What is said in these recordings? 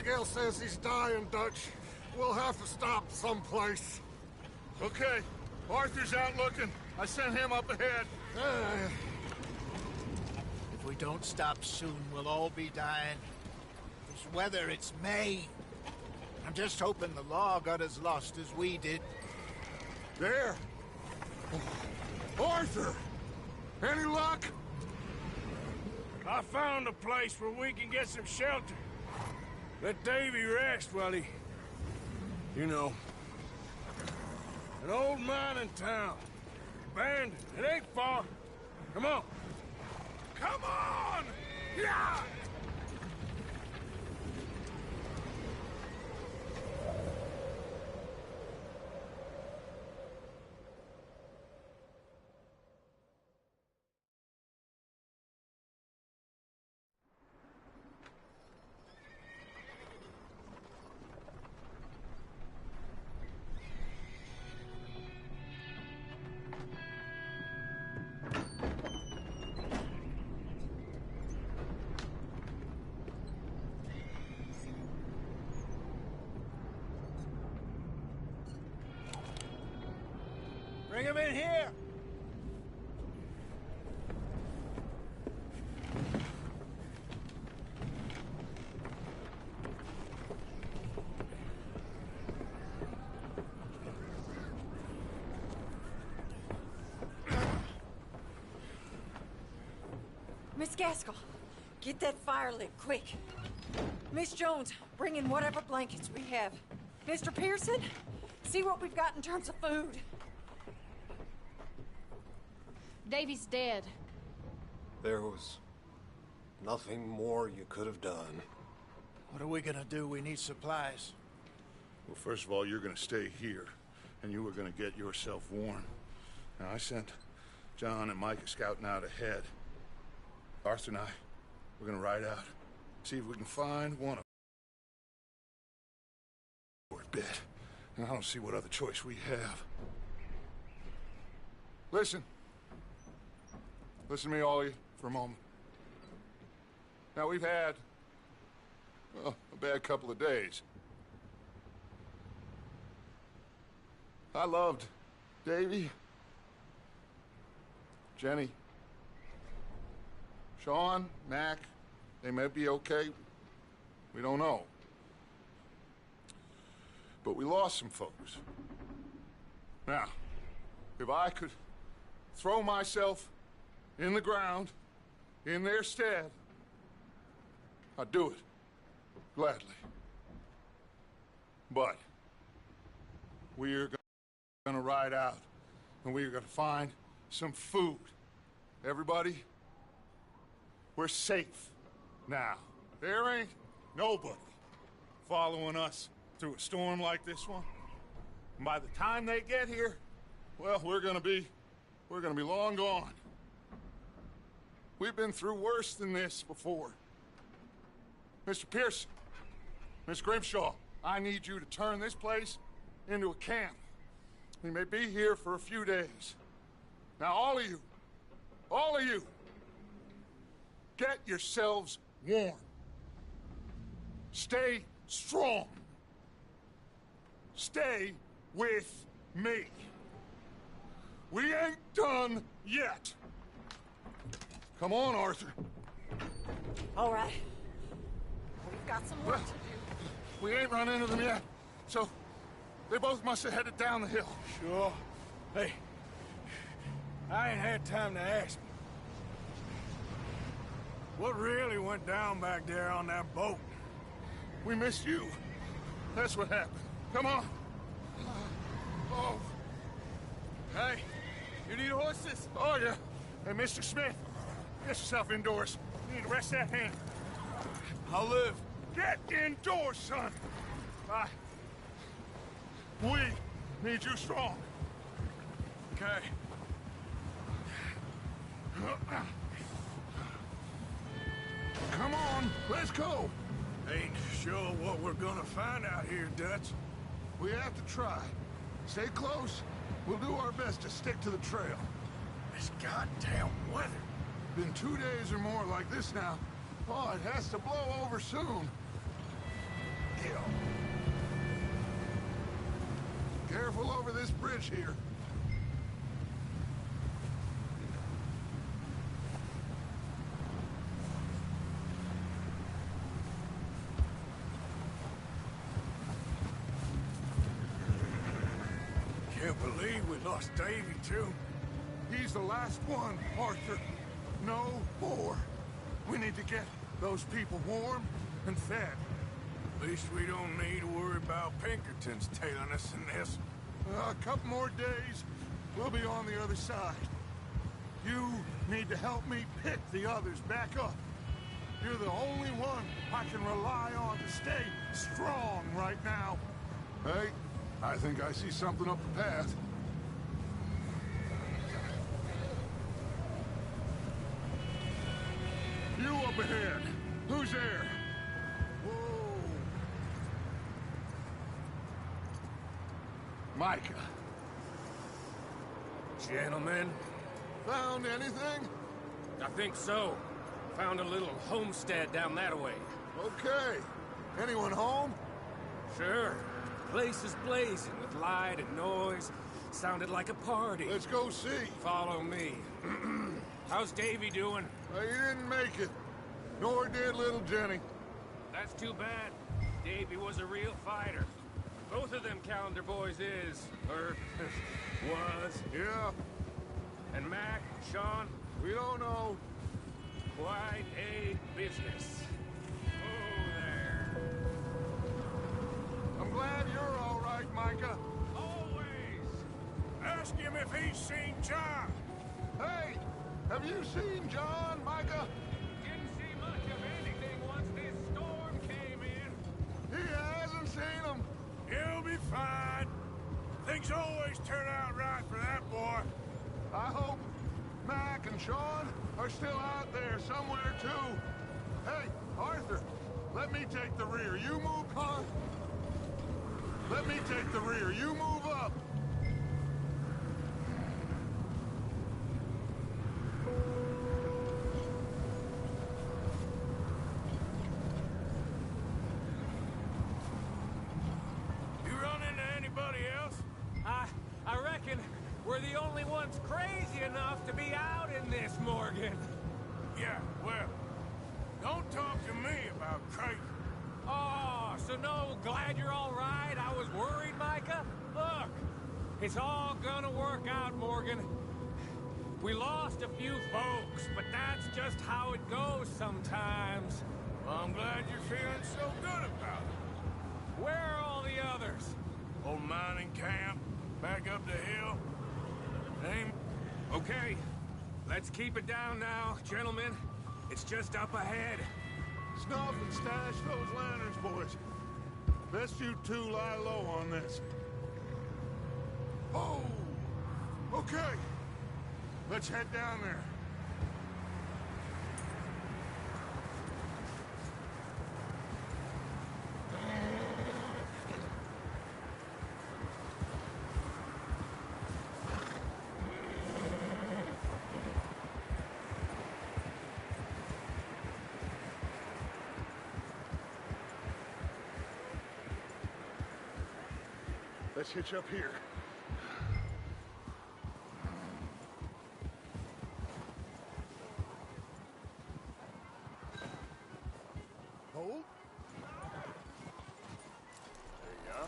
Abigail says he's dying, Dutch. We'll have to stop someplace. Okay. Arthur's out looking. I sent him up ahead. If we don't stop soon, we'll all be dying. This weather, it's May. I'm just hoping the law got as lost as we did. There! Arthur! Any luck? I found a place where we can get some shelter. Let Davy rest while he... You know. An old mining town. Abandoned. It ain't far. Come on. Come on! Yeah! Bring him in here! Miss Gaskell, get that fire lit, quick. Miss Jones, bring in whatever blankets we have. Mr. Pearson, see what we've got in terms of food. Davy's dead. There was nothing more you could have done. What are we gonna do? We need supplies. Well, first of all, you're gonna stay here, and you were gonna get yourself warm. Now, I sent John and Micah scouting out ahead. Arthur and I, we're gonna ride out, see if we can find one of for a bit. And I don't see what other choice we have. Listen. Listen to me, all of you, for a moment. Now, we've had, well, a bad couple of days. I loved Davy, Jenny, Sean, Mac. They may be okay. We don't know. But we lost some folks. Now, if I could throw myself in the ground, in their stead, I'd do it, gladly. But we're gonna ride out, and we're gonna find some food. Everybody, we're safe now. There ain't nobody following us through a storm like this one. And by the time they get here, well, we're gonna be long gone. We've been through worse than this before. Mr. Pearson, Miss Grimshaw, I need you to turn this place into a camp. We may be here for a few days. Now, all of you, get yourselves warm. Stay strong. Stay with me. We ain't done yet. Come on, Arthur. All right. We've got some work to do. We ain't run into them yet, so they both must have headed down the hill. Sure. Hey, I ain't had time to ask. What really went down back there on that boat? We missed you. That's what happened. Come on. Oh. Hey, you need horses? Oh, yeah. Hey, Mr. Smith, get yourself indoors. You need to rest that hand. I'll live. Get indoors, son. We need you strong. Okay. Come on, let's go. Ain't sure what we're gonna find out here, Dutch. We have to try. Stay close. We'll do our best to stick to the trail. This goddamn weather. Been 2 days or more like this now. Oh, it has to blow over soon. hill. Careful over this bridge here. Can't believe we lost Davy, too. He's the last one, Arthur. No more. We need to get those people warm and fed. At least we don't need to worry about Pinkertons tailing us in this. A couple more days, we'll be on the other side. You need to help me pick the others back up. You're the only one I can rely on to stay strong right now. Hey, I think I see something up the path. You up ahead. Who's there? Whoa. Micah. Gentlemen, Found anything? I think so. Found a little homestead down that way. Okay. Anyone home? Sure. Place is blazing with light and noise. Sounded like a party. Let's go see. Follow me. How's Davy doing? He didn't make it. Nor did little Jenny. That's too bad. Davy was a real fighter. Both of them calendar boys is, or was. Yeah, And Mac, Sean, we don't know. quite a business. Oh, there. I'm glad you're all right, Micah. Always. Ask him if he's seen John. Hey, have you seen John, Micah? Didn't see much of anything once this storm came in. He hasn't seen him. He'll be fine. Things always turn out right for that boy. I hope Mac and Sean are still out there somewhere, too. Hey, Arthur, let me take the rear. You move, huh? Let me take the rear. You move up. You run into anybody else? I reckon we're the only ones crazy enough to be out in this, Morgan. Yeah, well, don't talk to me about crazy. Oh, so no, glad you're all right. I was worried, Micah. Look, it's all gonna work out, Morgan. We lost a few folks, but that's just how it goes sometimes. Well, I'm glad you're feeling so good about it. Where are all the others? Old mining camp, back up the hill. Name? Okay, let's keep it down now, gentlemen. It's just up ahead. Snuff and stash those lanterns, boys. Best you two lie low on this. Oh! Okay. Let's head down there. Let's hitch up here. Hold. There you go.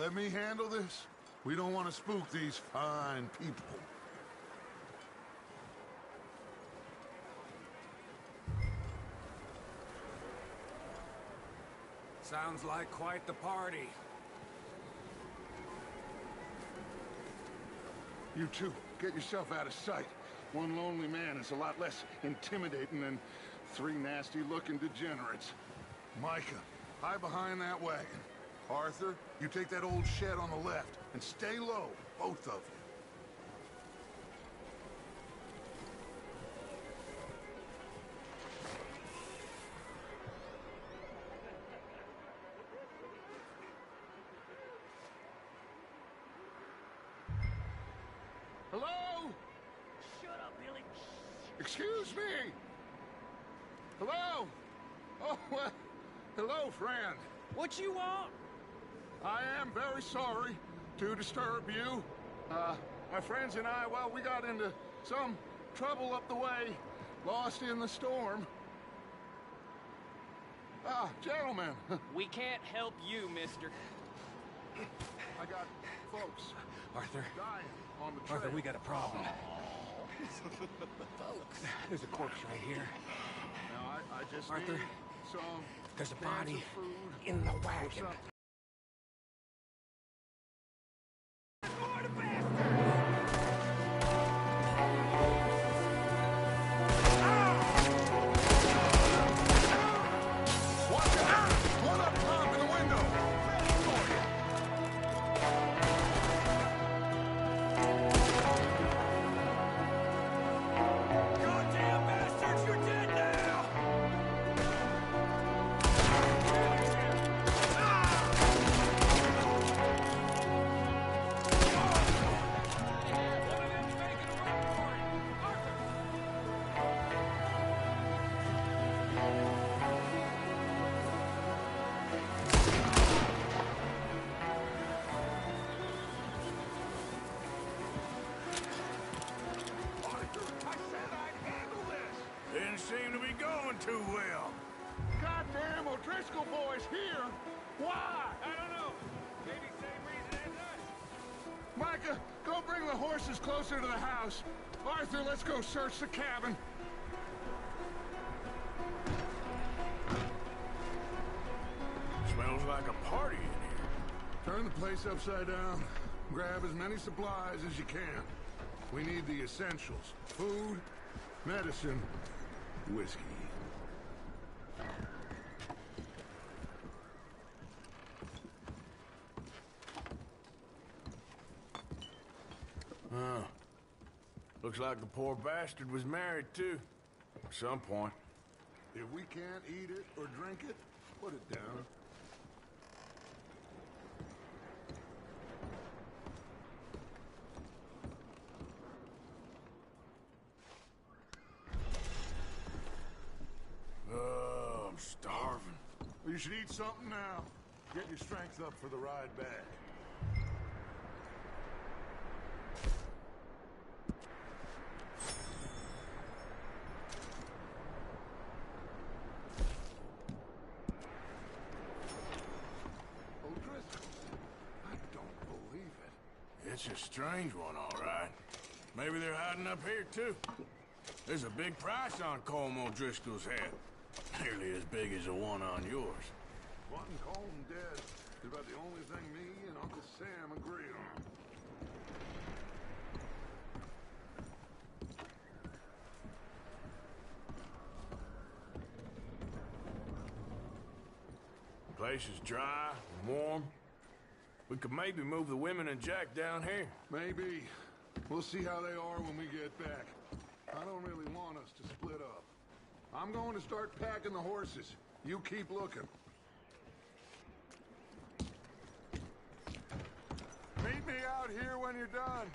Let me handle this. We don't want to spook these fine people. Sounds like quite the party. You two, get yourself out of sight. One lonely man is a lot less intimidating than three nasty-looking degenerates. Micah, hide behind that wagon. Arthur, you take that old shed on the left, and stay low, both of you. Hello? Shut up, Billy. Excuse me? Hello? Oh, well, hello, friend. What you want? I am very sorry to disturb you. My friends and I, well, we got into some trouble up the way, lost in the storm. Ah, gentlemen. We can't help you, mister. I got folks Arthur. dying on the trail. Arthur, we got a problem. Folks. There's a corpse right here. Now, I just Arthur, need some there's a cans body of food in the or wagon. something. Watch out! One up top in the window! Goddamn bastards, you're dead now! Didn't seem to be going too well. Goddamn O'Driscoll boys here! Why? I don't know. Maybe same reason as us. Micah, go bring the horses closer to the house. Arthur, let's go search the cabin. Smells like a party in here. Turn the place upside down. Grab as many supplies as you can. We need the essentials. Food, medicine, whiskey. Oh. Looks like the poor bastard was married, too. At some point. If we can't eat it or drink it, put it down. Oh, I'm starving. Well, you should eat something now. Get your strength up for the ride back. O'Driscoll, I don't believe it. It's a strange one, all right. Maybe they're hiding up here, too. There's a big price on Colm O'Driscoll's head. Nearly as big as the one on yours. Wanting Colm dead is about the only thing me and Uncle Sam agree on. The place is dry and warm. We could maybe move the women and Jack down here. Maybe. We'll see how they are when we get back. I don't really want us to split up. I'm going to start packing the horses. You keep looking. Meet me out here when you're done.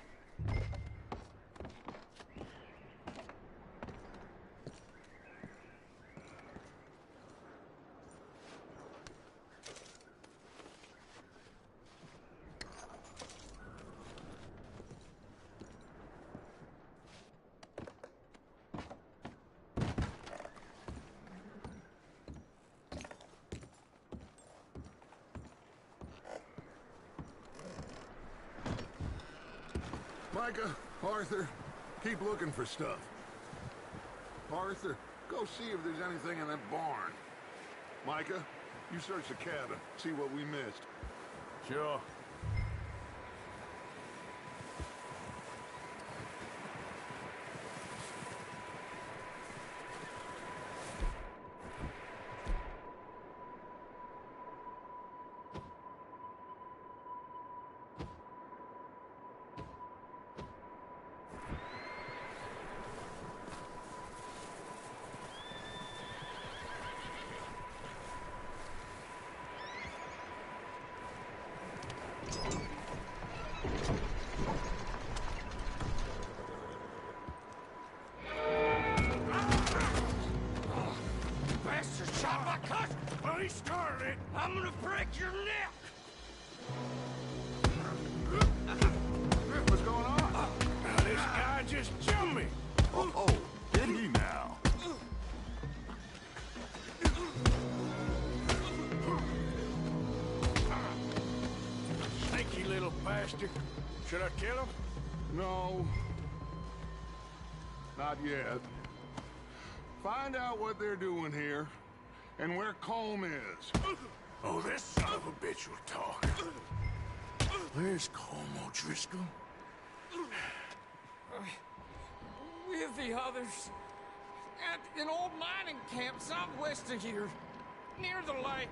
Micah, Arthur, keep looking for stuff. Arthur, go see if there's anything in that barn. Micah, you search the cabin, see what we missed. Sure. your neck! What's going on? Now, this guy just jumped me! Oh, did he now? Sneaky little bastard. Should I kill him? No. Not yet. Find out what they're doing here, and where Colm is. Oh, this son of a bitch will talk. Where's Colm O'Driscoll? With the others. At an old mining camp southwest of here. Near the lake.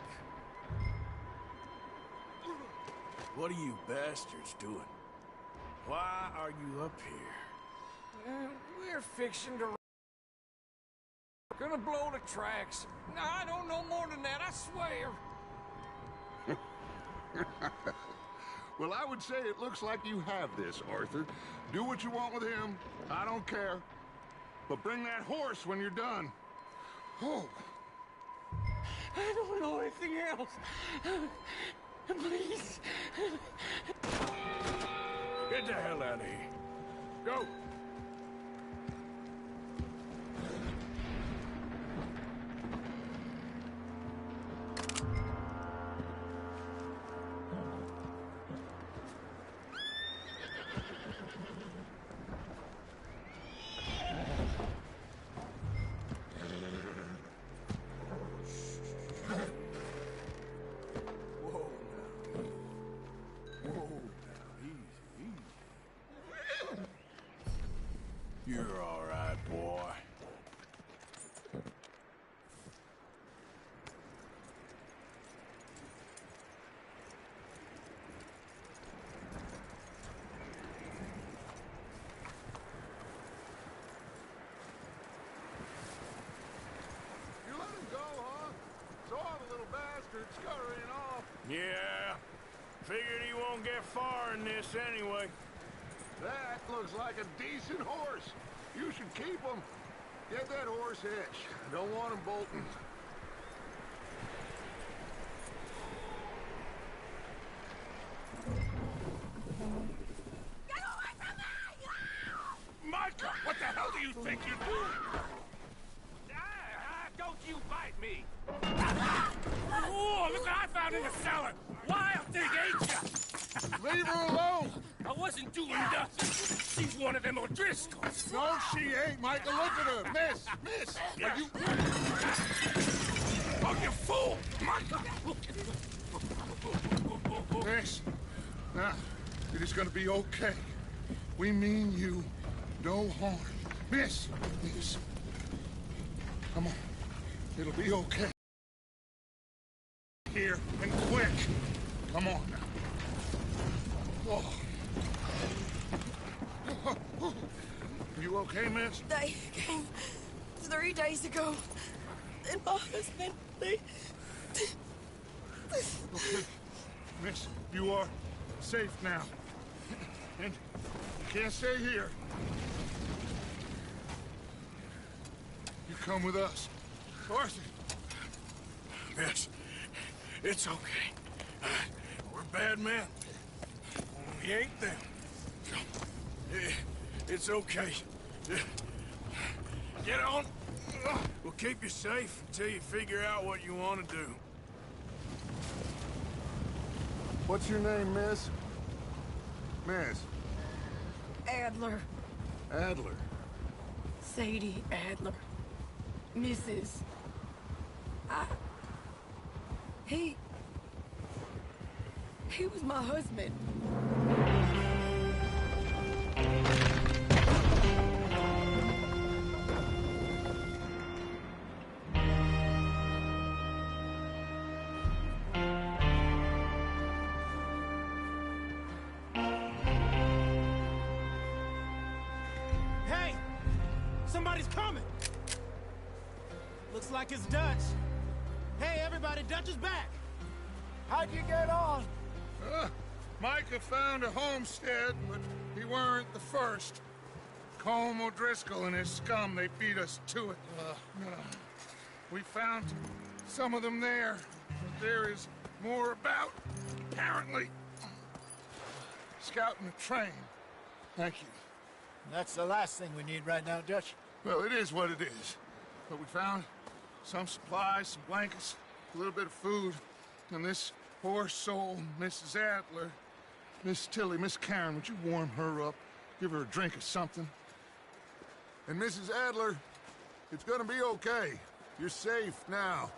What are you bastards doing? Why are you up here? We're fixing to... Gonna blow the tracks. No, I don't know more than that, I swear. Well, I would say it looks like you have this, Arthur. Do what you want with him. I don't care. But bring that horse when you're done. Oh. I don't know anything else. Please. Get the hell out of here. Go. You're all right, boy. You let him go, huh? Saw the little bastard scurrying off. Yeah. Figured he won't get far in this anyway. That looks like a decent horse. You should keep him. Get that horse hitched. I don't want him bolting. Get away from me! Micah, what the hell do you think you're doing? Don't you bite me! Oh, look what I found in the cellar! Wild thing, ain't ya? Leave her alone! I wasn't doing nothing. She's one of them O'Driscolls. No, she ain't, Micah. Look at her. Miss! Miss! Are you... Oh, you fool! Micah! Miss. Now, it is gonna be okay. We mean you no harm. Miss! Miss. Come on. It'll be okay. Here, and quick. Come on now. Oh. You okay, miss? They came 3 days ago. And my husband, they... Okay. Miss, you are safe now. And you can't stay here. You come with us. Arthur. Miss, it's okay. We're bad men. We ain't them. It's okay. Get on. We'll keep you safe until you figure out what you want to do. What's your name, miss? Miss. Adler. Adler. Sadie Adler. Mrs. He was my husband. Hey! Somebody's coming! Looks like it's Dutch. Hey, everybody, Dutch is back! How'd you get on? Micah found a homestead, but he weren't the first. Colm O'Driscoll and his scum, they beat us to it. We found some of them there, but there is more about, apparently. Scouting the train. Thank you. That's the last thing we need right now, Dutch. Well, it is what it is. But we found some supplies, some blankets, a little bit of food, and this poor soul, Mrs. Adler, Miss Tilly, Miss Karen, would you warm her up? Give her a drink or something? And Mrs. Adler, it's gonna be okay. You're safe now.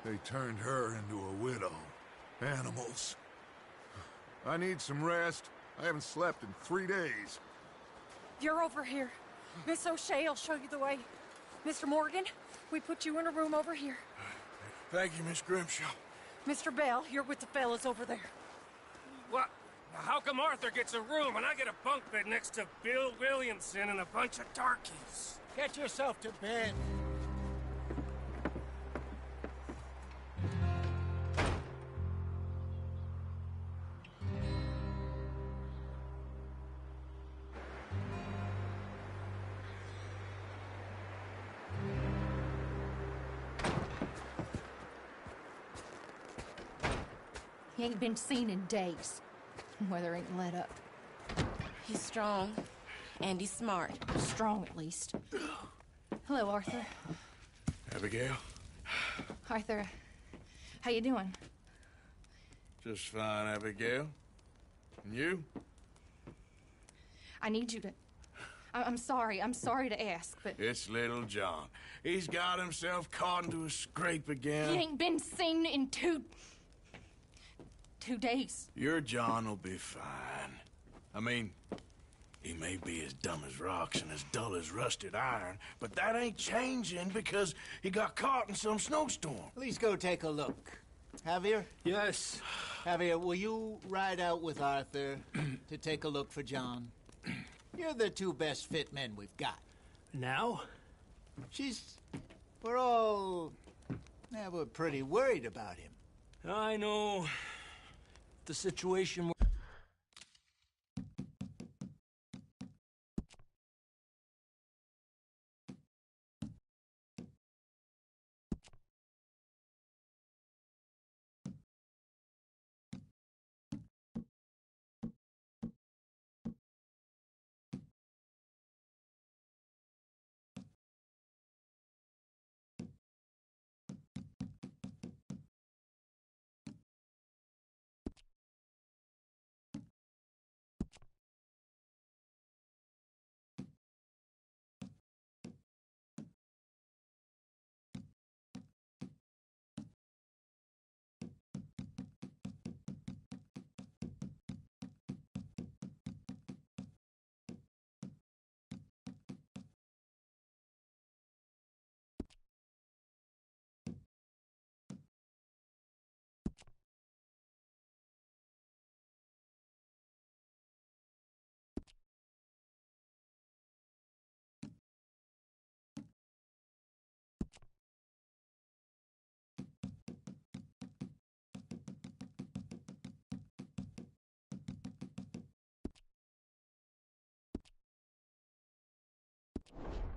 They turned her into a widow. Animals. I need some rest. I haven't slept in 3 days. You're over here. Miss O'Shea will show you the way. Mr. Morgan, we put you in a room over here. Thank you, Miss Grimshaw. Mr. Bell, you're with the fellas over there. What? How come Arthur gets a room and I get a bunk bed next to Bill Williamson and a bunch of darkies? Get yourself to bed. He ain't been seen in days. Weather ain't let up. He's strong, and he's smart. Strong, at least. Hello, Arthur. Abigail? Arthur, how you doing? Just fine, Abigail. And you? I need you to... I'm sorry to ask, but... It's little John. He's got himself caught into a scrape again. He ain't been seen in 2 days. Your John will be fine. I mean, he may be as dumb as rocks and as dull as rusted iron, but that ain't changing because he got caught in some snowstorm. Please go take a look. Javier? Yes. Javier, will you ride out with Arthur to take a look for John? You're the 2 best fit men we've got. Now? We're all... Yeah, we're pretty worried about him. I know the situation...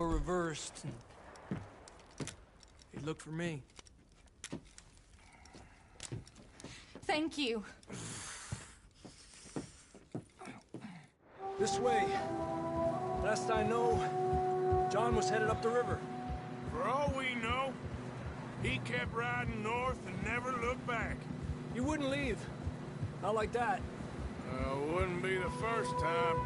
Or reversed. He looked for me. Thank you. This way. Last I know, John was headed up the river. For all we know, he kept riding north and never looked back. He wouldn't leave. Not like that. Wouldn't be the first time.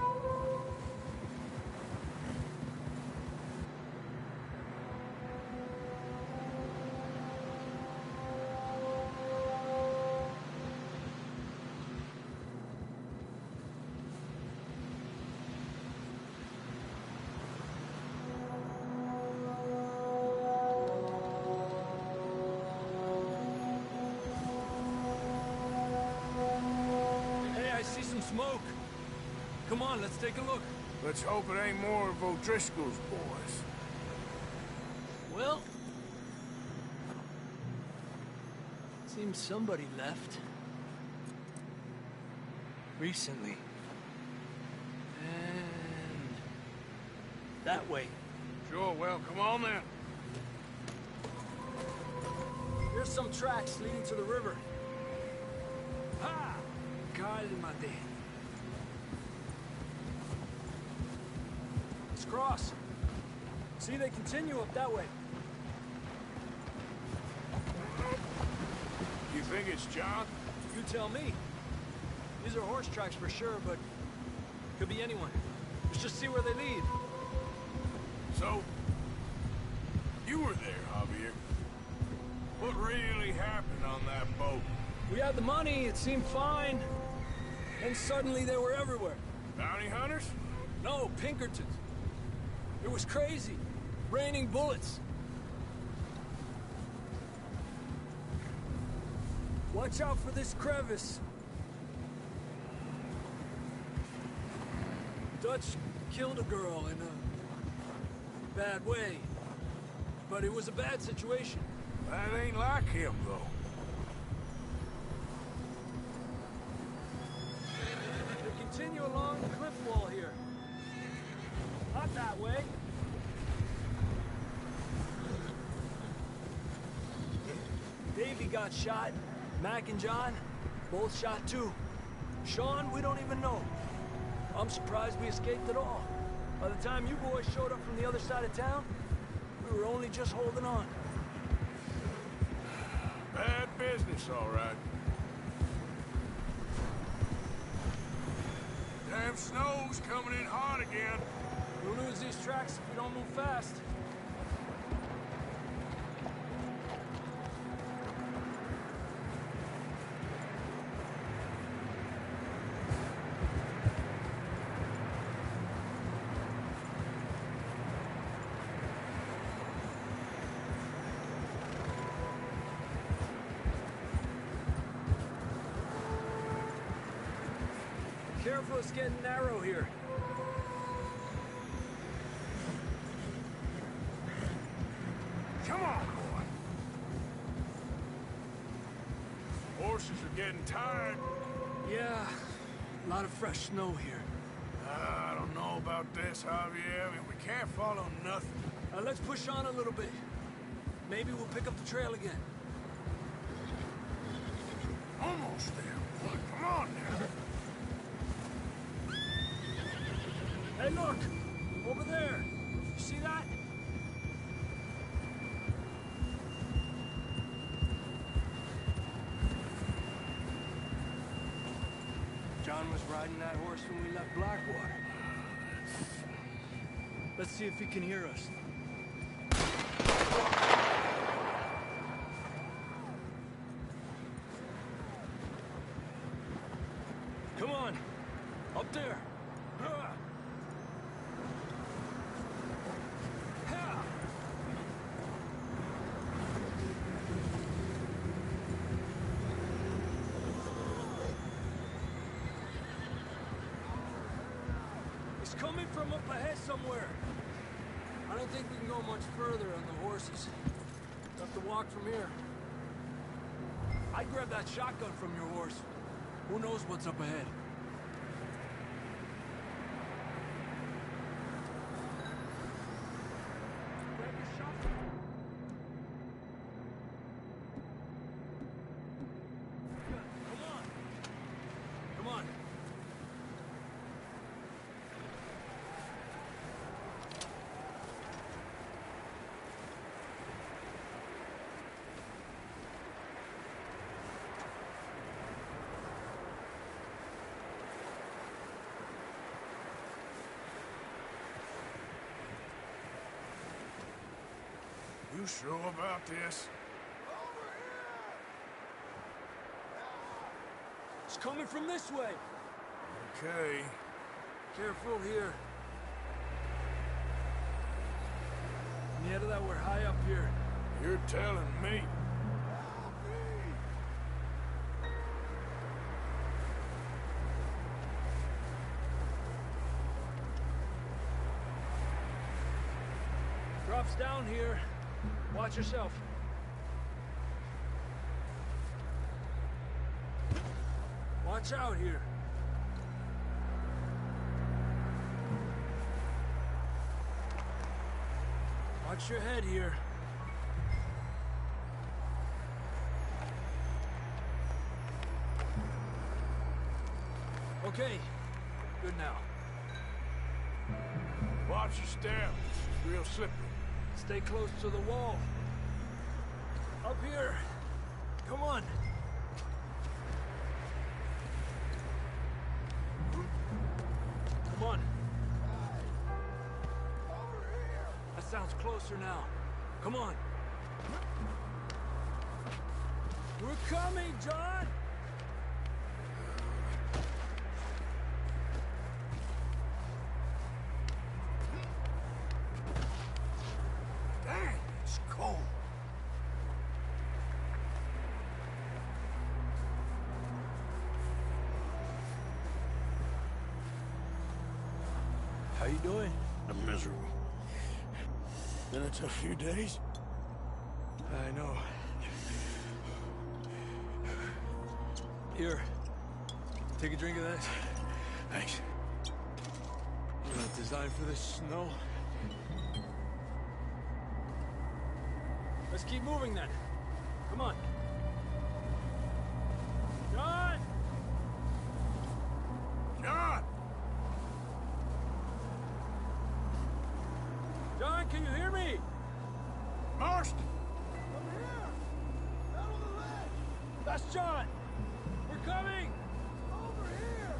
Smoke. Come on, let's take a look. Let's hope it ain't more of O'Driscoll's boys. Well, seems somebody left. Recently. And that way. Sure, well, come on then. Here's some tracks leading to the river. Ha! Cálmate. Let's cross. See, they continue up that way. You think it's John? You tell me. These are horse tracks for sure, but could be anyone. Let's just see where they lead. So, you were there, Javier. What really happened on that boat? We had the money, it seemed fine. And suddenly they were everywhere. Bounty hunters? No, Pinkertons. It was crazy. Raining bullets. Watch out for this crevice. Dutch killed a girl in a bad way. But it was a bad situation. That ain't like him, though. They continue along the cliff wall here. Not that way. Davey got shot. Mac and John, both shot too. Sean, we don't even know. I'm surprised we escaped at all. By the time you boys showed up from the other side of town, we were only just holding on. Bad business, all right. Damn snow's coming in hot again. We'll lose these tracks if we don't move fast. Careful, it's getting narrow here. Come on, boy. Horses are getting tired. Yeah, a lot of fresh snow here. I don't know about this, Javier. I mean, we can't follow nothing. Let's push on a little bit. Maybe we'll pick up the trail again. Almost there, boy. Come on now. Hey, look! Over there! You see that? John was riding that horse when we left Blackwater. Let's see if he can hear us. Come on! Up there! It's coming from up ahead somewhere. I don't think we can go much further on the horses. We'll have to walk from here. I'd grab that shotgun from your horse. Who knows what's up ahead? Grab your shotgun. Good. Come on. Come on. You sure about this? It's coming from this way. Okay. Careful here. Yeah, that we're high up here. You're telling me. Drops down here. Watch yourself. Watch out here. Watch your head here. Okay. Good now. Watch your step. It's real slippery. Stay close to the wall. Up here. Come on. Come on. That sounds closer now. Come on. We're coming, John! Dang, it's cold. How you doing? I'm miserable. Been a tough few days. I know. Here. Take a drink of that. Thanks. You're not designed for this snow. Let's keep moving then. Come on. John! John! John, can you hear me? Marston! Over here! Out on the ledge! That's John! We're coming! Over here!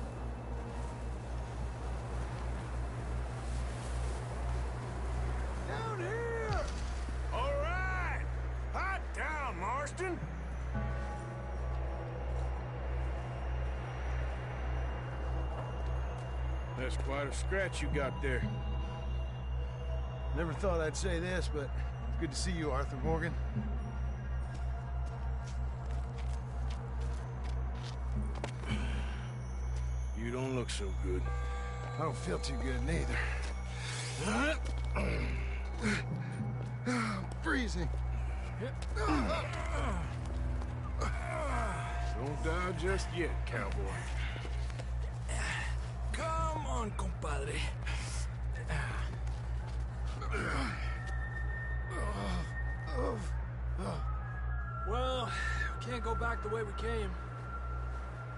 Down here! All right! Hot down, Marston! That's quite a scratch you got there. Never thought I'd say this, but it's good to see you, Arthur Morgan. You don't look so good. I don't feel too good neither. I'm freezing. Don't die just yet, cowboy. Come on, compadre. Well, we can't go back the way we came.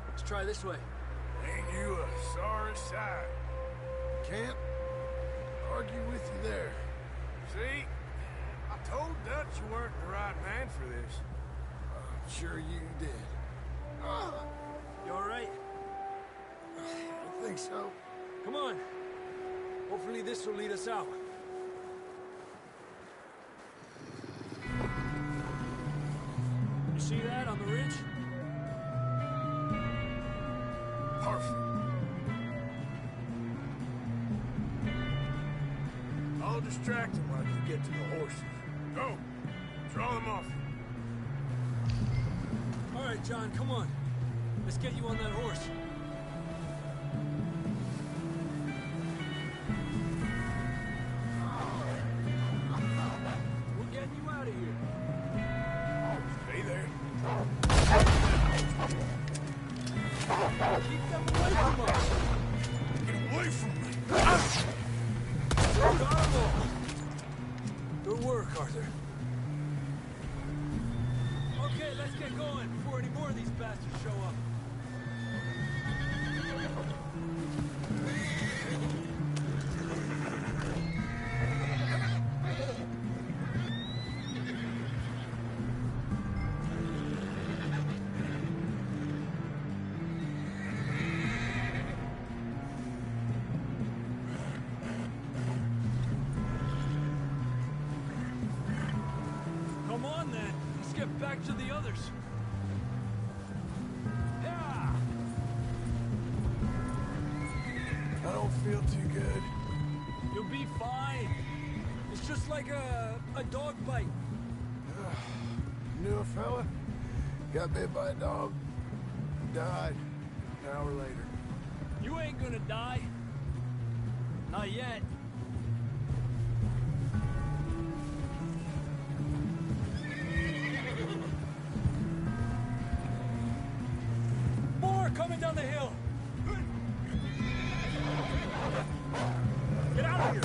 Let's try this way. Ain't you a sorry sight? Can't argue with you there. See? I told Dutch you weren't the right man for this. Sure you did. You all right? I think so. Come on. Hopefully this will lead us out. You see that on the ridge? Perfect. I'll distract him while you get to the horses. Go. Draw them off. All right, John, come on. Let's get you on that horse. We're getting you out of here. Stay there. Keep them away from us. Get away from me. We've got them all. Good work, Arthur. Okay, let's get going before any more of these bastards show up. Come on, then. Let's get back to the others. Yeah! I don't feel too good. You'll be fine. It's just like a dog bite. Knew a fella, got bit by a dog, died an hour later. You ain't gonna die. Not yet. More coming down the hill. Get out of here.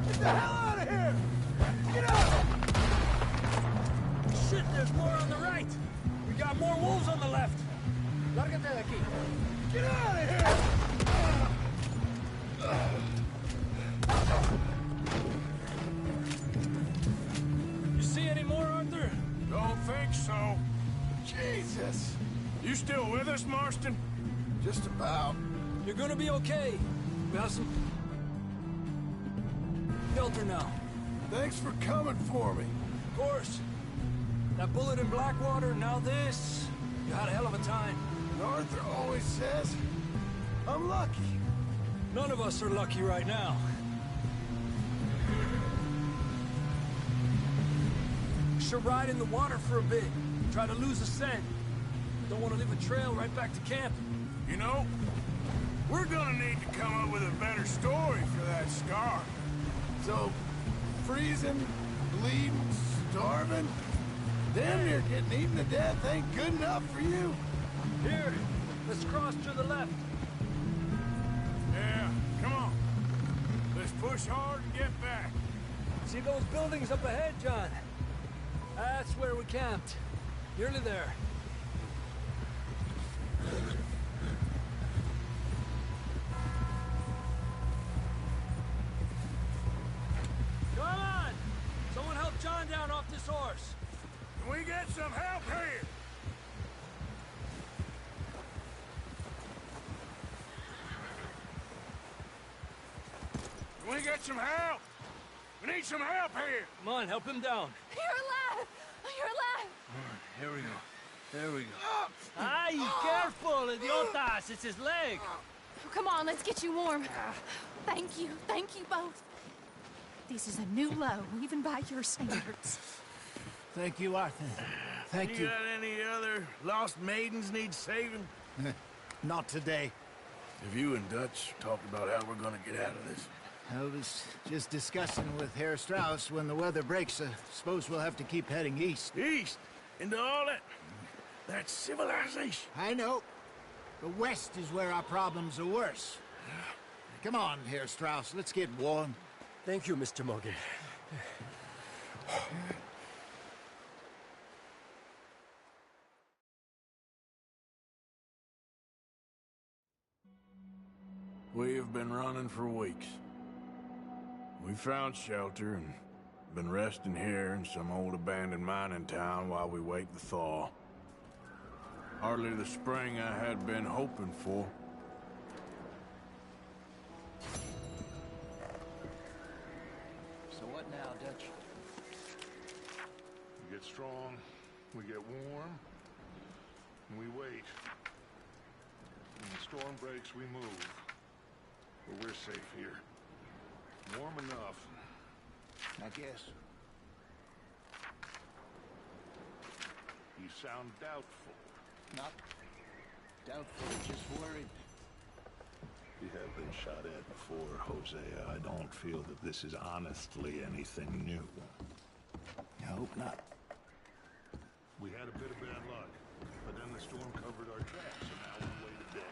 Get the hell out of here! Get out! Shit, there's more on the right. We got more wolves on the left. Lárgate de aquí. Get out of here! You see any more, Arthur? Don't think so. Jesus! You still with us, Marston? Just about. You're gonna be okay. We have some shelter now. Thanks for coming for me. Of course. That bullet in Blackwater, now this. You had a hell of a time. And Arthur always says, I'm lucky. None of us are lucky right now. Should ride in the water for a bit. Try to lose a scent. Don't want to leave a trail right back to camp. You know, we're gonna need to come up with a better story for that scar. So, freezing, bleeding, starving, damn near getting eaten to death ain't good enough for you. Here, let's cross to the left. Yeah, come on. Let's push hard and get back. See those buildings up ahead, John? That's where we camped. Nearly there. Come on! Someone help John down off this horse. Can we get some help here? Can we get some help? We need some help here. Come on, help him down. You're alive! You're alive! Here we go. There we go. Ay, careful, idiotas! It's his leg. Come on, let's get you warm. Thank you both. This is a new low, even by your standards. Thank you, Arthur. Thank you. got any other lost maidens need saving? Not today. Have you and Dutch talked about how we're gonna get out of this? I was just discussing with Herr Strauss when the weather breaks. I suppose we'll have to keep heading east. East? Into all that civilization? I know. The west is where our problems are worse. Come on, Herr Strauss, let's get warm. Thank you, Mr. Morgan. We have been running for weeks. We found shelter and been resting here in some old abandoned mining town while we wait the thaw. Hardly the spring I had been hoping for. So what now, Dutch? We get strong, we get warm, and we wait. When the storm breaks, we move. But we're safe here. Warm enough. I guess. You sound doubtful. Not doubtful, just worried. We have been shot at before, Hosea. I don't feel that this is honestly anything new. I hope not. We had a bit of bad luck, but then the storm covered our tracks, and now we wait a day.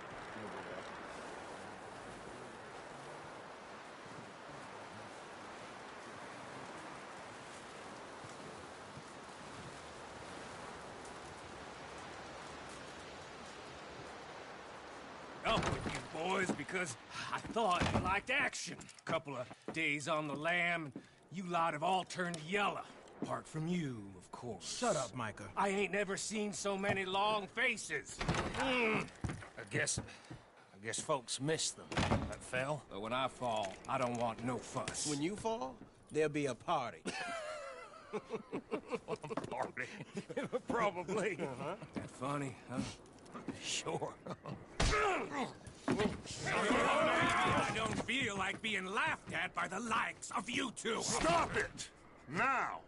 Up with you boys because I thought you liked action. Couple of days on the lam, you lot have all turned yellow. Apart from you, of course. Shut up, Micah. I ain't never seen so many long faces. I guess folks miss them. That fell. But when I fall, I don't want no fuss. When you fall, there'll be a party. Party. Probably. That funny, huh? Sure. I don't feel like being laughed at by the likes of you two. Stop it! Now!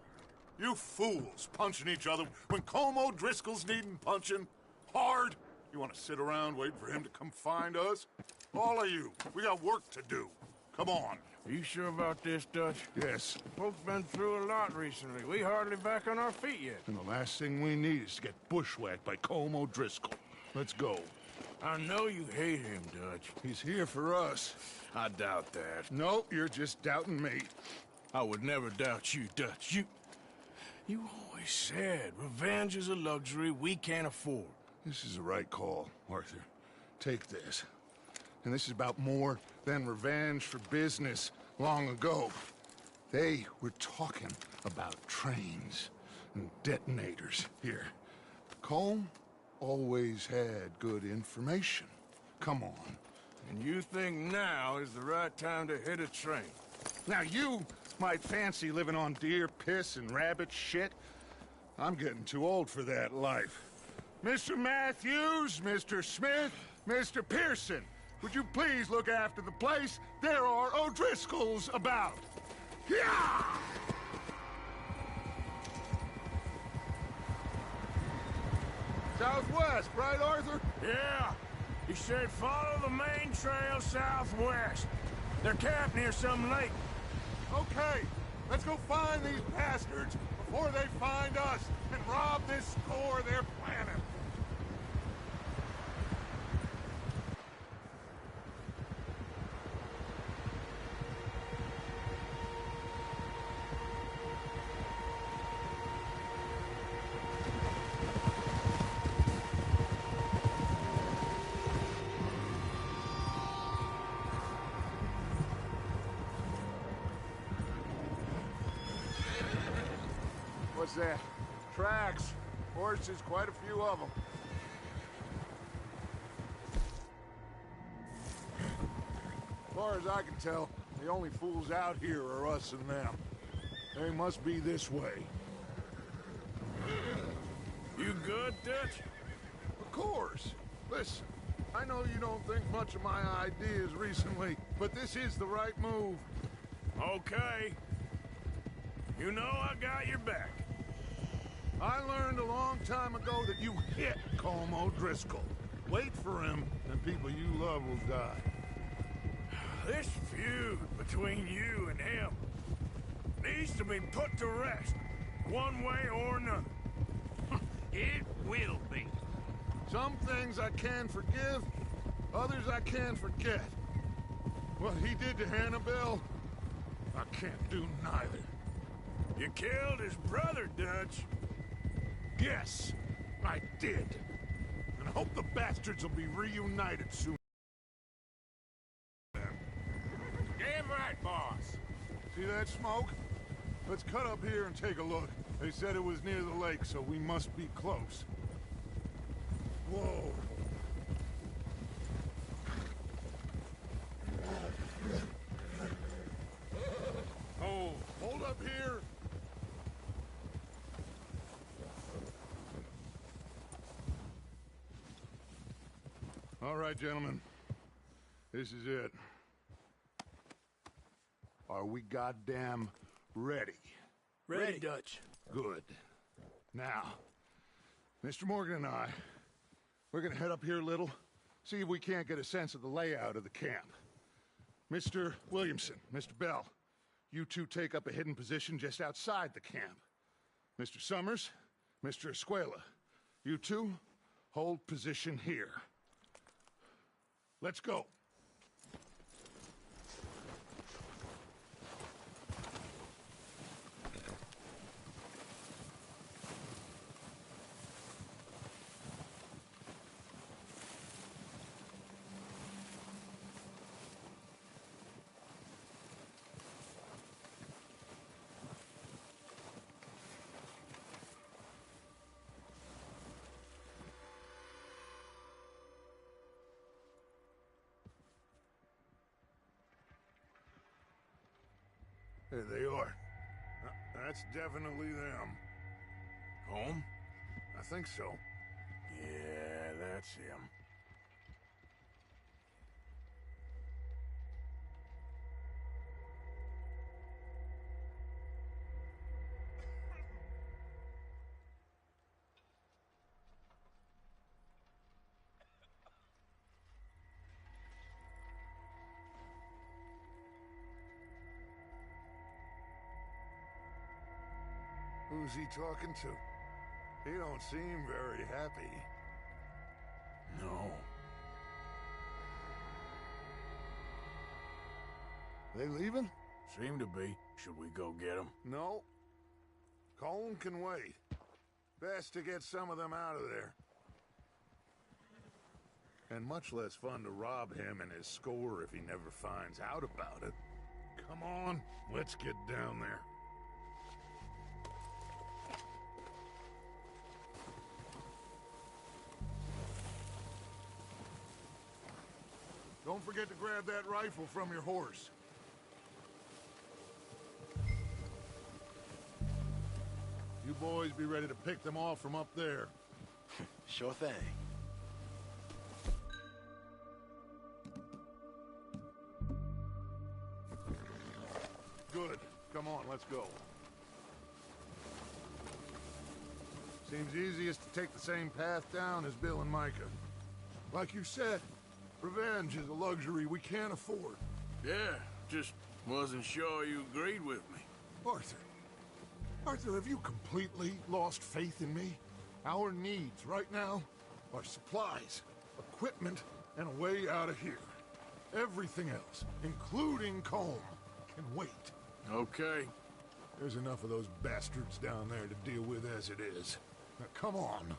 You fools punching each other when Como Driscoll's needing punching. Hard! You want to sit around waiting for him to come find us? All of you, we got work to do. Come on. Are you sure about this, Dutch? Yes. Folks been through a lot recently. We hardly back on our feet yet. And the last thing we need is to get bushwhacked by Como Driscoll. Let's go. I know you hate him, Dutch. He's here for us. I doubt that. No, you're just doubting me. I would never doubt you, Dutch. You always said revenge is a luxury we can't afford. This is the right call, Arthur. Take this. And this is about more than revenge for business long ago. They were talking about trains and detonators here. Colm always had good information. Come on. And you think now is the right time to hit a train? Now you might fancy living on deer piss and rabbit shit. I'm getting too old for that life. Mr. Matthews, Mr. Smith, Mr. Pearson, would you please look after the place? There are O'Driscolls about. Yeah! Southwest, right, Arthur? Yeah. He said follow the main trail southwest. They're camped near some lake. Okay, let's go find these bastards before they find us and rob this store they're planning. What's that? Tracks. Horses, quite a few of them. As far as I can tell, the only fools out here are us and them. They must be this way. You good, Dutch? Of course. Listen, I know you don't think much of my ideas recently, but this is the right move. Okay. You know I got your back. I learned a long time ago that you hit Colm O'Driscoll. Wait for him, and people you love will die. This feud between you and him needs to be put to rest, one way or another. It will be. Some things I can forgive, others I can't forget. What he did to Annabelle, I can't do neither. You killed his brother, Dutch. Yes, I did. And I hope the bastards will be reunited soon. Damn right, boss. See that smoke? Let's cut up here and take a look. They said it was near the lake, so we must be close. Whoa. Oh, hold up here. All right, gentlemen. This is it. Are we goddamn ready? ready, Dutch. Good. Now, Mr. Morgan and I, we're gonna head up here a little, see if we can't get a sense of the layout of the camp. Mr. Williamson, Mr. Bell, you two take up a hidden position just outside the camp. Mr. Summers, Mr. Escuela, you two hold position here. Let's go. There they are. That's definitely them. Home? I think so. Yeah, that's him. Who's he talking to? He don't seem very happy. No. They leaving? Seem to be. Should we go get them? No. Colm can wait. Best to get some of them out of there. And much less fun to rob him and his score if he never finds out about it. Come on, let's get down there. Don't forget to grab that rifle from your horse. You boys be ready to pick them off from up there. Sure thing. Good. Come on, let's go. Seems easiest to take the same path down as Bill and Micah. Like you said, revenge is a luxury we can't afford. Yeah, just wasn't sure you agreed with me. Arthur. Arthur, have you completely lost faith in me? Our needs right now are supplies, equipment, and a way out of here. Everything else, including Colm, can wait. Okay. There's enough of those bastards down there to deal with as it is. Now, come on.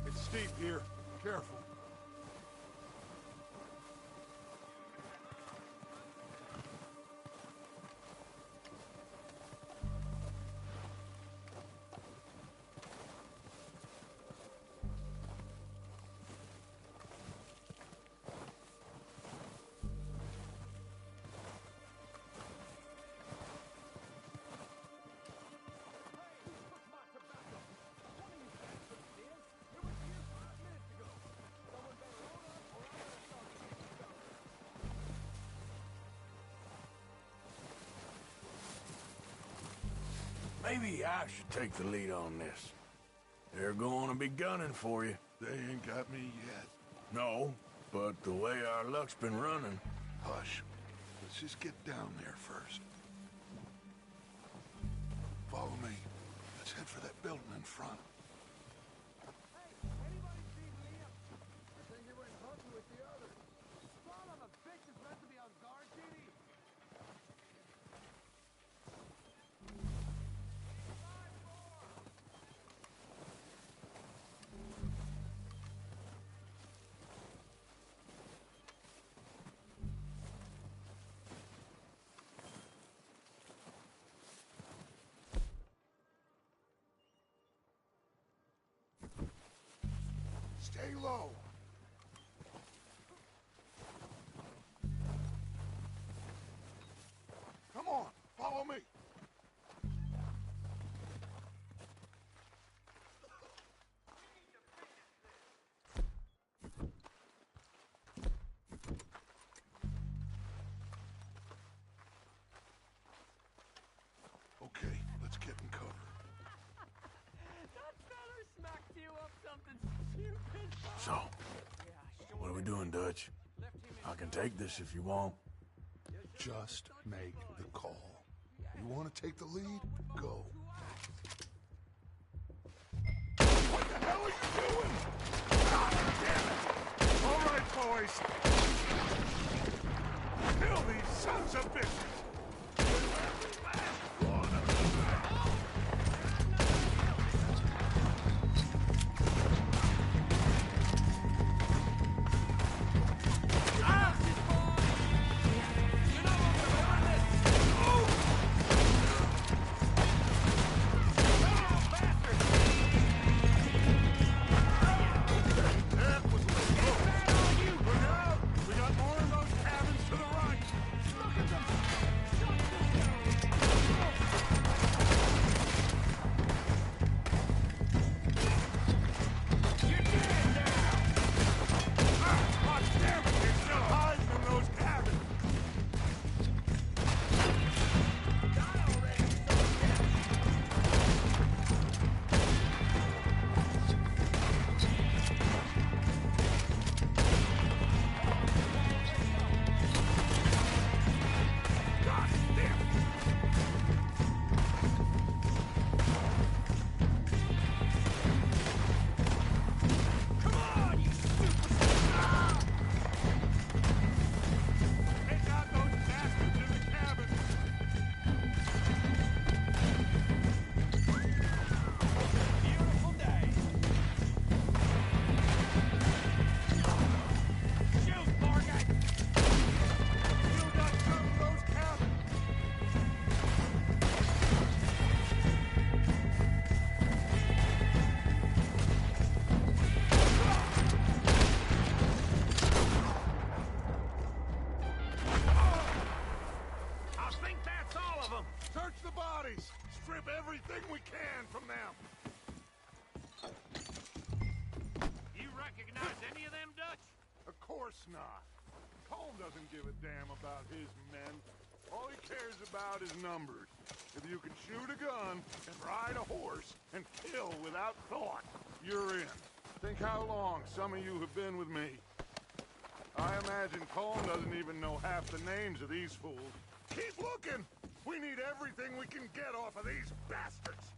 It's steep here. Careful. Maybe I should take the lead on this. They're going to be gunning for you. They ain't got me yet. No, but the way our luck's been running... Hush. Let's just get down there first. Follow me. Let's head for that building in front. Hey, anybody see Liam? I think he went hunting with the others. Son of a bitch is meant to be on guard duty. Stay low. Come on, follow me. Okay, let's get in cover. That feller smacked you up something stupid. So, what are we doing, Dutch? I can take this if you want. Just make the call. You want to take the lead? Go. What the hell are you doing? God damn it! All right, boys. Kill these sons of bitches. not. Colm doesn't give a damn about his men. All he cares about is numbers. If you can shoot a gun and ride a horse and kill without thought, you're in. Think how long some of you have been with me. I imagine Colm doesn't even know half the names of these fools. Keep looking! We need everything we can get off of these bastards!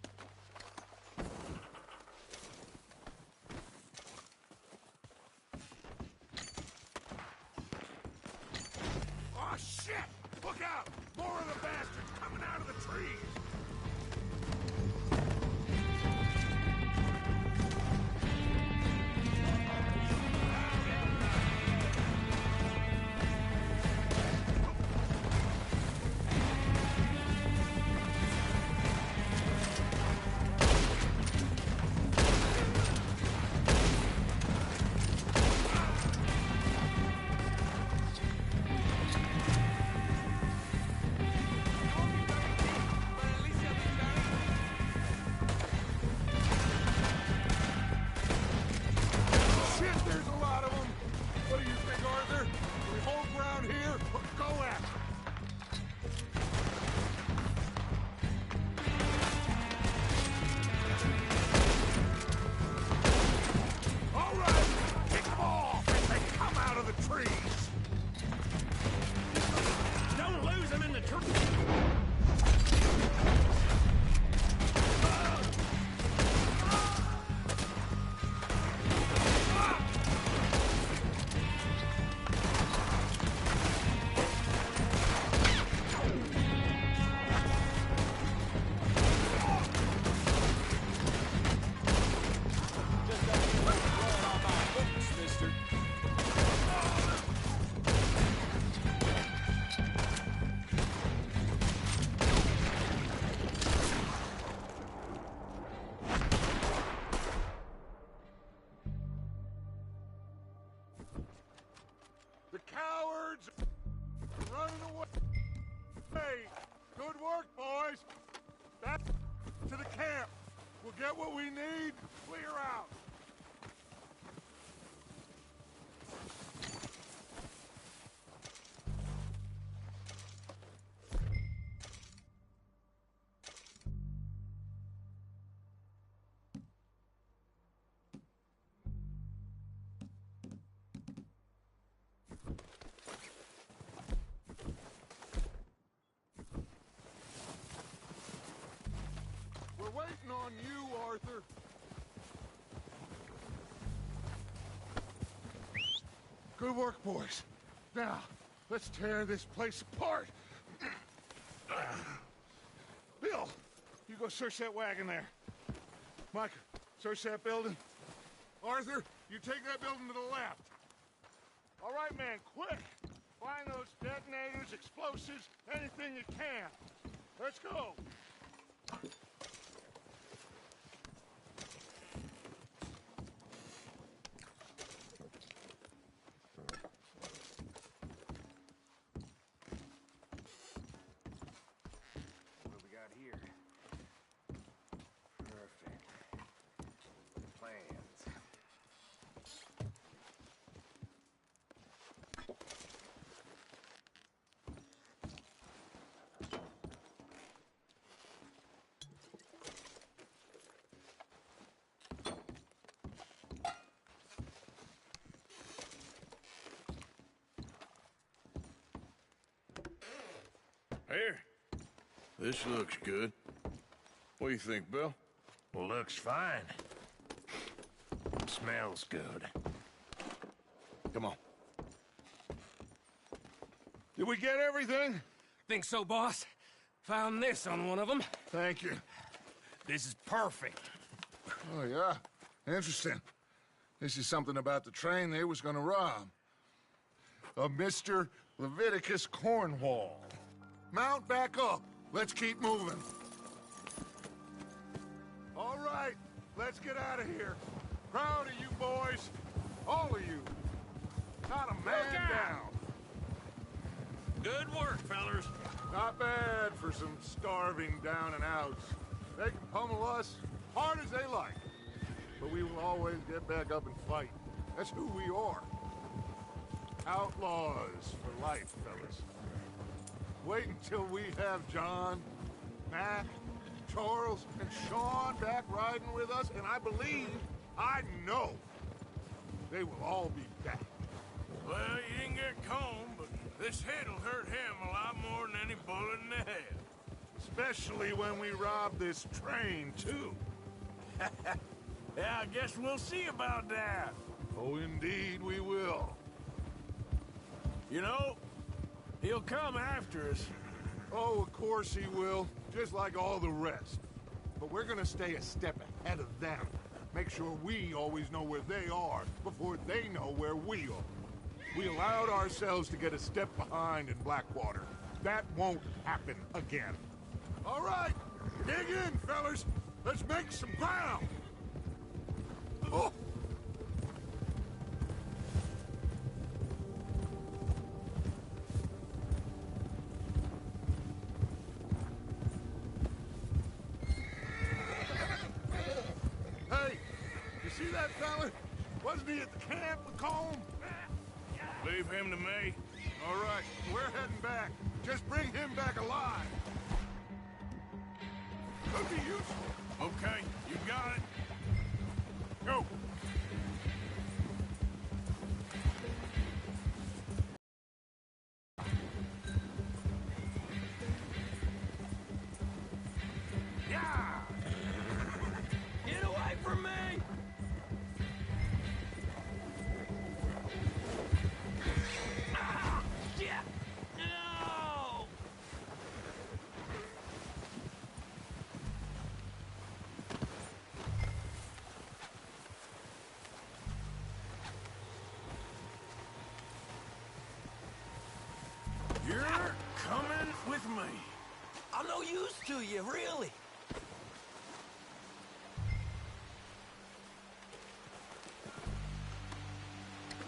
Oh, shit! Look out! More of the bastards coming out of the trees! The cowards are running away. Hey, good work, boys. Back to the camp. We'll get what we need. Clear out. We're waiting on you, Arthur. Good work, boys. Now, let's tear this place apart. Bill, you go search that wagon there. Micah, search that building. Arthur, you take that building to the left. All right, man, quick. Find those detonators, explosives, anything you can. Let's go. Here. This looks good. What do you think, Bill? Looks fine. Smells good. Come on. Did we get everything? Think so, boss? Found this on one of them. Thank you. This is perfect. Oh, yeah? Interesting. This is something about the train they was gonna rob. Of Mr. Leviticus Cornwall. Mount back up. Let's keep moving. All right, let's get out of here. Proud of you boys. All of you. Not a man down. Good work, fellers. Not bad for some starving down and outs. They can pummel us hard as they like. But we will always get back up and fight. That's who we are. Outlaws for life, fellas. Wait until we have John, Mac, Charles, and Sean back riding with us, and I know, they will all be back. Well, you didn't get Combe, but this hit'll hurt him a lot more than any bullet in the head. Especially when we rob this train, too. Yeah, I guess we'll see about that. Oh, indeed we will. You know, he'll come after us. Oh, of course he will, just like all the rest. But we're gonna stay a step ahead of them. Make sure we always know where they are before they know where we are. We allowed ourselves to get a step behind in Blackwater. That won't happen again. All right, dig in, fellas. Let's make some ground. Oh. Hey, you see that fella? Wasn't he at the camp with Combe? Leave him to me. All right, we're heading back. Just bring him back alive. Could be useful. Okay, you got it. Go. Yeah! Get away from me! Ah! Shit! No! You're coming with me. I'm no use to you, really.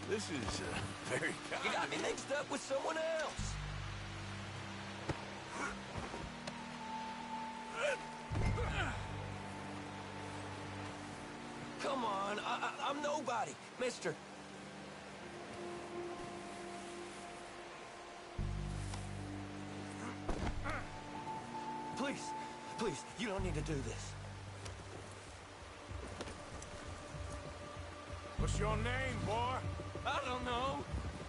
This is very kind. You got me mixed up with someone else. Come on, I'm nobody, mister. Please, you don't need to do this. What's your name, boy? I don't know.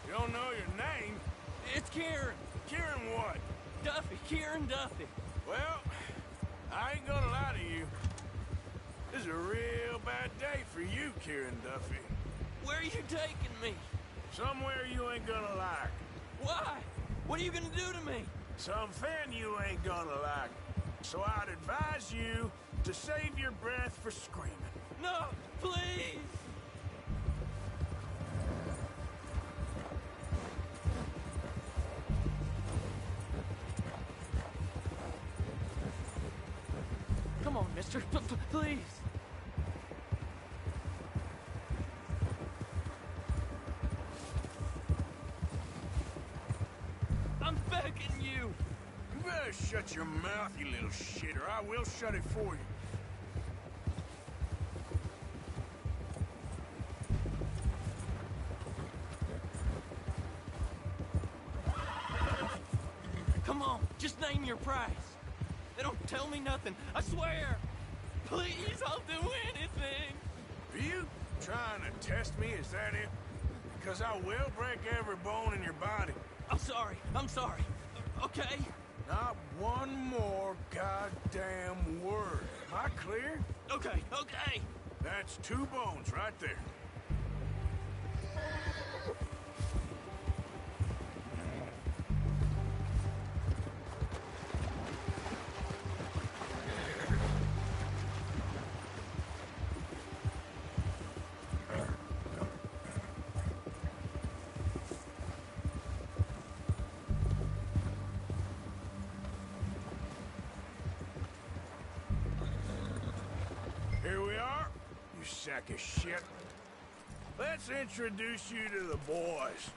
You don't know your name? It's Kieran. Kieran what? Duffy, Kieran Duffy. Well, I ain't gonna lie to you. This is a real bad day for you, Kieran Duffy. Where are you taking me? Somewhere you ain't gonna like. Why? What are you gonna do to me? Something you ain't gonna like. So I'd advise you to save your breath for screaming. No, please! Come on, mister. Please! I'm begging you! You better shut your mouth, you little shit, or I will shut it for you. Come on, just name your price. They don't tell me nothing, I swear. Please, I'll do anything. Are you trying to test me? Is that it? Because I will break every bone in your body. I'm sorry. Okay? Not one more goddamn word. Am I clear? Okay. That's 2 bones right there. Here we are, you sack of shit. Let's introduce you to the boys.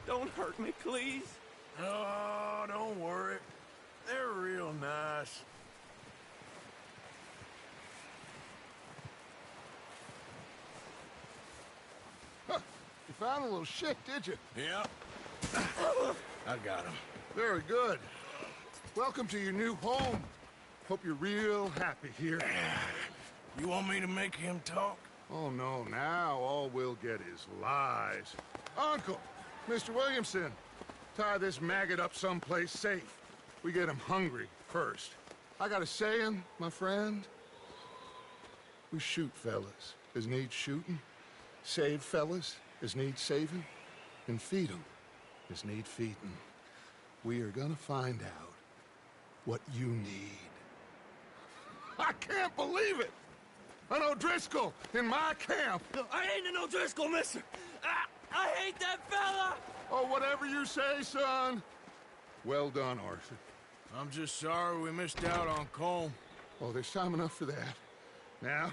Don't hurt me, please. Oh, don't worry. They're real nice. found a little shit, did you? Yeah. I got him. Very good. Welcome to your new home. Hope you're real happy here. You want me to make him talk? Oh, no, now all we'll get is lies. Uncle, Mr. Williamson, tie this maggot up someplace safe. We get him hungry first. I got a saying, my friend. We shoot fellas as need shooting, save fellas as need saving, and feed 'em as need feeding. We are gonna find out what you need. I can't believe it! An O'Driscoll in my camp! I ain't an O'Driscoll, mister! I hate that fella! Oh, whatever you say, son. Well done, Arthur. I'm just sorry we missed out on Colm. Oh, there's time enough for that. Now,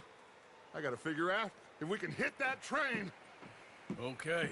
I gotta figure out if we can hit that train. Okay.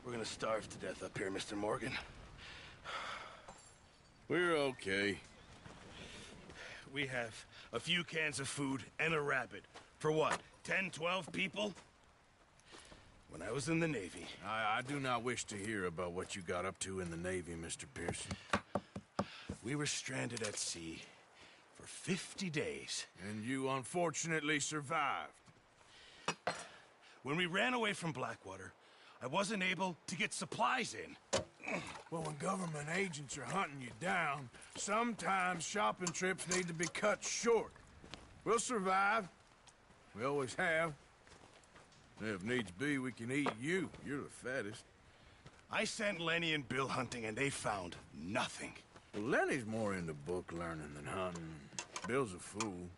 We're gonna starve to death up here, Mr. Morgan. We're okay. We have a few cans of food and a rabbit. For what, 10, 12 people? When I was in the Navy... I do not wish to hear about what you got up to in the Navy, Mr. Pearson. We were stranded at sea for 50 days. And you unfortunately survived. When we ran away from Blackwater, I wasn't able to get supplies in. Well, when government agents are hunting you down, sometimes shopping trips need to be cut short. We'll survive. We always have. If needs be, we can eat you. You're the fattest. I sent Lenny and Bill hunting, and they found nothing. Well, Lenny's more into book learning than hunting. Bill's a fool.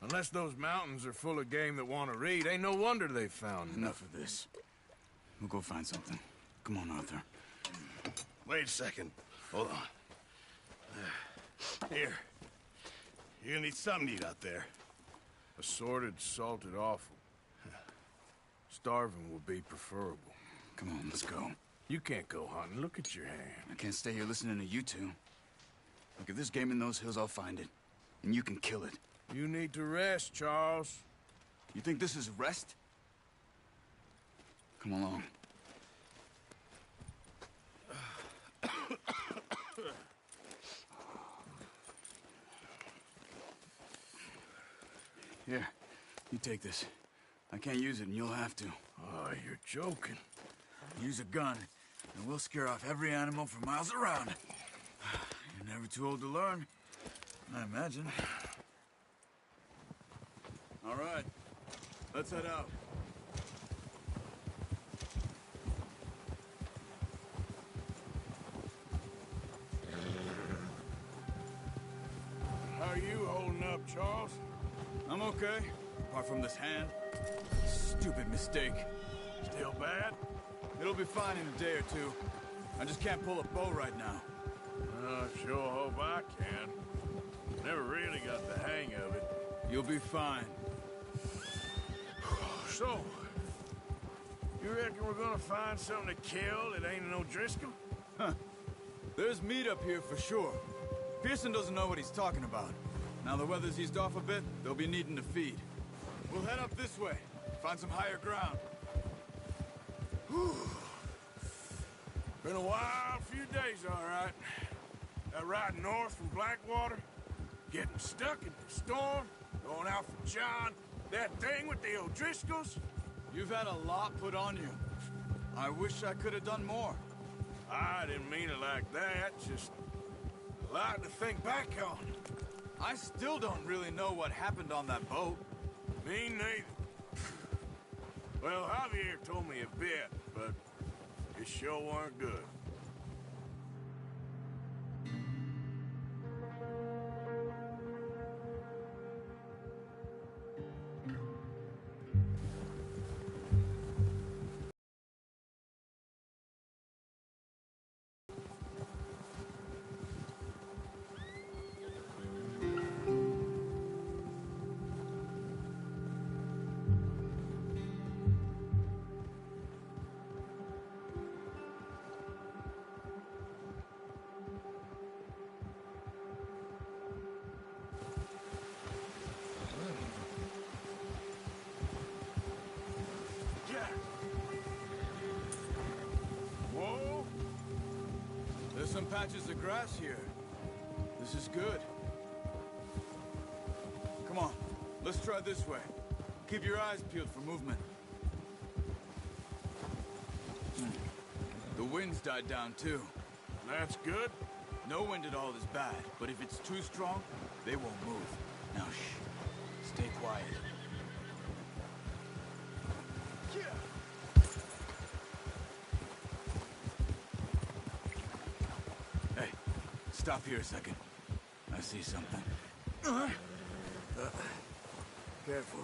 Unless those mountains are full of game that want to read, ain't no wonder they found Enough of this. We'll go find something. Come on, Arthur. Wait a second. Hold on. Here. You're gonna need something to eat out there. Assorted, salted offal. Starving would be preferable. Come on, let's go. You can't go hunting. Look at your hand. I can't stay here listening to you two. Look, if there's game in those hills, I'll find it. And you can kill it. You need to rest, Charles. You think this is rest? Come along. Here, you take this. I can't use it, and you'll have to. Oh, you're joking. Use a gun, and we'll scare off every animal for miles around. You're never too old to learn, I imagine. All right, let's head out. How are you holding up, Charles? I'm okay, apart from this hand. Stupid mistake. Still bad? It'll be fine in a day or two. I just can't pull a bow right now. I sure hope I can. Never really got the hang of it. You'll be fine. So, you reckon we're gonna find something to kill that ain't an O'Driscoll? Huh. There's meat up here for sure. Pearson doesn't know what he's talking about. Now the weather's eased off a bit, they'll be needing to feed. We'll head up this way, find some higher ground. Whew. Been a wild few days, all right. That ride north from Blackwater, getting stuck in the storm, going out for John, that thing with the O'Driscolls. You've had a lot put on you. I wish I could have done more. I didn't mean it like that, just a lot to think back on. I still don't really know what happened on that boat. Me neither. Well, Javier told me a bit, but it sure weren't good. patches of grass here. This is good. Come on, let's try this way. Keep your eyes peeled for movement. The wind's died down too. That's good. No wind at all is bad, but if it's too strong, they won't move. Now shh. Stay quiet. Hey, stop here a second. I see something. Careful.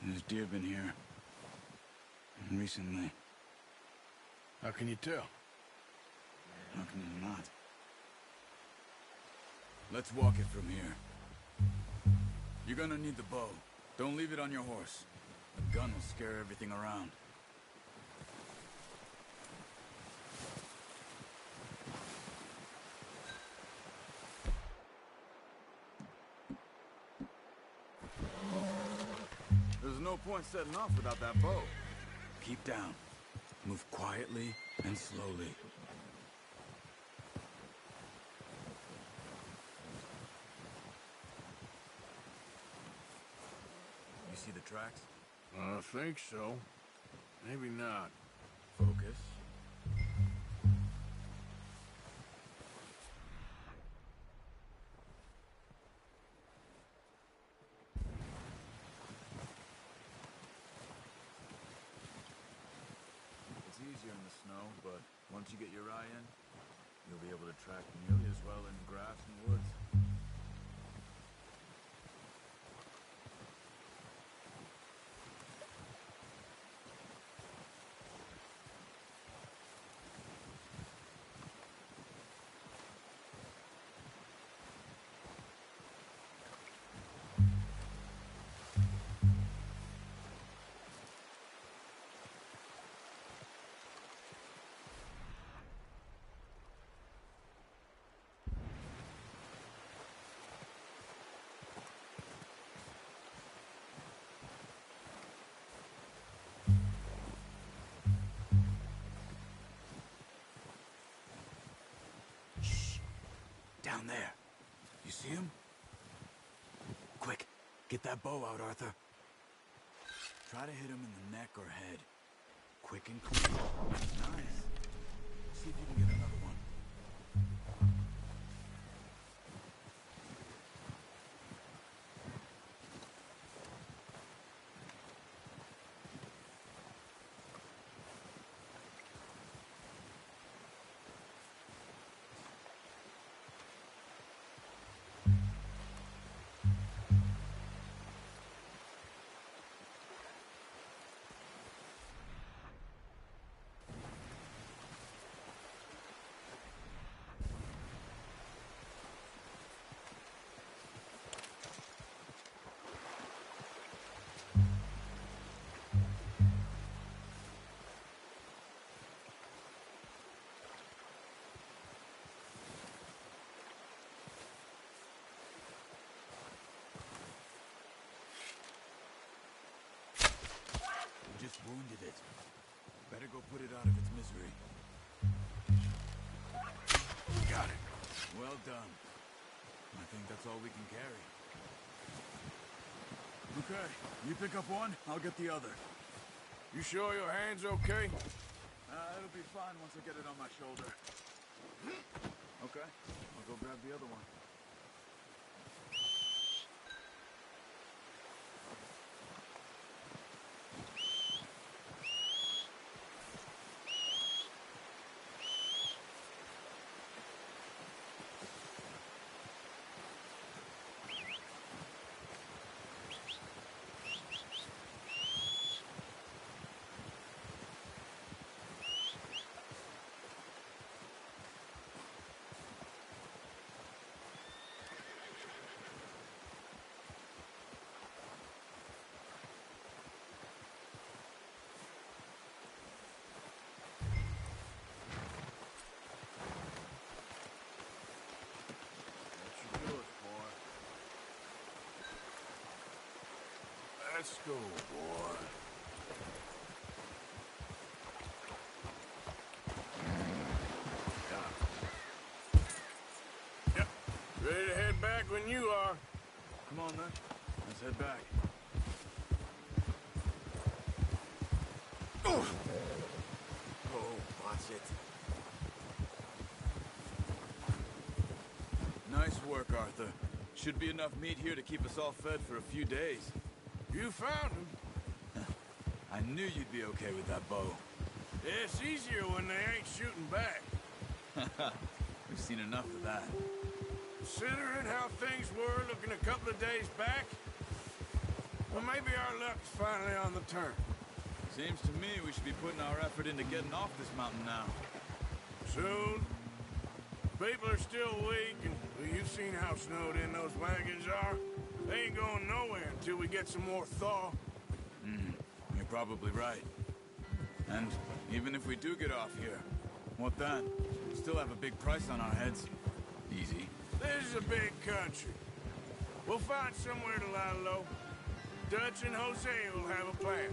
There's deer been here. Recently. How can you tell? How can you not? Let's walk it from here. You're gonna need the bow. Don't leave it on your horse. A gun will scare everything around. There's no point setting off without that bow. Keep down. Move quietly and slowly. You see the tracks? I think so. Maybe not. Focus. It's easier in the snow, but once you get your eye in, you'll be able to track nearly as well in grass and woods. Down there. You see him? Quick, get that bow out, Arthur. Try to hit him in the neck or head. Quick and clean. Nice. See if you can get another one. Just wounded it. Better go put it out of its misery. Got it. Well done. I think that's all we can carry. Okay, you pick up one, I'll get the other. You sure your hand's okay? It'll be fine once I get it on my shoulder. Okay, I'll go grab the other one. Let's go, boy. Yep. Ready to head back when you are. Come on, then. Let's head back. Oh, watch it. Nice work, Arthur. Should be enough meat here to keep us all fed for a few days. You found him. I knew you'd be okay with that bow. Yeah, it's easier when they ain't shooting back. We've seen enough of that. Considering how things were looking a couple of days back, well, maybe our luck's finally on the turn. Seems to me we should be putting our effort into getting off this mountain now. Soon. People are still weak, and well, you've seen how snowed in those wagons are. They ain't going nowhere until we get some more thaw. You're probably right. And even if we do get off here, what then? We still have a big price on our heads. Easy. This is a big country. We'll find somewhere to lie low. Dutch and Jose will have a plan.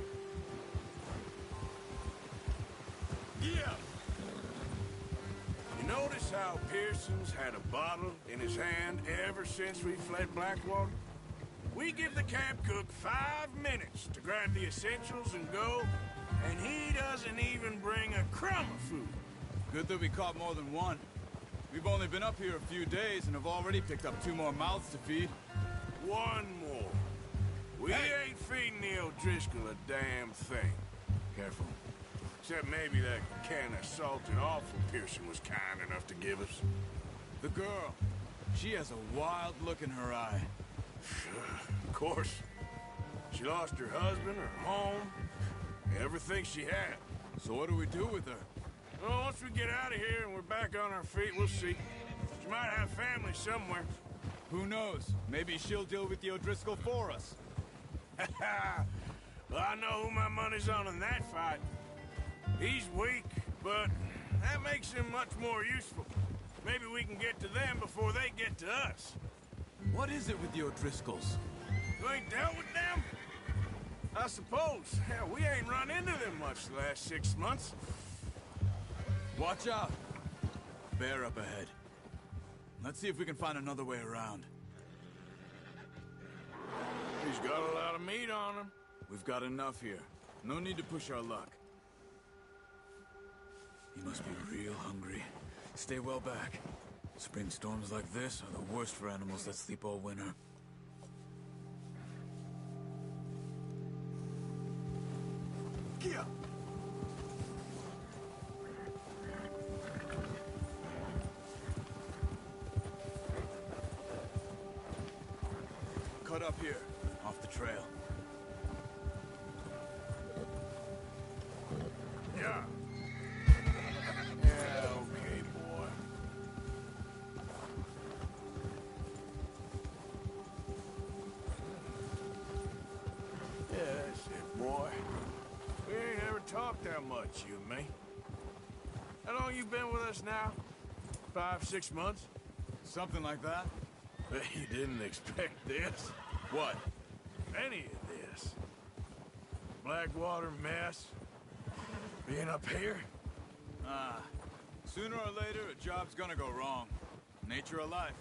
Yeah! You notice how Pearson's had a bottle in his hand ever since we fled Blackwater? We give the camp cook 5 minutes to grab the essentials and go, and he doesn't even bring a crumb of food. Good that we caught more than one. We've only been up here a few days and have already picked up 2 more mouths to feed. 1 more. We ain't feeding the O'Driscoll a damn thing. Careful. Except maybe that can of salted offal Pearson was kind enough to give us. The girl. She has a wild look in her eye. Of course. She lost her husband, her home, everything she had. So what do we do with her? Well, once we get out of here and we're back on our feet, we'll see. She might have family somewhere. Who knows? Maybe she'll deal with the O'Driscoll for us. Well, I know who my money's on in that fight. He's weak, but that makes him much more useful. Maybe we can get to them before they get to us. What is it with the O'Driscolls? You ain't dealt with them? I suppose. Hell, we ain't run into them much the last 6 months. Watch out! Bear up ahead. Let's see if we can find another way around. He's got a lot of meat on him. We've got enough here. No need to push our luck. He must be real hungry. Stay well back. Spring storms like this are the worst for animals that sleep all winter. Yeah. Cut up here, off the trail. Yeah. Yeah, okay, boy. Yeah, that's it, boy. We ain't ever talked that much, you and me. How long you been with us now? 5, 6 months? Something like that. You didn't expect this. What? Any of this. Blackwater mess. Being up here? Sooner or later, a job's gonna go wrong. Nature of life.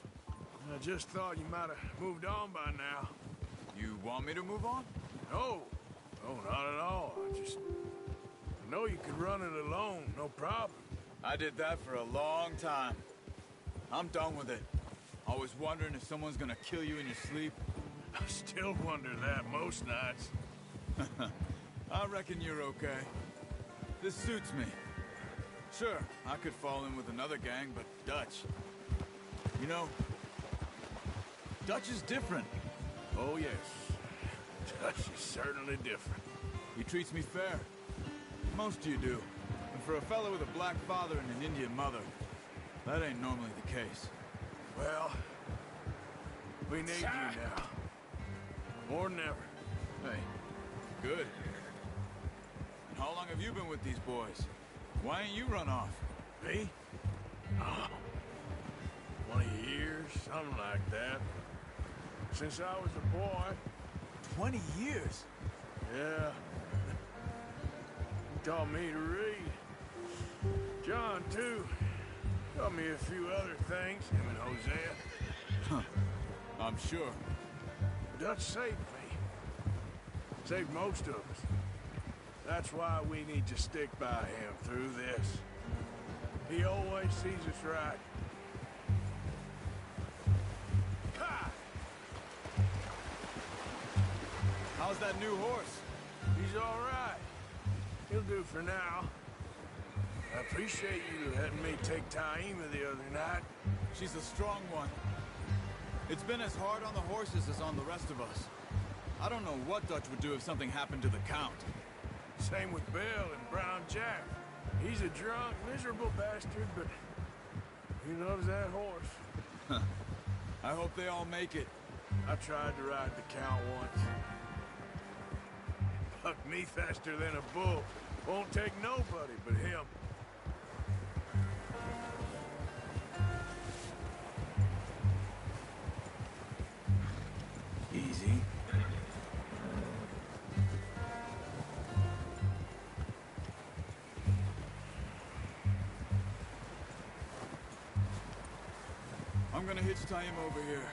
I just thought you might have moved on by now. You want me to move on? No. No, not at all. I know you could run it alone, no problem. I did that for a long time. I'm done with it. Always wondering if someone's gonna kill you in your sleep. I still wonder that most nights. I reckon you're okay. This suits me. Sure, I could fall in with another gang, but Dutch... You know, Dutch is different. Oh, yes. Dutch is certainly different. He treats me fair. Most of you do. And for a fellow with a black father and an Indian mother, that ain't normally the case. Well, we need you now. More than ever. Hey, good. And how long have you been with these boys? Why ain't you run off? Me? Oh, 20 years, something like that. Since I was a boy. 20 years? Yeah. He taught me to read. John, too. Taught me a few other things, him and Hosea. Huh. I'm sure. Dutch saved me. Saved most of us. That's why we need to stick by him through this. He always sees us right. Ha! How's that new horse? He's all right. He'll do for now. I appreciate you letting me take Taima the other night. She's a strong one. It's been as hard on the horses as on the rest of us. I don't know what Dutch would do if something happened to the Count. Same with Bill and Brown Jack. He's a drunk, miserable bastard, but he loves that horse. I hope they all make it. I tried to ride the Count once. Bucked me faster than a bull. Won't take nobody but him. Easy. I'm gonna hitch tie him over here.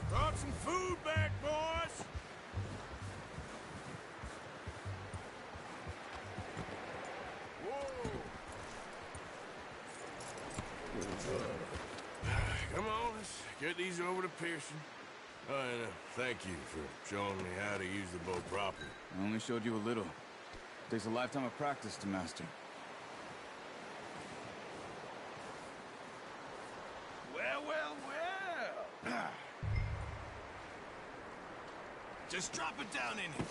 Brought some food back, boys! Whoa! Come on, let's get these over to Pearson. Oh, and thank you for showing me how to use the bow properly. I only showed you a little. Takes a lifetime of practice to master. Well, well, well. Just drop it down in here.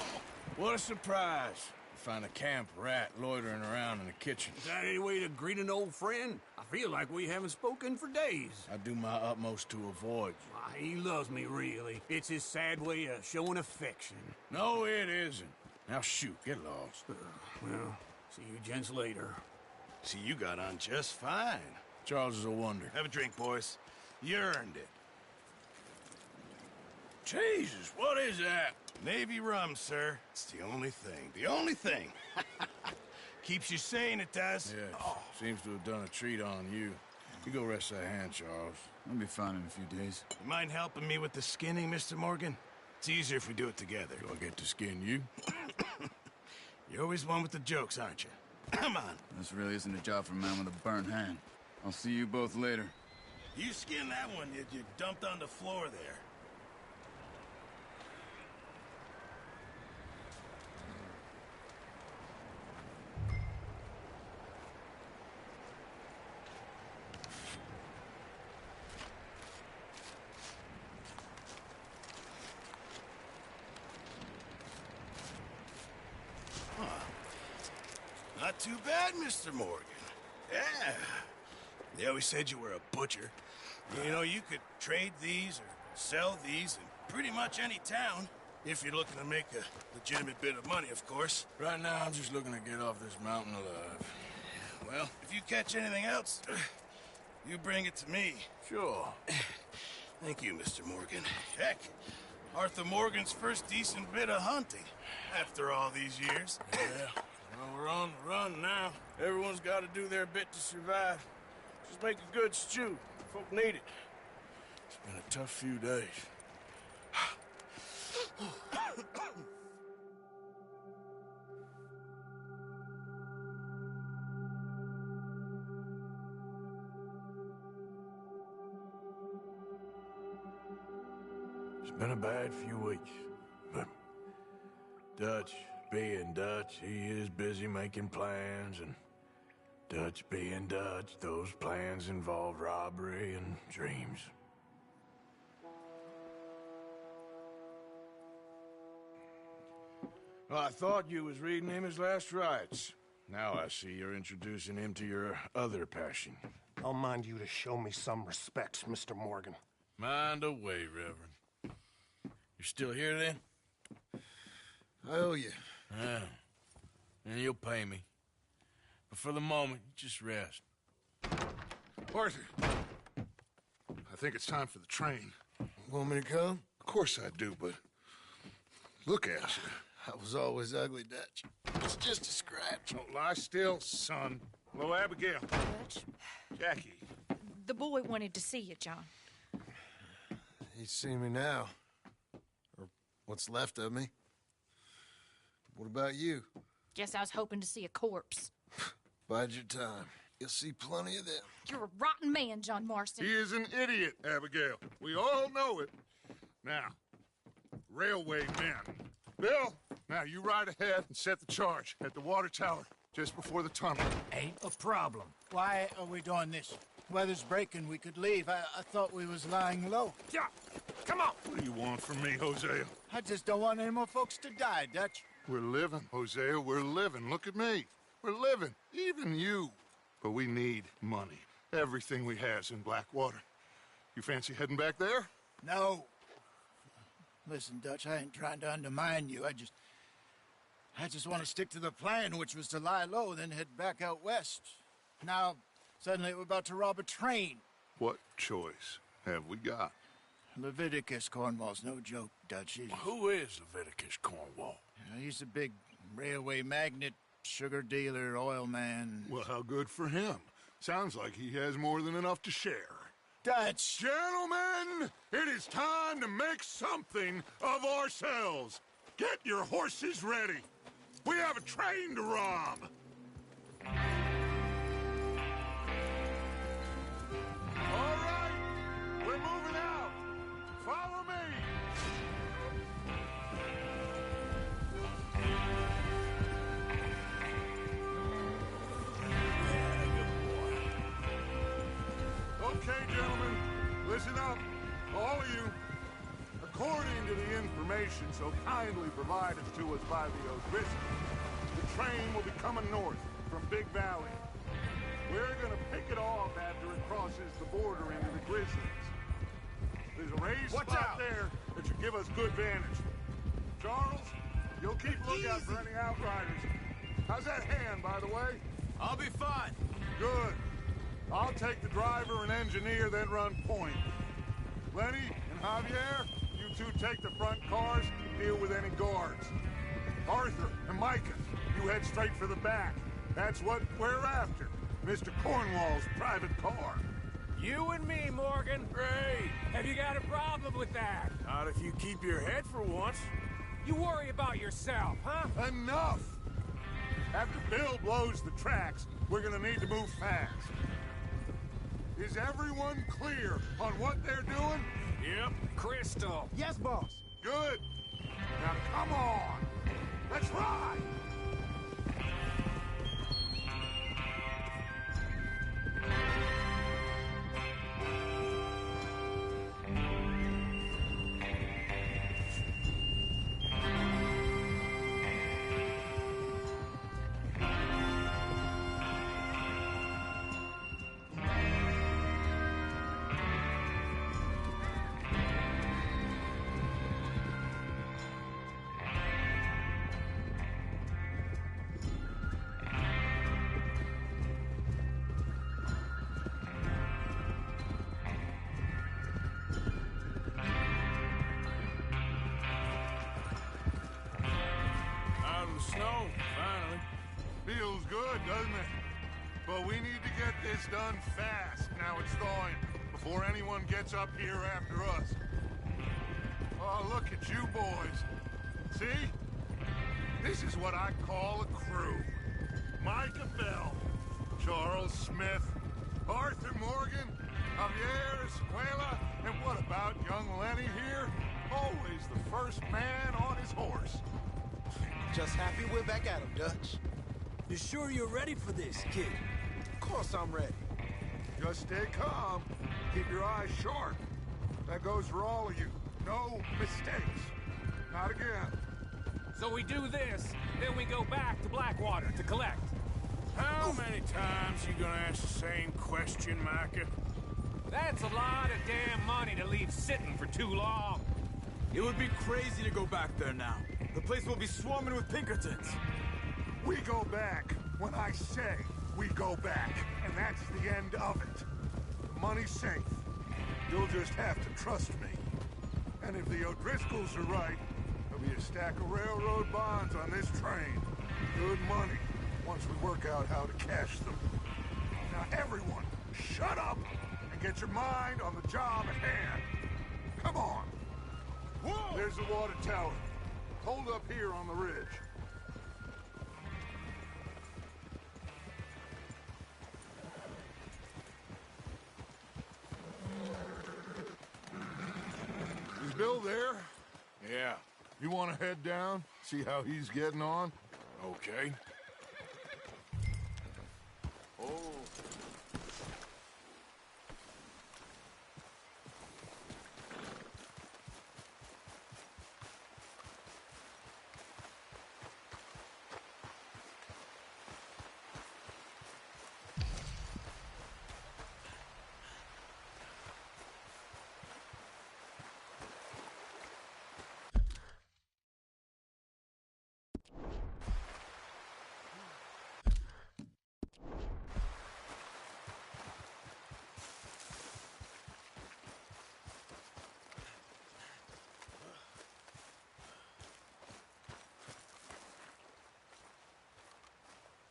What a surprise. Find a camp rat loitering around in the kitchen. Is that any way to greet an old friend? I feel like we haven't spoken for days. I do my utmost to avoid you. Why, he loves me, really. It's his sad way of showing affection. No, it isn't. Now shoot, get lost. Well, see you gents later. See, you got on just fine. Charles is a wonder. Have a drink, boys. You earned it. Jesus, what is that? Navy rum, sir. It's the only thing. The only thing. Keeps you sane, it does. Yeah, seems to have done a treat on you. You go rest that hand, Charles. I'll be fine in a few days. You mind helping me with the skinning, Mr. Morgan? It's easier if we do it together. Do I get to skin you? You're always one with the jokes, aren't you? Come on. This really isn't a job for a man with a burnt hand. I'll see you both later. You skin that one you dumped on the floor there. Not too bad, Mr. Morgan. Yeah. They always said you were a butcher. You know, you could trade these or sell these in pretty much any town. If you're looking to make a legitimate bit of money, of course. Right now, I'm just looking to get off this mountain alive. Well, if you catch anything else, you bring it to me. Sure. Thank you, Mr. Morgan. Heck, Arthur Morgan's first decent bit of hunting after all these years. Yeah. Well, we're on the run now. Everyone's got to do their bit to survive. Just make a good stew. Folk need it. It's been a tough few days. It's been a bad few weeks, but Dutch being Dutch, he is busy making plans, and Dutch being Dutch, those plans involve robbery and dreams. Well, I thought you was reading him his last rites. Now I see you're introducing him to your other passion. I'll mind you to show me some respect, Mr. Morgan. Mind away, Reverend. You're still here, then? I owe you. Yeah. And you'll pay me. But for the moment, just rest. Arthur, I think it's time for the train. Want me to come? Of course I do, but look at you. I was always ugly, Dutch. It's just a scratch. Don't lie still, son. Hello, Abigail. Dutch, Jackie. the boy wanted to see you, John. He's seen me now. Or what's left of me. What about you? Guess I was hoping to see a corpse. Bide your time. You'll see plenty of them. You're a rotten man, John Marston. He is an idiot, Abigail. We all know it. Now, railway men. Bill, now you ride ahead and set the charge at the water tower just before the tunnel. Ain't a problem. Why are we doing this? Weather's breaking. We could leave. I thought we was lying low. Yeah, come on. What do you want from me, Hosea? I just don't want any more folks to die, Dutch. We're living, Hosea. We're living. Look at me. We're living. Even you. But we need money. Everything we has in Blackwater. You fancy heading back there? No. Listen, Dutch, I ain't trying to undermine you. I just want to stick to the plan, which was to lie low, then head back out west. Now, suddenly we're about to rob a train. What choice have we got? Leviticus Cornwall's no joke, Dutch. Who is Leviticus Cornwall? He's a big railway magnate, sugar dealer, oil man. Well, how good for him. Sounds like he has more than enough to share. Dutch! Gentlemen, it is time to make something of ourselves. Get your horses ready. We have a train to rob. All right, we're moving out. Follow me. Okay, gentlemen, listen up, all of you. According to the information so kindly provided to us by the O'Driscolls, the train will be coming north from Big Valley. We're gonna pick it off after it crosses the border into the Grizzlies. There's a raised spot there that should give us good vantage. Charles, you'll keep lookout for any outriders. How's that hand, by the way? I'll be fine. Good. I'll take the driver and engineer, then run point. Lenny and Javier, you two take the front cars and deal with any guards. Arthur and Micah, you head straight for the back. That's what we're after. Mr. Cornwall's private car. You and me, Morgan. Great. Have you got a problem with that? Not if you keep your head for once. You worry about yourself, huh? Enough! After Bill blows the tracks, we're gonna need to move fast. Is everyone clear on what they're doing? Yep, crystal. Yes, boss. Good. Now come on. Let's ride. Snow, finally. Feels good, doesn't it? But we need to get this done fast. Now it's thawing, before anyone gets up here after us. Oh, look at you boys. See? This is what I call a crew. Micah Bell, Charles Smith, Arthur Morgan, Javier Escuela, and what about young Lenny here? Always the first man on his horse. Just happy we're back at him, Dutch. You sure you're ready for this, kid? Of course I'm ready. Just stay calm. Keep your eyes sharp. That goes for all of you. No mistakes. Not again. So we do this, then we go back to Blackwater to collect. How many times you gonna ask the same question, Micah? That's a lot of damn money to leave sitting for too long. It would be crazy to go back there now. The place will be swarming with Pinkertons. We go back when I say we go back, and that's the end of it. The money's safe. You'll just have to trust me. And if the O'Driscolls are right, there'll be a stack of railroad bonds on this train. Good money, once we work out how to cash them. Now everyone, shut up and get your mind on the job at hand. Come on. Whoa! There's the water tower. Hold up here on the ridge. Is Bill there? Yeah. You want to head down? See how he's getting on? Okay. Oh.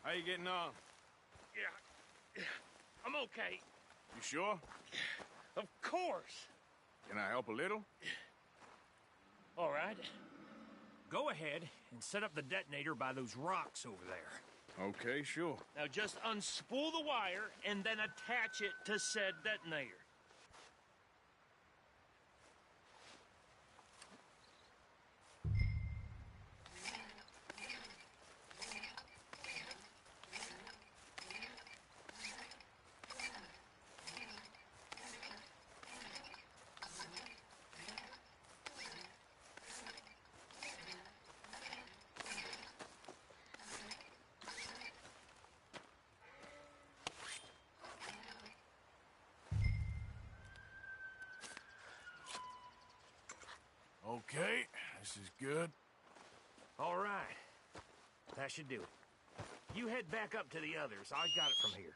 How you getting on? Yeah, I'm okay. You sure? Of course. Can I help a little? All right. Go ahead and set up the detonator by those rocks over there. Okay, sure. Now just unspool the wire and then attach it to said detonator. Okay, this is good. All right. That should do it. You head back up to the others. I got it from here.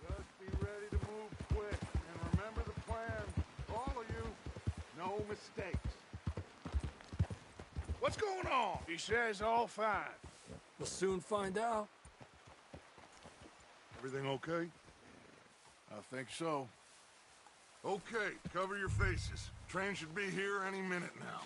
Just be ready to move quick. And remember the plan. All of you, no mistakes. What's going on? He says all fine. We'll soon find out. Everything okay? I think so. Okay, cover your faces. Train should be here any minute now.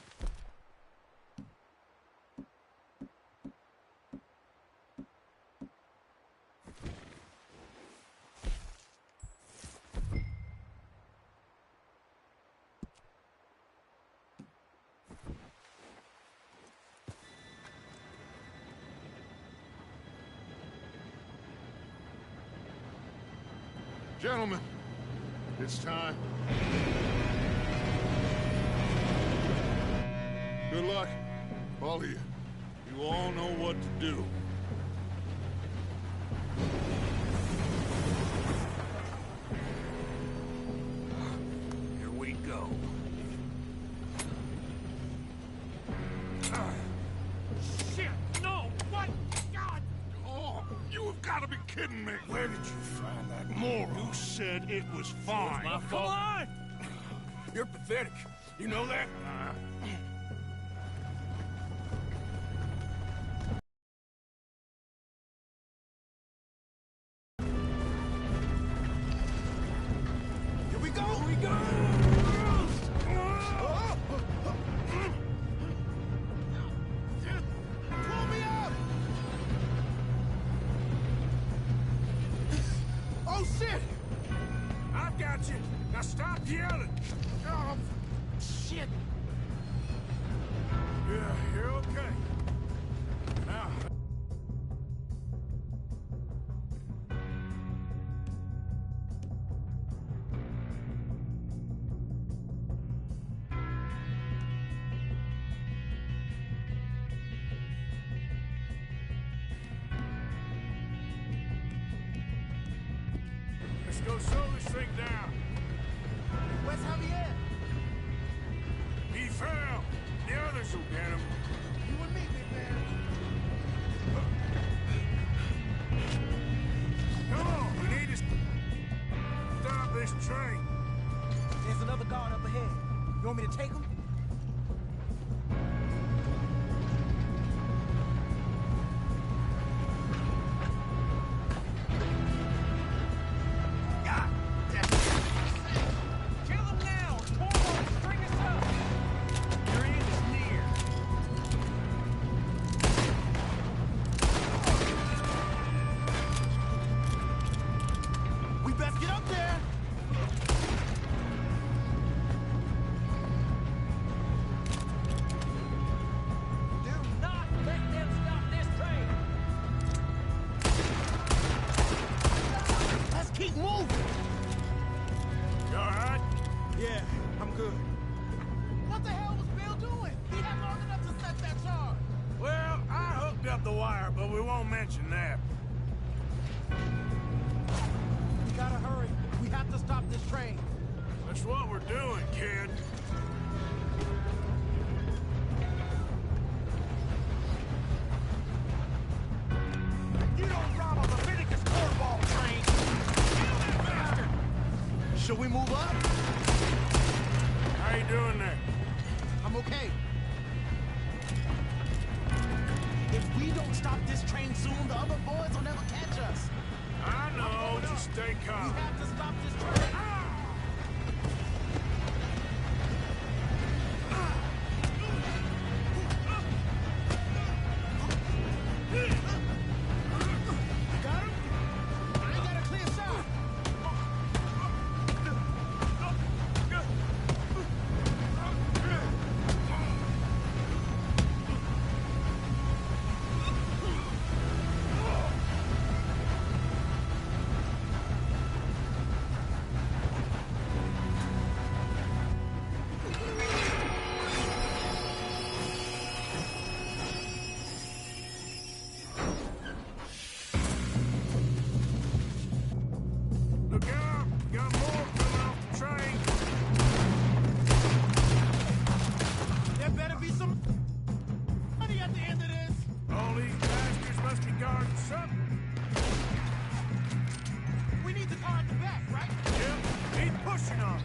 Gentlemen, it's time. Good luck, all of you. You all know what to do. Here we go. Shit! No! What? God! Oh, you have got to be kidding me. Where did you find that moron? You said it was fine. My fault. Come on! You're pathetic. You know that? Here we go! Here we go! Pull me up! Oh, shit! I've got you. Now stop yelling. Oh, Shit! Yeah, you're okay. Now, let's go slow this thing down. Where's Javier? He fell. The others will get him. You and me, big man. Come on, we need to stop this train. There's another guard up ahead. You want me to take him? Kill him now! Foremost, string us up! Your end is near. We best get up there! Do not let them stop this train! Let's keep moving! You all right? Yeah, I'm good. What the hell was Bill doing? He had long enough to set that charge. Well, I hooked up the wire, but we won't mention that. We gotta hurry. We have to stop this train. That's what we're doing, kid. You don't rob a Leviticus cornball train! Kill that bastard! Should we move up? How you doing there? I'm okay. If we don't stop this train soon, the other boys will never catch us. I know, just stay We calm. have to stop this train. Got him? I ain't got a clear shot. Look out! We got more coming off the train. There better be some money at the end of this. All these bastards must be guarding something. We need the car at the back, right? Yep, keep pushing on it.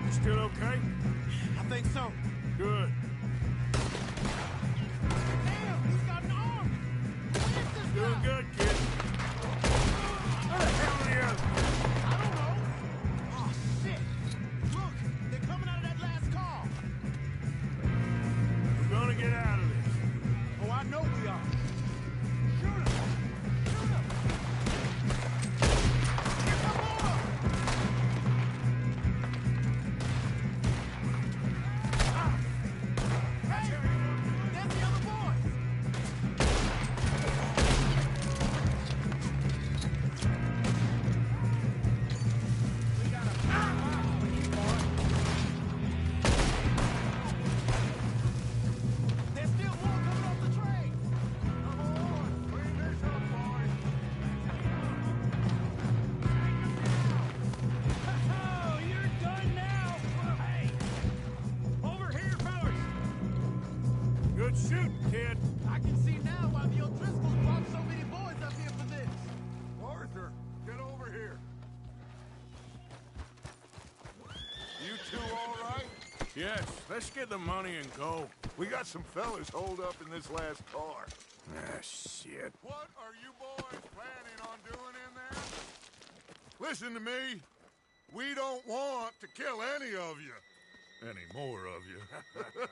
You still okay? I think so. Good. Damn, he's got an arm. What is this Doing guy? good, kid. Where the hell are the others? I don't know. Oh, shit. Look, they're coming out of that last car. We're gonna get out of this. Oh, I know we are. Shoot him. Shoot him. Get some more. Hey, there's the other boys. We got a There's still more coming off the train. Come on, bring this up, boys. Oh, you're done now! Hey! Over here, fellas! Good shooting, kid. I can see now why the O'Driscolls brought so many boys up here for this. Arthur, get over here. You two all right? Yes, let's get the money and go. We got some fellas holed up in this last car. Ah, shit. What are you boys planning on doing in there? Listen to me. We don't want to kill any of you. Any more of you.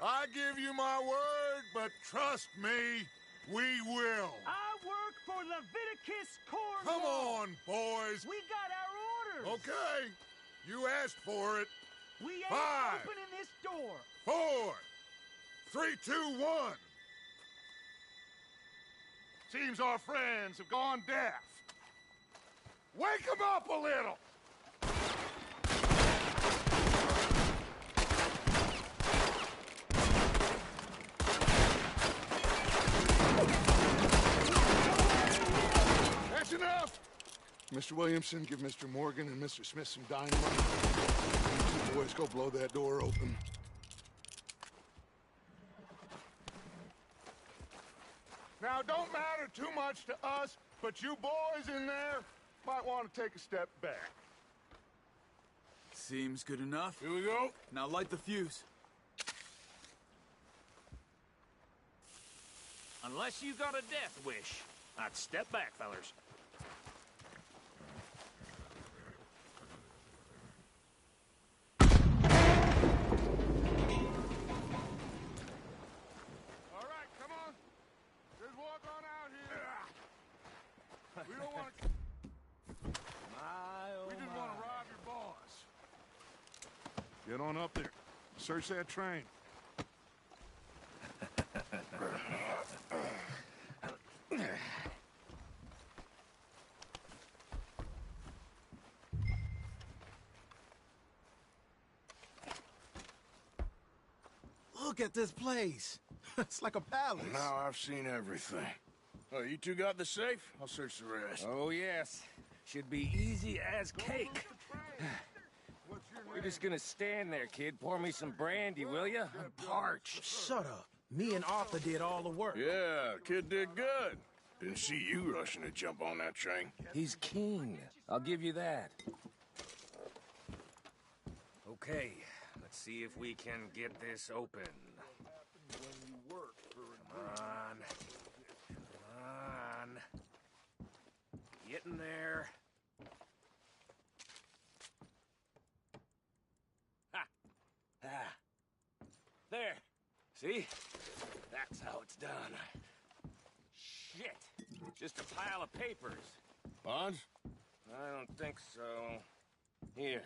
I give you my word, but trust me, we will. I work for Leviticus Cornwall! Come on, boys. We got our orders! Okay. You asked for it. We ain't 5, opening this door! 4, 3, 2, 1. Seems our friends have gone deaf. Wake them up a little! That's enough! Mr. Williamson, give Mr. Morgan and Mr. Smith some dynamite. You boys go blow that door open. Now, don't matter too much to us, but you boys in there might want to take a step back. Seems good enough. Here we go. Now light the fuse. Unless you got a death wish, I'd step back, fellers. All right, come on. Just walk on out here. We don't want to... We just want to rob your boss. Get on up there. Search that train. Look at this place. It's like a palace. Now I've seen everything. Oh, you two got the safe? I'll search the rest. Oh, yes. Should be easy as cake. We're just gonna stand there, kid. Pour me some brandy, will you? I'm parched. Shut up. Me and Arthur did all the work. Yeah, kid did good. Didn't see you rushing to jump on that train. He's keen. I'll give you that. Okay, let's see if we can get this open. Come on. Come on. Get in there. Ha! Ah. There. See? That's how it's done. Shit. Just a pile of papers. Bonds? I don't think so. Here.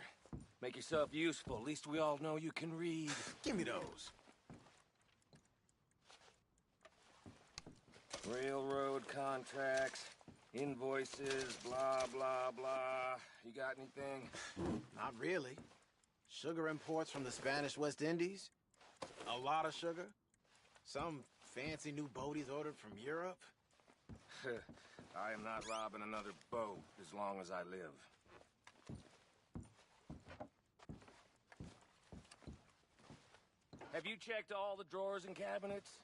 Make yourself useful. At least we all know you can read. Give me those. Railroad contracts, invoices, blah, blah, blah. You got anything? Not really. Sugar imports from the Spanish West Indies. A lot of sugar. Some fancy new boaties ordered from Europe. I am not robbing another boat as long as I live. Have you checked all the drawers and cabinets?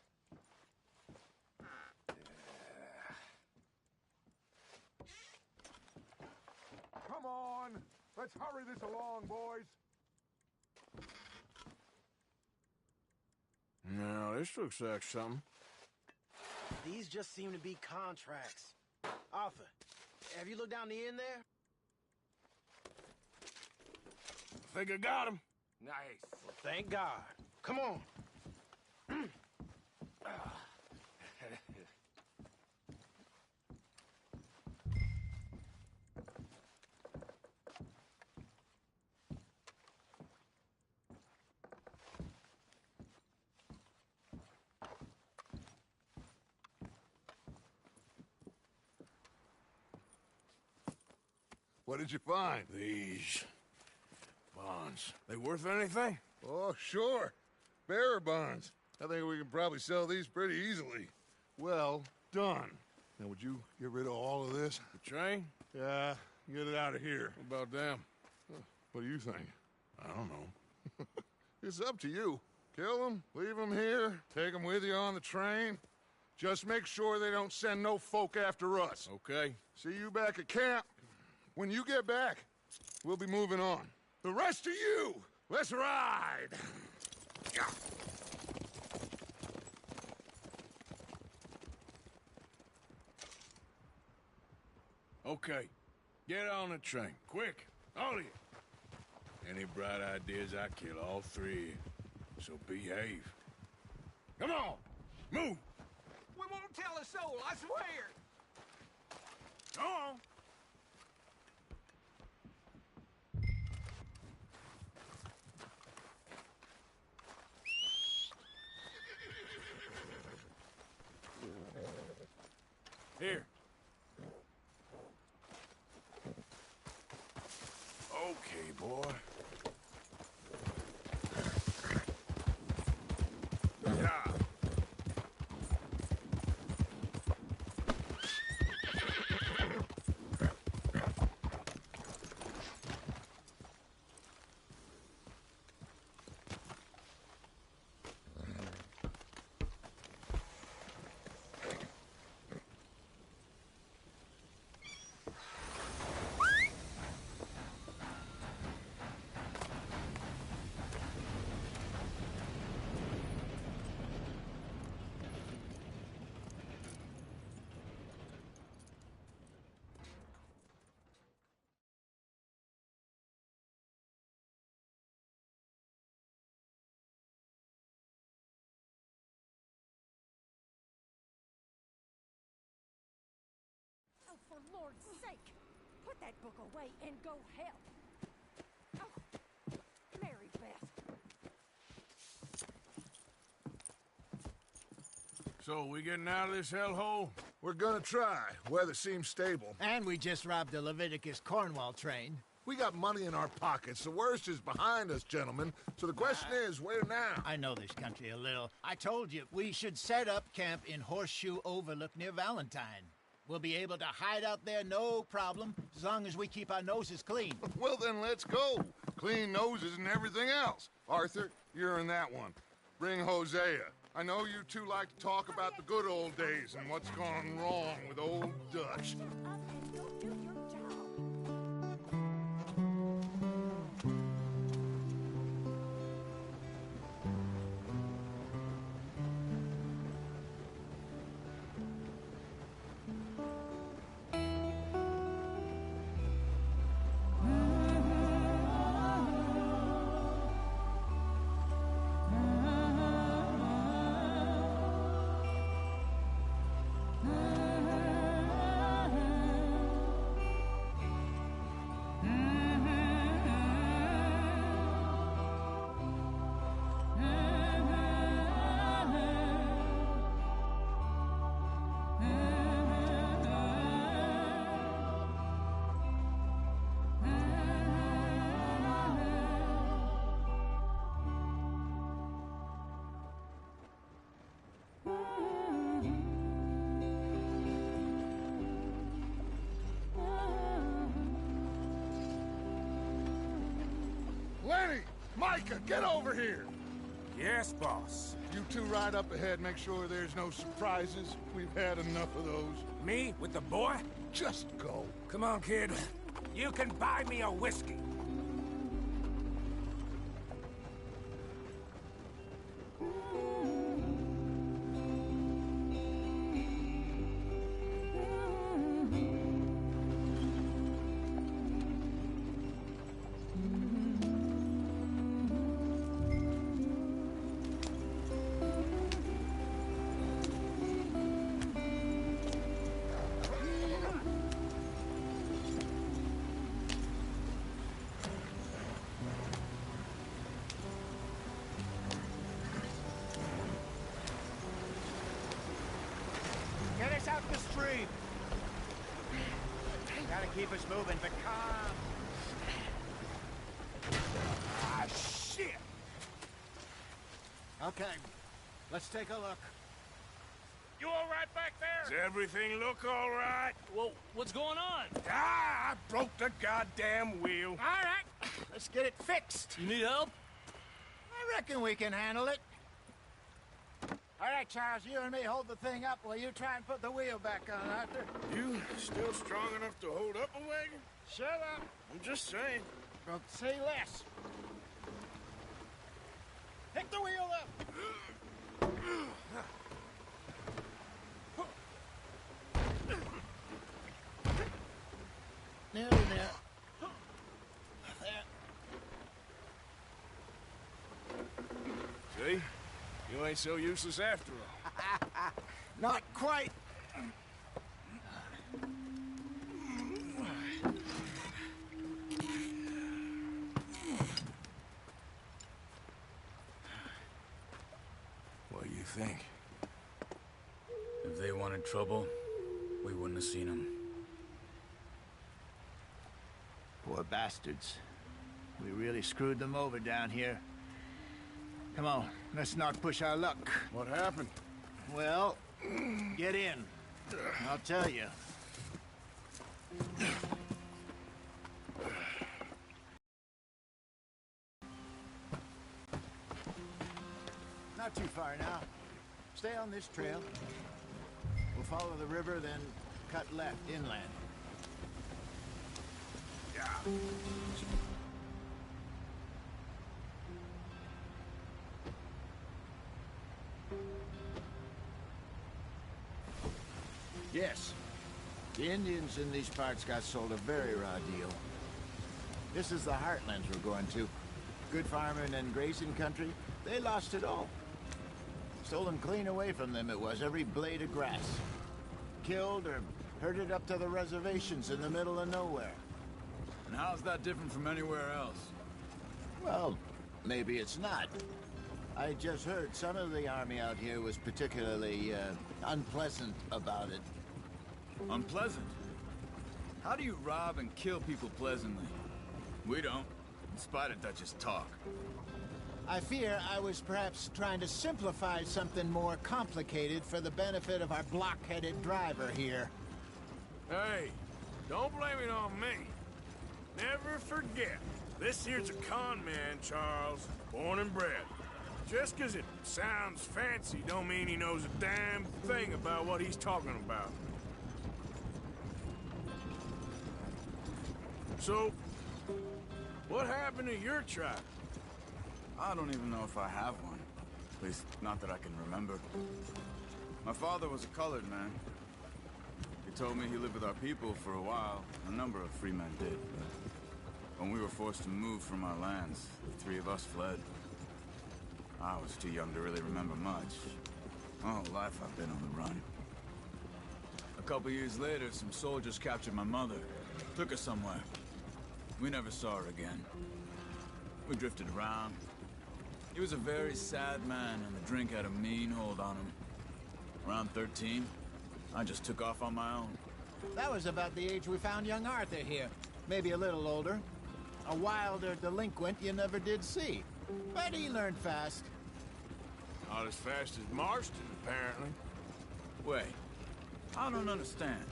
Come on. Let's hurry this along, boys. No, this looks like something. These just seem to be contracts. Arthur, have you looked down the end there? Think I got him. Nice. Well, thank God. Come on. What did you find? These bonds. They worth anything? Oh, sure. Bearer bonds. I think we can probably sell these pretty easily. Well done. Now, would you get rid of all of this? The train? Yeah, get it out of here. What about them? What do you think? I don't know. It's up to you. Kill them, leave them here, take them with you on the train. Just make sure they don't send no folk after us. Okay. See you back at camp. When you get back, we'll be moving on. The rest of you, let's ride! Okay. Get on the train. Quick. All of you. Any bright ideas, I kill all three. So behave. Come on! Move! We won't tell a soul, I swear! Go on! boy. Oh, for Lord's sake, put that book away and go help. Oh, Mary Beth. So, we getting out of this hellhole? We're gonna try. Weather seems stable. And we just robbed the Leviticus Cornwall train. We got money in our pockets. The worst is behind us, gentlemen. So the question is, where now? I know this country a little. I told you, we should set up camp in Horseshoe Overlook near Valentine. We'll be able to hide out there, no problem, as long as we keep our noses clean. Well, then let's go. Clean noses and everything else. Arthur, you're in that one. Bring Hosea. I know you two like to talk about the good old days and what's gone wrong with old Dutch. Lenny! Micah, get over here! Yes, boss. You two ride up ahead, make sure there's no surprises. We've had enough of those. Me with the boy? Just go. Come on, kid. You can buy me a whiskey. Get us out the stream. Gotta keep us moving, but calm. Ah, shit! Okay, let's take a look. You all right back there? Does everything look all right? Well, what's going on? Ah, I broke the goddamn wheel. All right, let's get it fixed. You need help? I reckon we can handle it. All right, Charles, you and me hold the thing up while you try and put the wheel back on, Arthur. You still strong enough to hold up a wagon? Shut up. I'm just saying. Don't say less. Pick the wheel up. Nearly there. See? You ain't so useless after all. Not quite. What do you think? If they wanted trouble, we wouldn't have seen them. Poor bastards. really screwed them over down here. Come on, let's not push our luck. What happened? Well, get in. I'll tell you. Not too far now. Stay on this trail. We'll follow the river, then cut left inland. Yeah. Yes. The Indians in these parts got sold a very raw deal. This is the heartlands we're going to. Good farming and grazing country. They lost it all. Stolen clean away from them it was, every blade of grass. Killed or herded up to the reservations in the middle of nowhere. And how's that different from anywhere else? Well, maybe it's not. I just heard some of the army out here was particularly, unpleasant about it. Unpleasant? How do you rob and kill people pleasantly? We don't, in spite of Dutch's talk. I fear I was perhaps trying to simplify something more complicated for the benefit of our block-headed driver here. Hey, don't blame it on me. Never forget, this here's a con man, Charles, born and bred. Just 'cause it sounds fancy don't mean he knows a damn thing about what he's talking about. So, what happened to your tribe? I don't even know if I have one. At least, not that I can remember. My father was a colored man. He told me he lived with our people for a while. A number of free men did, but when we were forced to move from our lands, the three of us fled. I was too young to really remember much. My whole life I've been on the run. A couple years later, some soldiers captured my mother, took her somewhere. We never saw her again. We drifted around. He was a very sad man, and the drink had a mean hold on him. Around 13, I just took off on my own. That was about the age we found young Arthur here. Maybe a little older. A wilder delinquent you never did see. But he learned fast. Not as fast as Marston, apparently. Wait, I don't understand.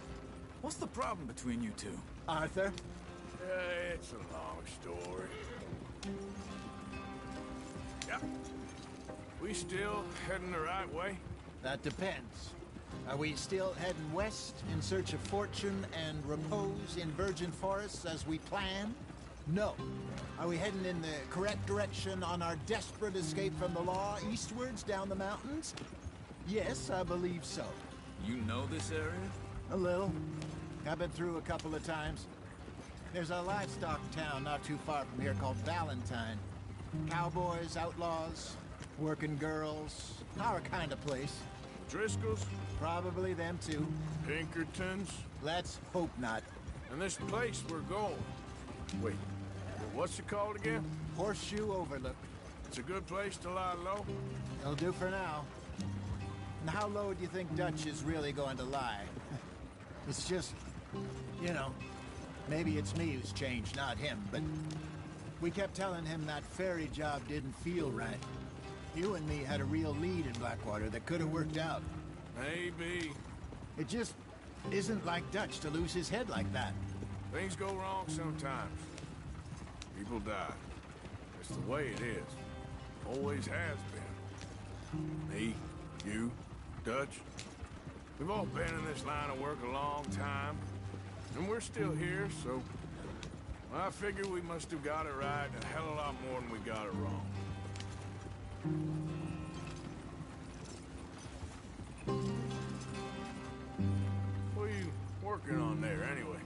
What's the problem between you two? Arthur? It's a long story. Yep. We still heading the right way? That depends. Are we still heading west in search of fortune and repose in virgin forests as we planned? No. Are we heading in the correct direction on our desperate escape from the law eastwards down the mountains? Yes, I believe so. You know this area? A little. I've been through a couple of times. There's a livestock town not too far from here called Valentine. Cowboys, outlaws, working girls, our kind of place. Driscoll's? Probably them too. Pinkertons? Let's hope not. And this place we're going. Wait, what's it called again? Horseshoe Overlook. It's a good place to lie low? It'll do for now. And how low do you think Dutch is really going to lie? It's just, you know, maybe it's me who's changed, not him, but we kept telling him that ferry job didn't feel right. You and me had a real lead in Blackwater that could have worked out. Maybe. It just isn't like Dutch to lose his head like that. Things go wrong sometimes. People die. It's the way it is. Always has been. Me, you, Dutch. We've all been in this line of work a long time. And we're still here, so... I figure we must have got it right a hell of a lot more than we got it wrong. What are you working on there, anyway?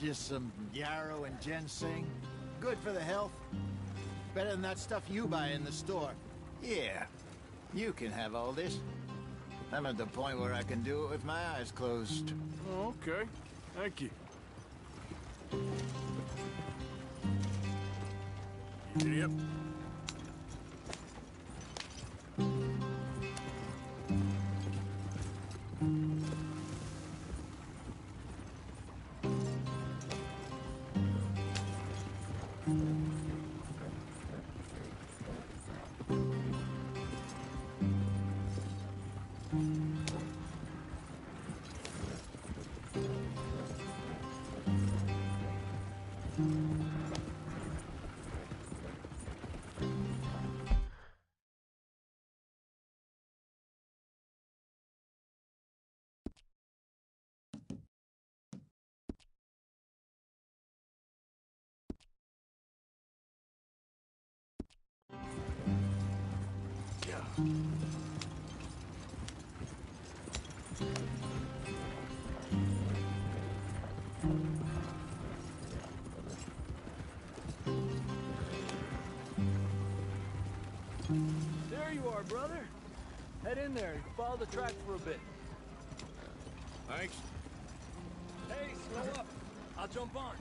Just some yarrow and ginseng. Good for the health. Better than that stuff you buy in the store. Yeah, you can have all this. I'm at the point where I can do it with my eyes closed. Oh, okay. Thank you. Yep. There you are, brother. Head in there and follow the track for a bit. Thanks. Hey, slow up. I'll jump on.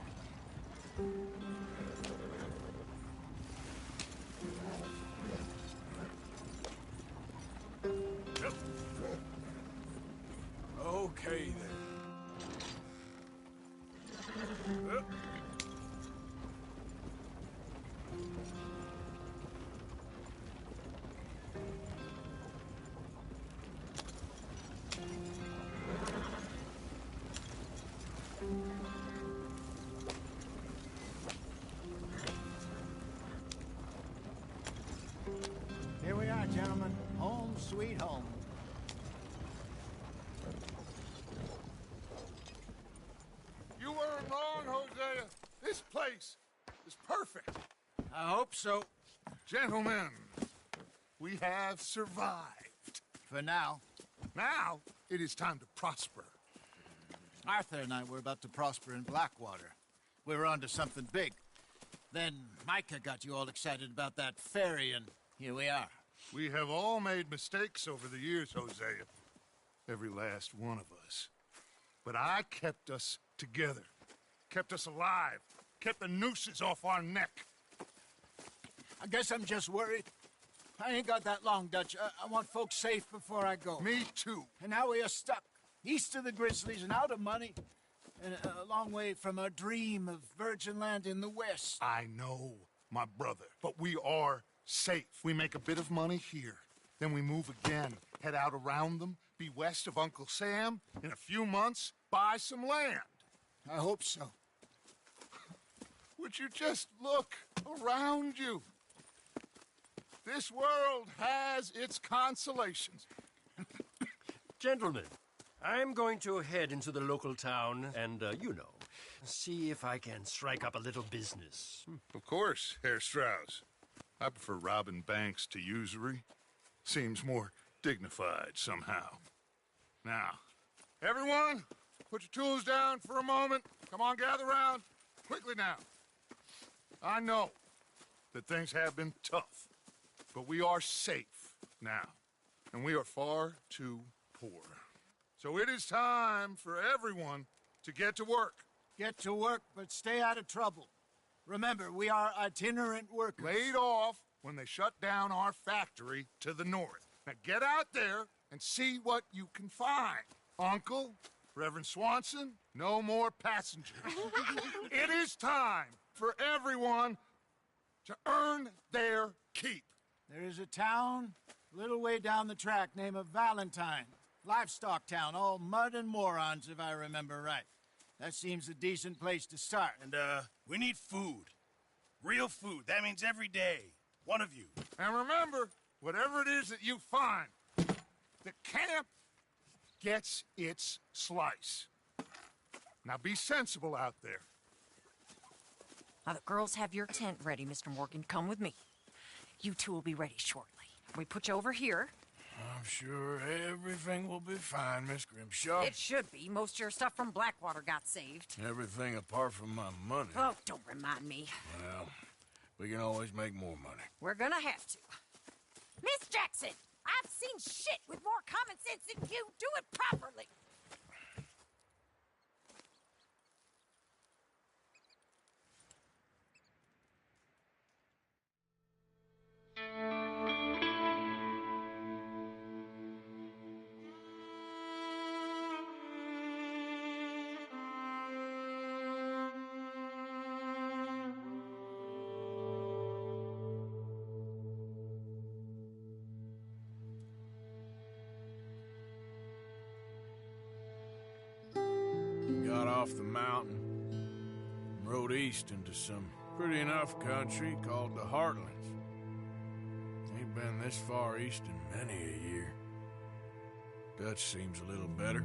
Okay, then. Here we are, gentlemen. Home sweet home. You weren't wrong, Hosea. This place is perfect. I hope so. Gentlemen, we have survived. For now. Now, it is time to prosper. Arthur and I were about to prosper in Blackwater. We were onto something big. Then Micah got you all excited about that ferry, and here we are. We have all made mistakes over the years, Hosea. Every last one of us. But I kept us together. Kept us alive. Kept the nooses off our neck. I guess I'm just worried. I ain't got that long, Dutch. I want folks safe before I go. Me too. And now we are stuck. East of the Grizzlies and out of money. And a long way from our dream of virgin land in the west. I know, my brother. But we are safe. We make a bit of money here. Then we move again. Head out around them. Be west of Uncle Sam. In a few months, buy some land. I hope so. Would you just look around you? This world has its consolations. Gentlemen, I'm going to head into the local town and, see if I can strike up a little business. Of course, Herr Strauss. I prefer robbing banks to usury. Seems more dignified somehow. Now, everyone, put your tools down for a moment. Come on, gather round. Quickly now. I know that things have been tough, but we are safe now, and we are far too poor. So it is time for everyone to get to work. Get to work, but stay out of trouble. Remember, we are itinerant workers. Laid off when they shut down our factory to the north. Now get out there and see what you can find. Uncle, Reverend Swanson, no more passengers. It is time for everyone to earn their keep. There is a town a little way down the track named Valentine. Livestock town, all mud and morons, if I remember right. That seems a decent place to start. And, we need food. Real food. That means every day. One of you. And remember, whatever it is that you find, the camp gets its slice. Now be sensible out there. Now, the girls have your tent ready, Mr. Morgan. Come with me. You two will be ready shortly. We put you over here. I'm sure everything will be fine, Miss Grimshaw. It should be. Most of your stuff from Blackwater got saved. Everything apart from my money. Oh, don't remind me. Well, we can always make more money. We're gonna have to. Miss Jackson, I've seen shit with more common sense than you. Do it properly. Got off the mountain, rode east into some pretty enough country called the Heartlands. Ain't been this far east in many a year. Dutch seems a little better.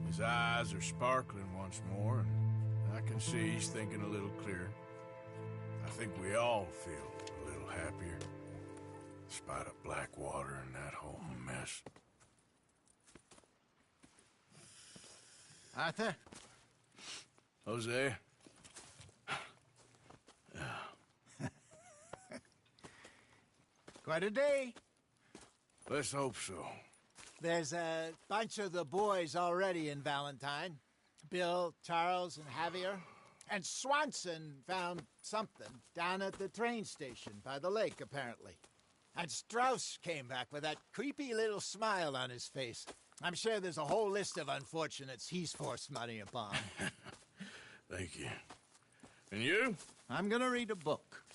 His eyes are sparkling once more, and I can see he's thinking a little clearer. I think we all feel a little happier. Spite of Blackwater and that whole mess. Arthur? Jose? Quite a day. Let's hope so. There's a bunch of the boys already in Valentine. Bill, Charles, and Javier. And Swanson found something down at the train station by the lake, apparently. And Strauss came back with that creepy little smile on his face. I'm sure there's a whole list of unfortunates he's forced money upon. Thank you. And you? I'm gonna read a book.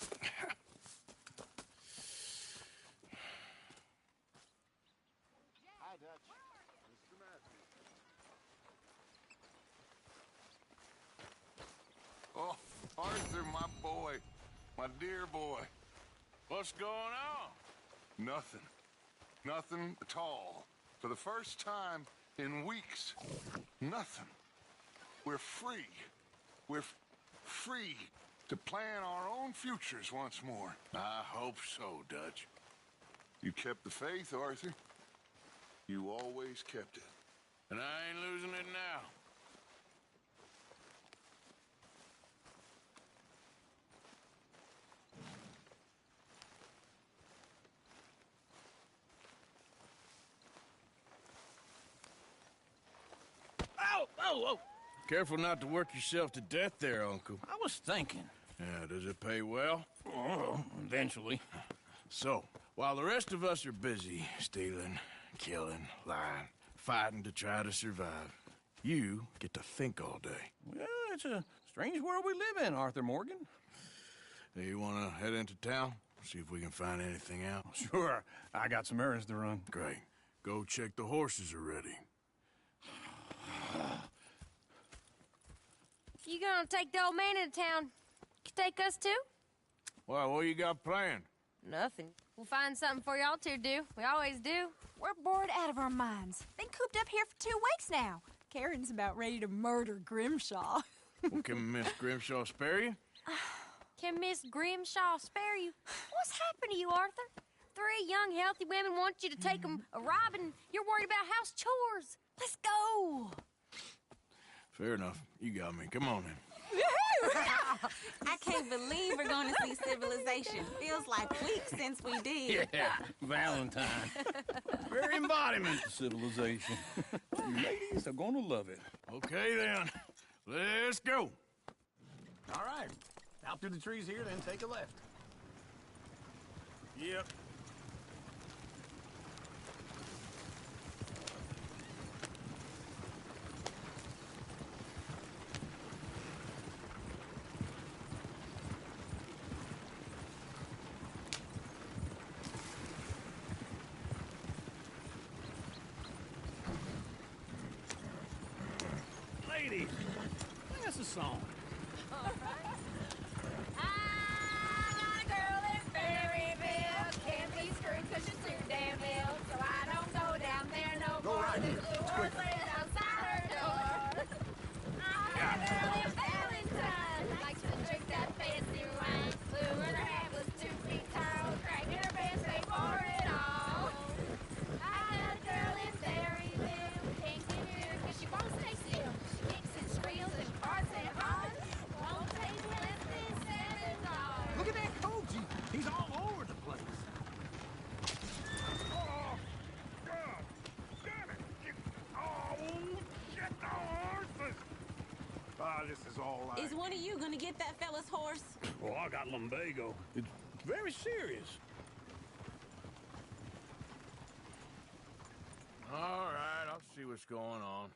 Oh, Arthur, my boy. My dear boy. What's going on? Nothing. Nothing at all. For the first time in weeks. Nothing. We're free. We're free to plan our own futures once more. I hope so, Dutch. You kept the faith, Arthur. You always kept it. And I ain't losing it now. Whoa! Careful not to work yourself to death there, Uncle. I was thinking. Yeah, does it pay well? Oh, eventually. So, while the rest of us are busy stealing, killing, lying, fighting to try to survive, you get to think all day. Well, it's a strange world we live in, Arthur Morgan. Hey, you want to head into town? See if we can find anything out? Sure. I got some errands to run. Great. Go check the horses are ready. You gonna take the old man into town? You take us too? Well, what you got planned? Nothing. We'll find something for y'all to do. We always do. We're bored out of our minds. Been cooped up here for 2 weeks now. Karen's about ready to murder Grimshaw. Well, can Miss Grimshaw spare you? Can Miss Grimshaw spare you? What's happened to you, Arthur? 3 young, healthy women want you to take them a robbing. You're worried about house chores. Let's go. Fair enough. You got me. Come on then. I can't believe we're going to see civilization. Feels like weeks since we did. Yeah, Valentine. Very embodiment of civilization. You ladies are going to love it. Okay then. Let's go. All right. Out through the trees here, then take a left. Yep. Ladies, sing us a song. Go right. Quick. Look at that Koji. He's all over the place. This is all right. Is one of you going to get that fella's horse? Oh, I got lumbago. It's very serious. All right, I'll see what's going on.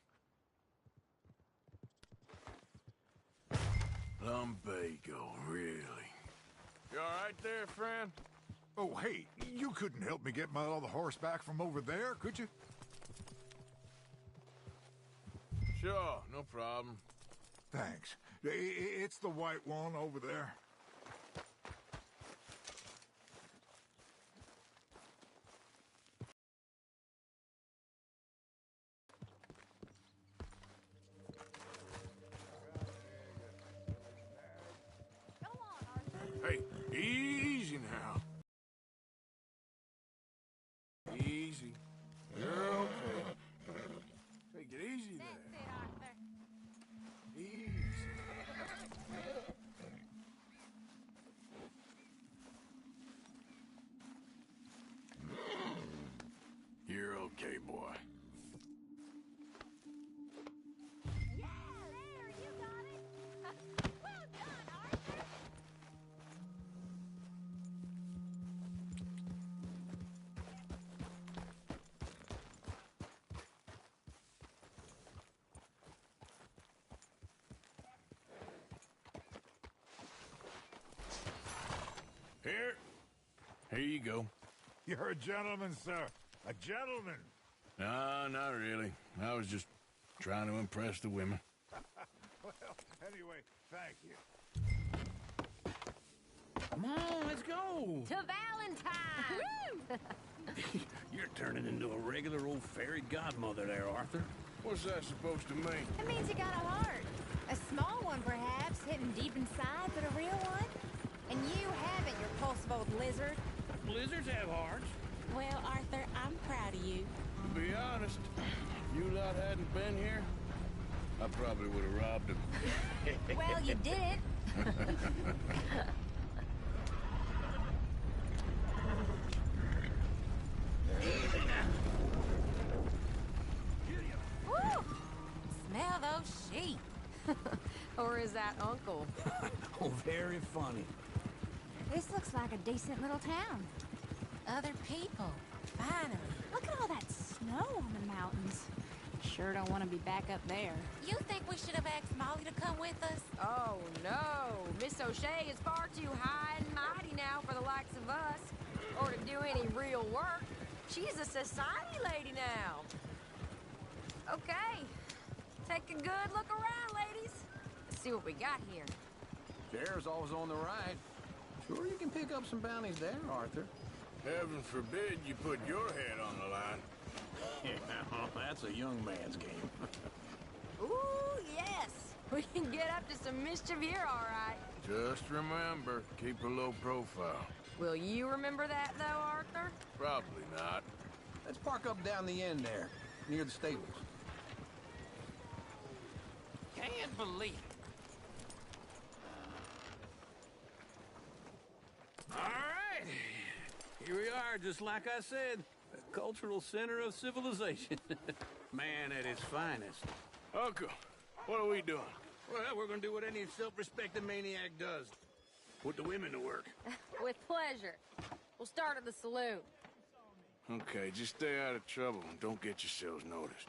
Lumbago, really? You all right there, friend? Oh, hey, you couldn't help me get my other horse back from over there, could you? Sure, no problem. Thanks. It's the white one over there. Hey, easy now. Here you go. You're a gentleman, sir. A gentleman. No, not really. I was just trying to impress the women. Well, anyway, thank you. Come on, let's go. To Valentine! You're turning into a regular old fairy godmother there, Arthur. What's that supposed to mean? It means you got a heart. A small one, perhaps, hidden deep inside, but a real one. And you haven't, you repulsive old lizard. Lizards have hearts. Well, Arthur, I'm proud of you. To be honest, if you lot hadn't been here, I probably would have robbed him. Well, you didn't. Woo! Smell those sheep. Or is that Uncle? Oh, very funny. This looks like a decent little town. Other people. Finally. Look at all that snow on the mountains. Sure don't want to be back up there. You think we should have asked Molly to come with us? Oh, no. Miss O'Shea is far too high and mighty now for the likes of us. Or to do any real work. She's a society lady now. Okay. Take a good look around, ladies. Let's see what we got here. Chair's always on the right. Sure you can pick up some bounties there, Arthur. Heaven forbid you put your head on the line. Yeah, that's a young man's game. Ooh, yes. We can get up to some mischief here, all right. Just remember, keep a low profile. Will you remember that, though, Arthur? Probably not. Let's park up down the end there, near the stables. Can't believe it. All right. Here we are, just like I said. A cultural center of civilization. Man at its finest. Uncle, what are we doing? Well, we're gonna do what any self-respecting maniac does. Put the women to work. With pleasure. We'll start at the saloon. Okay, just stay out of trouble and don't get yourselves noticed.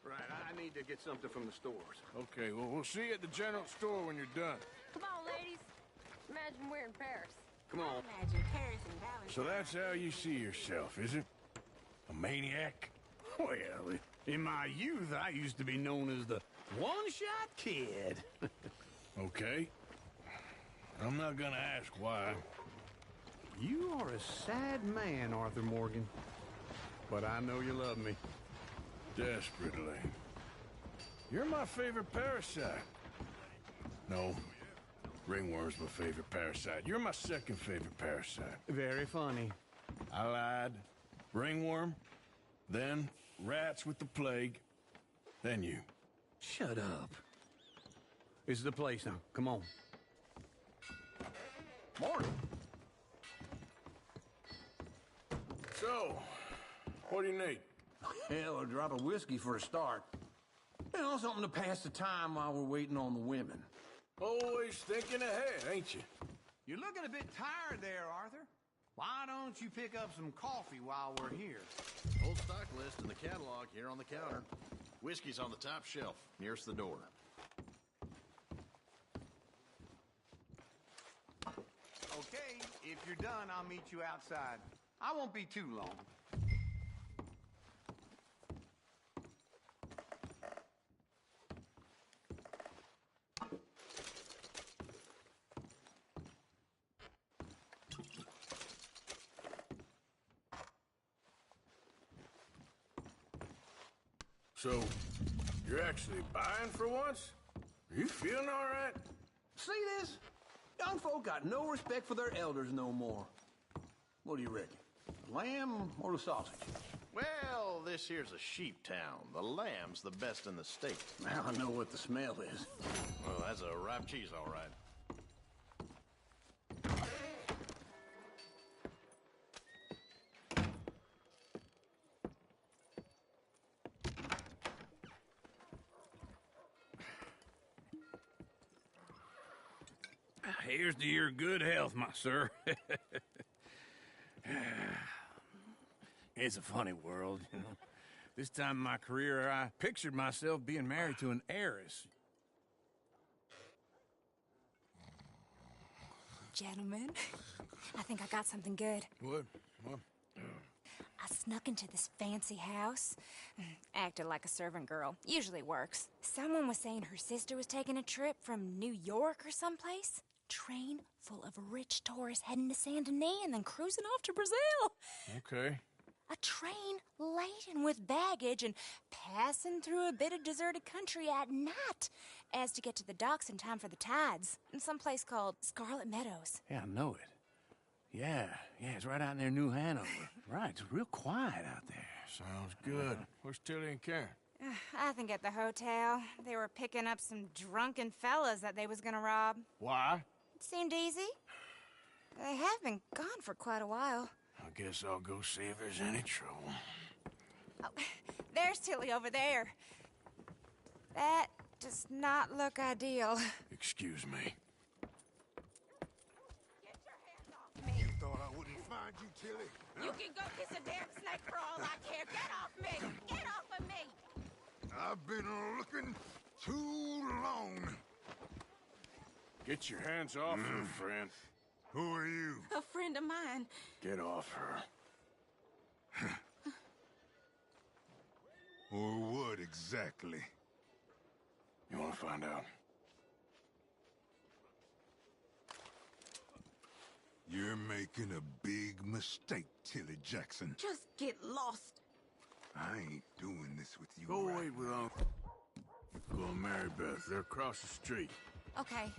Right, I need to get something from the stores. Okay, well, we'll see you at the general store when you're done. Come on, ladies. Imagine we're in Paris. Come on. Imagine Paris and Valentine. So that's how you see yourself, is it? A maniac? Well, in my youth, I used to be known as the one-shot kid. Okay. I'm not gonna ask why. You are a sad man, Arthur Morgan. But I know you love me. Desperately. You're my favorite parasite. No. Ringworm's my favorite parasite. You're my second favorite parasite. Very funny. I lied. Ringworm. Then rats with the plague. Then you. Shut up. This is the place now. Come on. Morning. So, what do you need? Hell, a drop of whiskey for a start. You know, something to pass the time while we're waiting on the women. Always thinking ahead, ain't you? You're looking a bit tired there, Arthur. Why don't you pick up some coffee while we're here? Old stock list in the catalog here on the counter. Whiskey's on the top shelf, nearest the door. Okay, if you're done, I'll meet you outside. I won't be too long. So, you're actually buying for once? Are you feeling all right? See this? Young folk got no respect for their elders no more. What do you reckon? The lamb or the sausage? Well, this here's a sheep town. The lamb's the best in the state. Now I know what the smell is. Well, that's a ripe cheese, all right. Here's to your good health, my sir. It's a funny world, you know. This time in my career, I pictured myself being married to an heiress. Gentlemen, I think I got something good. What? What? I snuck into this fancy house. Acted like a servant girl. Usually works. Someone was saying her sister was taking a trip from New York or someplace. Train full of rich tourists heading to Saint Denis and then cruising off to Brazil. Okay. A train laden with baggage and passing through a bit of deserted country at night as to get to the docks in time for the tides in some place called Scarlet Meadows. Yeah, I know it. Yeah, it's right out near New Hanover. Right, it's real quiet out there. Sounds good. Where's Tilly and Karen? I think at the hotel. They were picking up some drunken fellas that they was gonna rob. Why? It seemed easy. They have been gone for quite a while. I guess I'll go see if there's any trouble. Oh, there's Tilly over there. That does not look ideal. Excuse me. You thought I wouldn't find you, Tilly? You can go kiss a damn snake for all I care. Get off me! Get off of me! I've been looking too long. Get your hands off her, friend. Who are you? A friend of mine. Get off her. Or what exactly? You want to find out? You're making a big mistake, Tilly Jackson. Just get lost. I ain't doing this with you. Go right wait with Uncle. Go on Mary Beth. They're across the street. Okay.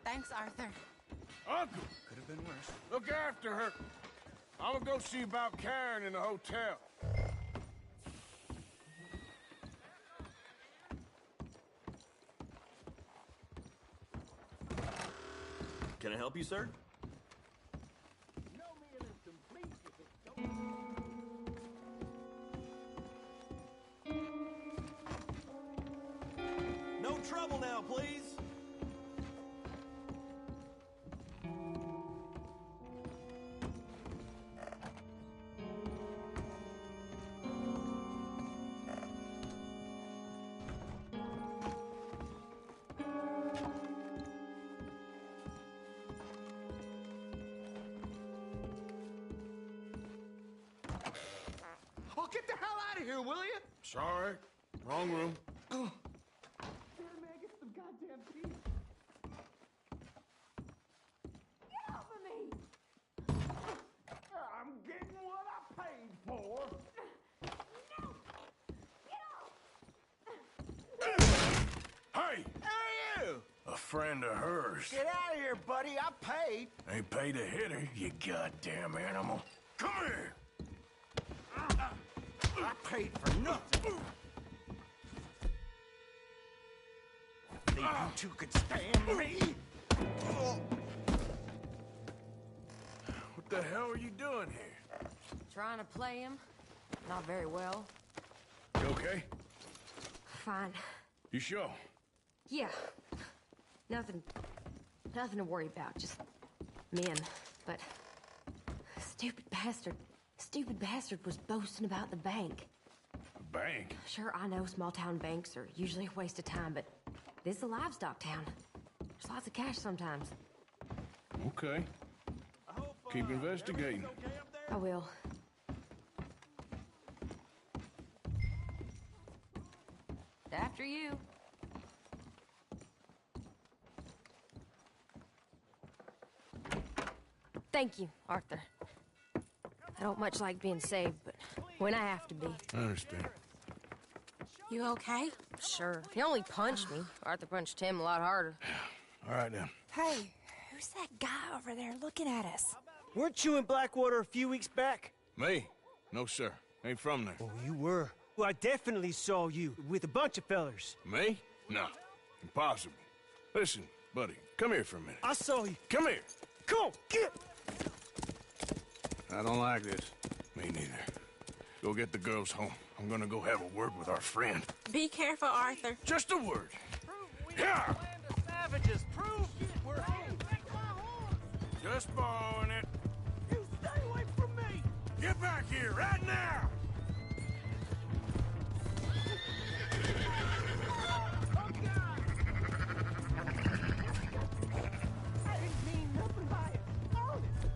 Thanks, Arthur. Uncle! Could have been worse. Look after her. I'm gonna go see about Karen in the hotel. Can I help you, sir? No trouble now, please. Oh, get the hell out of here, will you? Sorry. Wrong room. Here, man, get some goddamn peace. Get off of me! I'm getting what I paid for. No! Get off! Hey! Who are you? A friend of hers. Get out of here, buddy. I paid. Ain't paid to hit her, you goddamn animal. Come here! I paid for nothing. Think you two could stand me? What the hell are you doing here? Trying to play him. Not very well. You okay? Fine. You sure? Yeah. Nothing to worry about. Just men. But stupid bastard was boasting about the bank. The bank? Sure, I know small town banks are usually a waste of time, but this is a livestock town. There's lots of cash sometimes. Okay. Keep investigating. I will. After you. Thank you, Arthur. I don't much like being saved, but when I have to be. I understand. You okay? Sure. He only punched me. Arthur punched him a lot harder. All right, then. Hey, who's that guy over there looking at us? Weren't you in Blackwater a few weeks back? Me? No, sir. Ain't from there. Oh, you were. Well, I definitely saw you with a bunch of fellers. Me? No. Impossible. Listen, buddy, come here for a minute. I saw you. Come here. Come on, get! I don't like this. Me neither. Go get the girls home. I'm gonna go have a word with our friend. Be careful, Arthur. Just a word. Yeah! Savages, prove we're home. Just borrowing it. You stay away from me! Get back here, right now! I didn't mean nothing by it. Honest.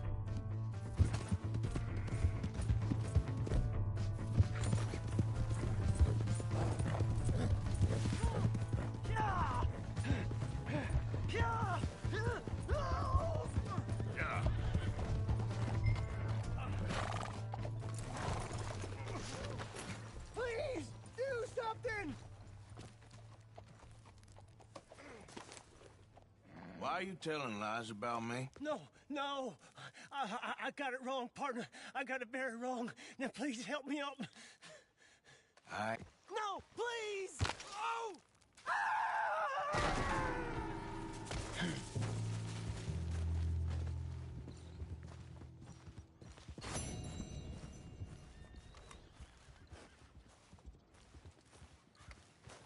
Why are you telling lies about me? No. I got it wrong, partner. I got it very wrong. Now, please help me up. No, please! Oh!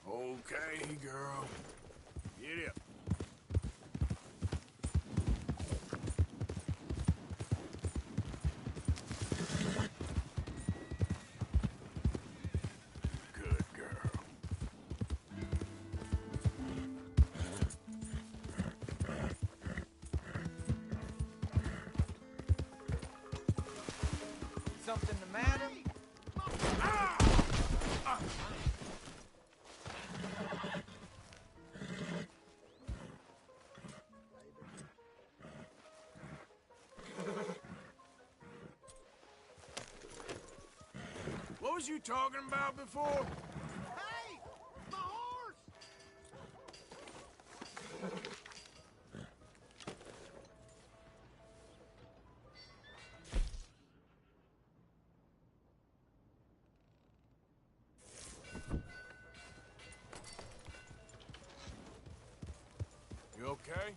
Okay, girl. Get up. Good girl. Something the matter? What was you talking about before? Hey! My horse! You okay?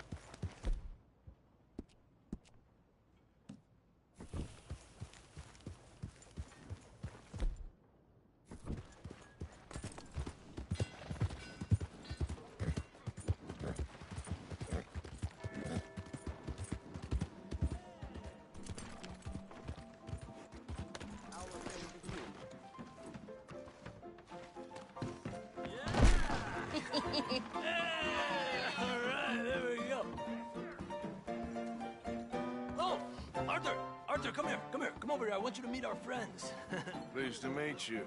All right, there we go. Oh, Arthur, come here. Come over here. I want you to meet our friends. Pleased to meet you.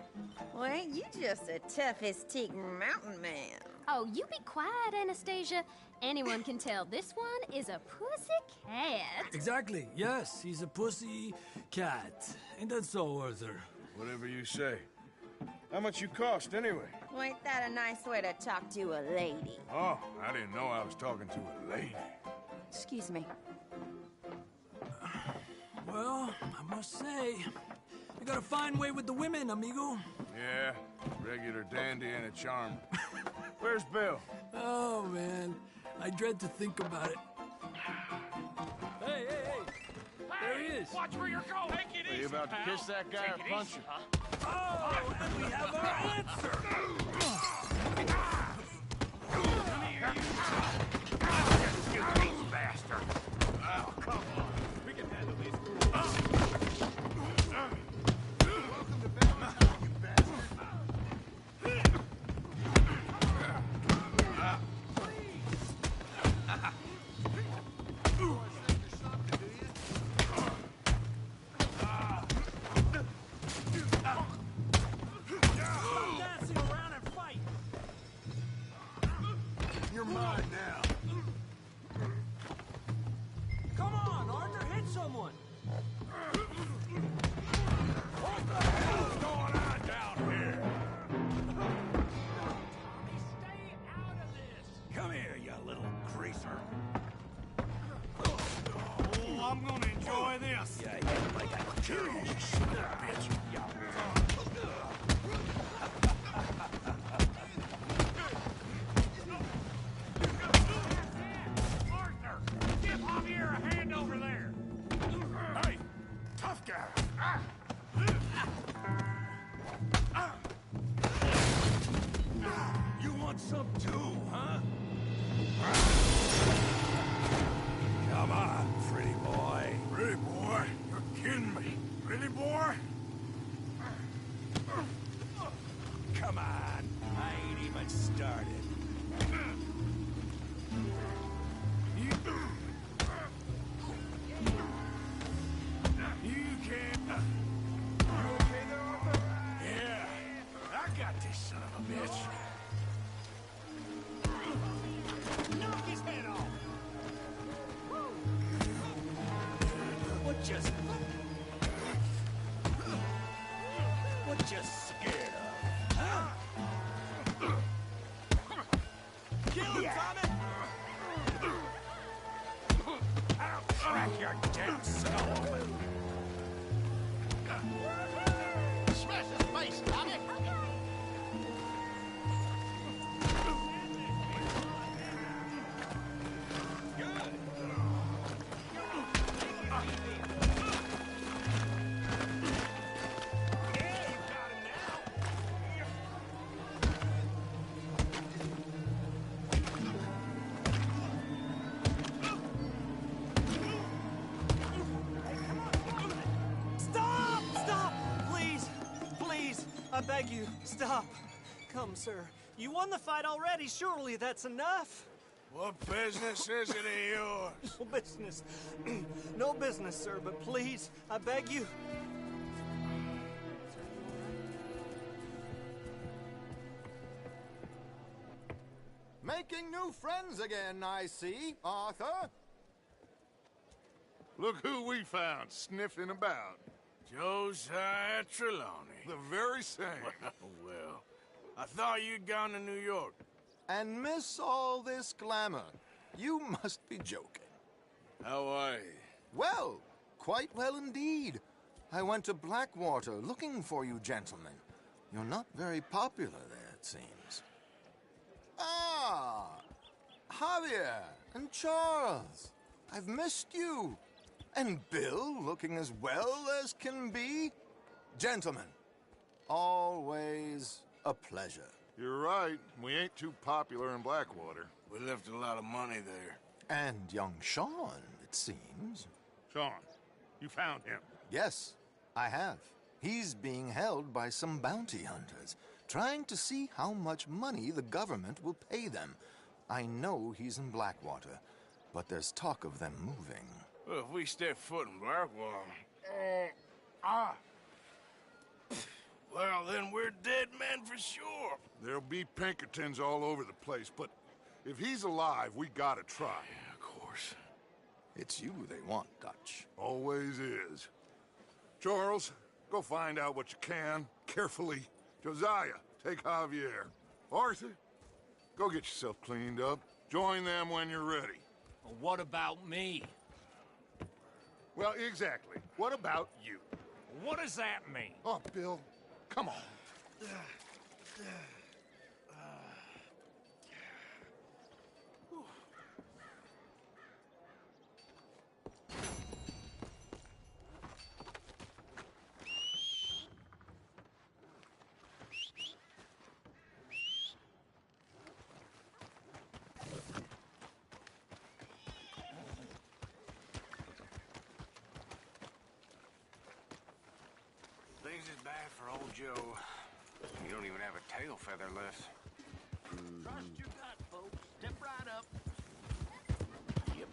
Well, ain't you just the toughest teak mountain man? Oh, you be quiet, Anastasia. Anyone can tell this one is a pussy cat. Exactly. Yes, he's a pussy cat. Ain't that so, Arthur? Whatever you say. How much you cost, anyway? Well, ain't that a nice way to talk to a lady? Oh, I didn't know I was talking to a lady. Excuse me. Well, I must say, you got a fine way with the women, amigo. Yeah, regular dandy and a charmer. Where's Bill? Oh, man. I dread to think about it. Hey! There he is. Watch where you're going. Take it Are easy, you about to pal. kiss that guy Take or it punch easy, him? huh? Oh, and we have our answer. Come here, you. You cheap bastard. Oh, come on. We can handle this. Welcome to Valentine, you bastard. Stop dancing around and fight. You're mine now. Come on, Arthur, hit someone. What the hell's going on down here? Stay out of this. Come here, you little greaser. Oh, I'm gonna enjoy this. Yeah, like a girl, you son of a bitch. Arthur, give Javier a hand over there. Hey, tough guy. You want some too, huh? Come on, pretty boy. Pretty boy? You're kidding me. Really, boy? Come on. I ain't even started. You can't... You okay there, Arthur? Yeah, I got this son of a bitch. Knock his head off. What you scared of? Huh? Kill him, Tommy! Crack your dead skull open. Smash his face, damn it! Stop! Stop! Please! Please! I beg you, stop. Come, sir. You won the fight already. Surely that's enough. What business is it of yours? No business. No business, sir, but please, I beg you. Making new friends again, I see, Arthur. Look who we found sniffing about. Josiah Trelawney. The very same. Well, I thought you'd gone to New York. And miss all this glamour. You must be joking. How are you? Well, quite well indeed. I went to Blackwater looking for you gentlemen. You're not very popular there, it seems. Ah, Javier and Charles. I've missed you. And Bill looking as well as can be. Gentlemen, always a pleasure. You're right. We ain't too popular in Blackwater. We left a lot of money there. And young Sean, it seems. Sean, you found him? Yes, I have. He's being held by some bounty hunters, trying to see how much money the government will pay them. I know he's in Blackwater, but there's talk of them moving. Well, if we step foot in Blackwater... Well, then we're dead men for sure. There'll be Pinkertons all over the place, but if he's alive, we gotta try. Yeah, of course. It's you they want, Dutch. Always is. Charles, go find out what you can, carefully. Josiah, take Javier. Arthur, go get yourself cleaned up. Join them when you're ready. Well, what about me? Well, exactly. What about you? What does that mean? Oh, Bill, come on. Things is bad for old Joe. You don't even have a tail feather left. Trust your gut, folks. Step right up. Yep.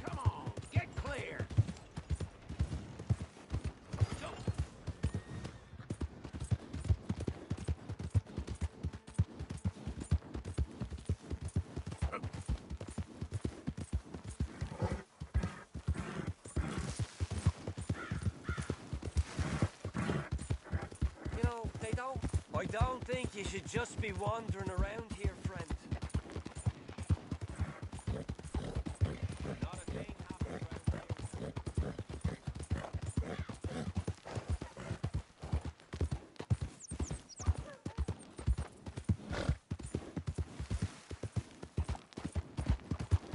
Come on, get clear. Go. You know, I don't think you should just be wandering around here, friend. Not a thing happens around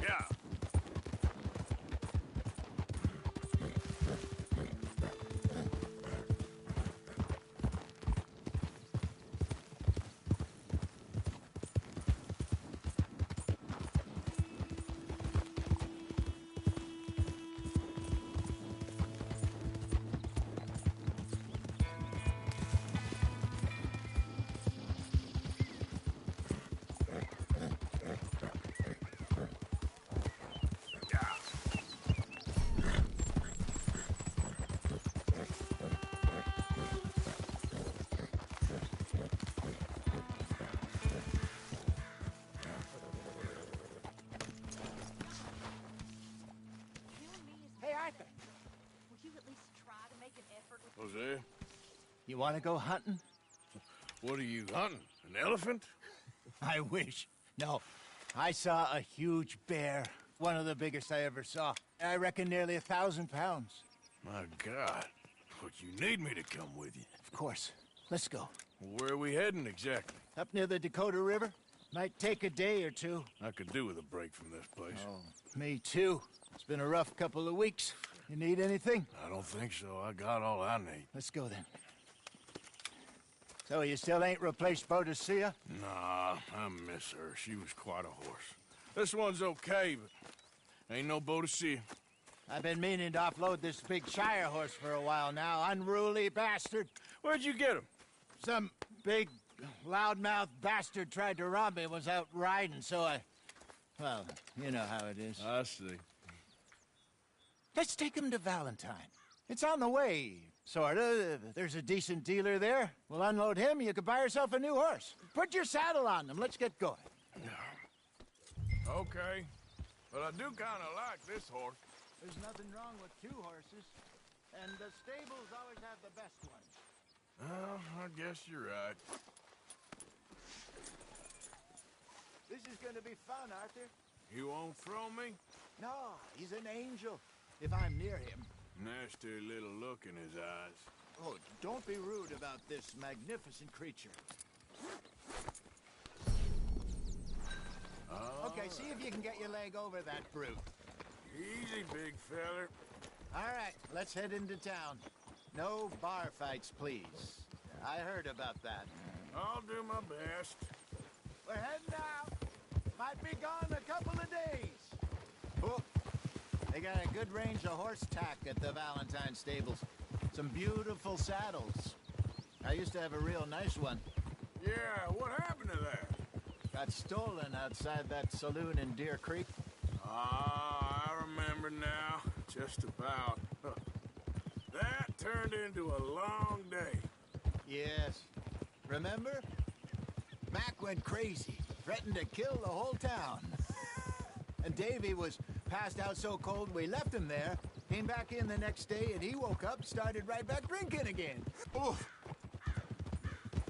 Yeah. Hosea. You want to go hunting? What are you hunting? An elephant? I wish. No, I saw a huge bear. One of the biggest I ever saw. I reckon nearly 1,000 pounds. My God. But you need me to come with you. Of course. Let's go. Where are we heading exactly? Up near the Dakota River. Might take a day or two. I could do with a break from this place. Oh, me too. It's been a rough couple of weeks. You need anything? I don't think so. I got all I need. Let's go then. So you still ain't replaced Boadicea? Nah, I miss her. She was quite a horse. This one's okay, but ain't no Boadicea. I've been meaning to offload this big Shire horse for a while now. Unruly bastard. Where'd you get him? Some big, loudmouth bastard tried to rob me. Was out riding, so I... Well, you know how it is. I see. Let's take him to Valentine. It's on the way, sorta. There's a decent dealer there. We'll unload him, you could buy yourself a new horse. Put your saddle on them, let's get going. Okay. But I do kind of like this horse. There's nothing wrong with two horses. And the stables always have the best ones. Well, I guess you're right. This is gonna be fun, Arthur. You won't throw me? No, he's an angel. If I'm near him. Nasty little look in his eyes. Oh, don't be rude about this magnificent creature. Okay, see if you can get your leg over that brute. Easy, big feller. All right, let's head into town. No bar fights, please. I heard about that. I'll do my best. We're heading out. Might be gone a couple of days. Oh, they got a good range of horse tack at the Valentine stables. Some beautiful saddles. I used to have a real nice one. Yeah, what happened to that? Got stolen outside that saloon in Deer Creek. Ah, I remember now. Just about. That turned into a long day. Yes. Remember? Mac went crazy, threatened to kill the whole town. And Davy was passed out so cold we left him there, came back in the next day, and he woke up, started right back drinking again. Oof.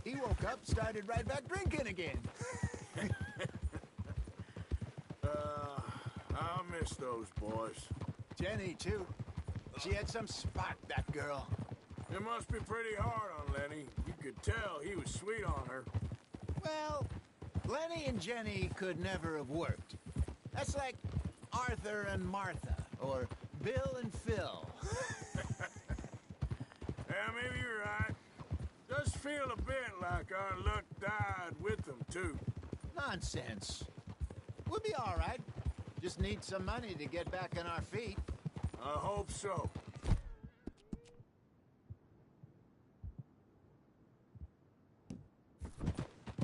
He woke up, started right back drinking again. I'll miss those boys. Jenny, too. She had some spot, that girl. It must be pretty hard on Lenny. You could tell he was sweet on her. Well, Lenny and Jenny could never have worked. That's like Arthur and Martha, or Bill and Phil. Yeah, maybe you're right. Does feel a bit like our luck died with them, too. Nonsense. We'll be all right. Just need some money to get back on our feet. I hope so.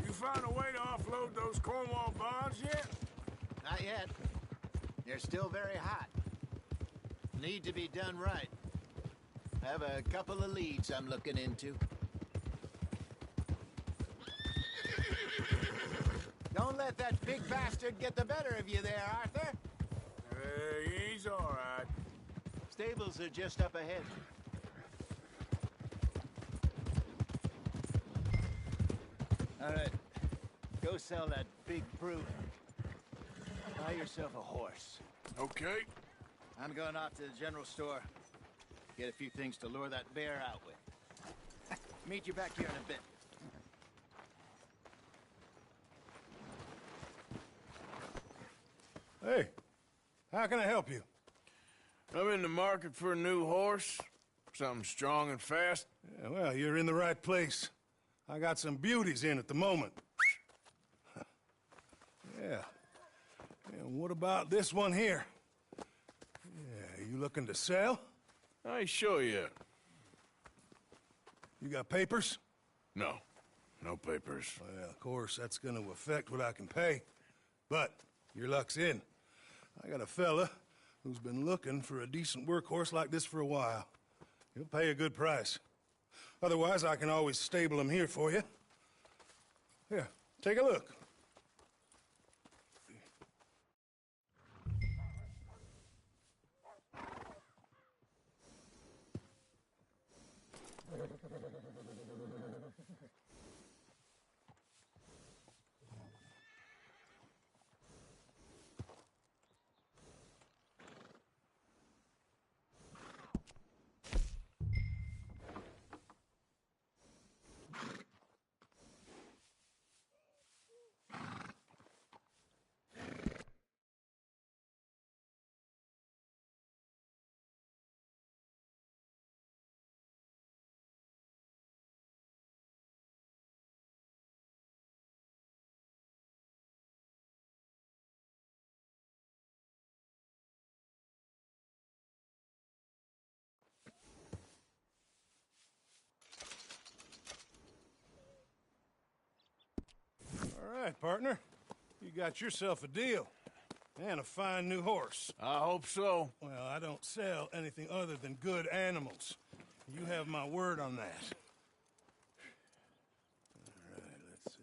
You found a way to offload those Cornwall bonds yet? Not yet. They're still very hot. Need to be done right. I have a couple of leads I'm looking into. Don't let that big bastard get the better of you there, Arthur. He's all right. Stables are just up ahead. All right. Go sell that big brute. Buy yourself a horse. Okay. I'm going off to the general store. Get a few things to lure that bear out with. Meet you back here in a bit. Hey, how can I help you? I'm in the market for a new horse. Something strong and fast. Yeah, well, you're in the right place. I got some beauties in at the moment. Yeah. And what about this one here? Yeah, you looking to sell? I ain't sure yet. You got papers? No. No papers. Well, of course, that's gonna affect what I can pay. But your luck's in. I got a fella who's been looking for a decent workhorse like this for a while. He'll pay a good price. Otherwise, I can always stable him here for you. Here, take a look. right, partner. You got yourself a deal. And a fine new horse. I hope so. Well, I don't sell anything other than good animals. You have my word on that. All right, let's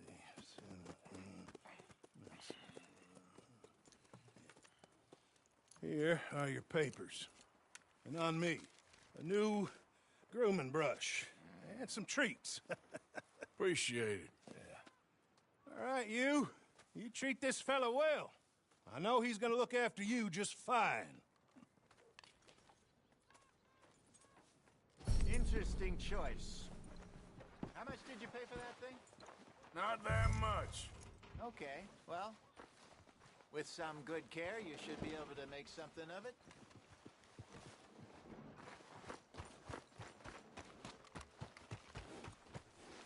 see. Here are your papers. And on me, a new grooming brush. And some treats. Appreciate it. Yeah. All right, you. You treat this fella well. I know he's gonna look after you just fine. Interesting choice. How much did you pay for that thing? Not that much. Okay, well, with some good care, you should be able to make something of it.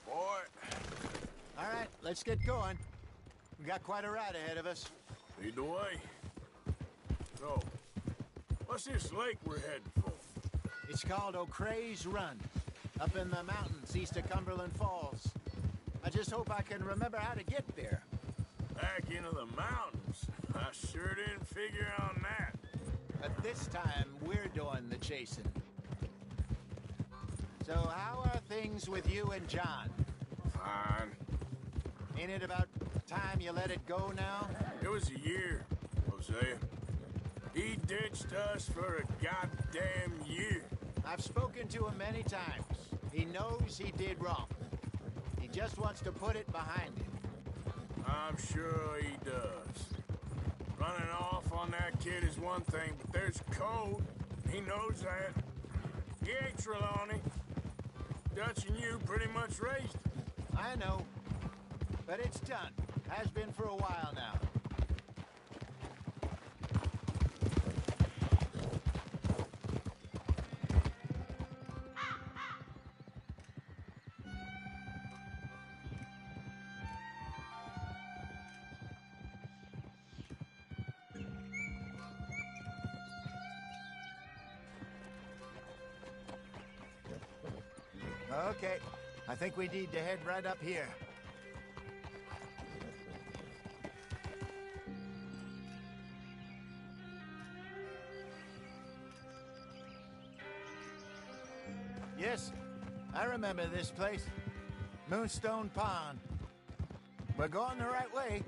Boy. All right, let's get going. We got quite a ride ahead of us. Lead the way. So, what's this lake we're heading for? It's called O'Creagh's Run, up in the mountains east of Cumberland Falls. I just hope I can remember how to get there. Back into the mountains? I sure didn't figure on that. But this time, we're doing the chasing. So how are things with you and John? Fine. Ain't it about time you let it go now? It was a year, Hosea. He ditched us for a goddamn year. I've spoken to him many times. He knows he did wrong. He just wants to put it behind him. I'm sure he does. Running off on that kid is one thing, but there's code. He knows that. He ain't Trelawney. Dutch and you pretty much raised him. I know. But it's done. Has been for a while now. Okay, I think we need to head right up here. Yes, I remember this place. Moonstone Pond. We're going the right way.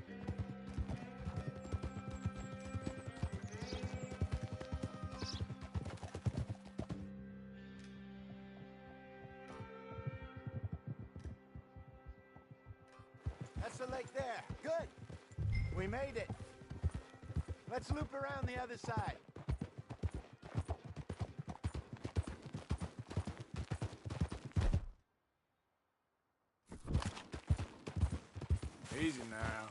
That's the lake there. Good. We made it. Let's loop around the other side. Easy now.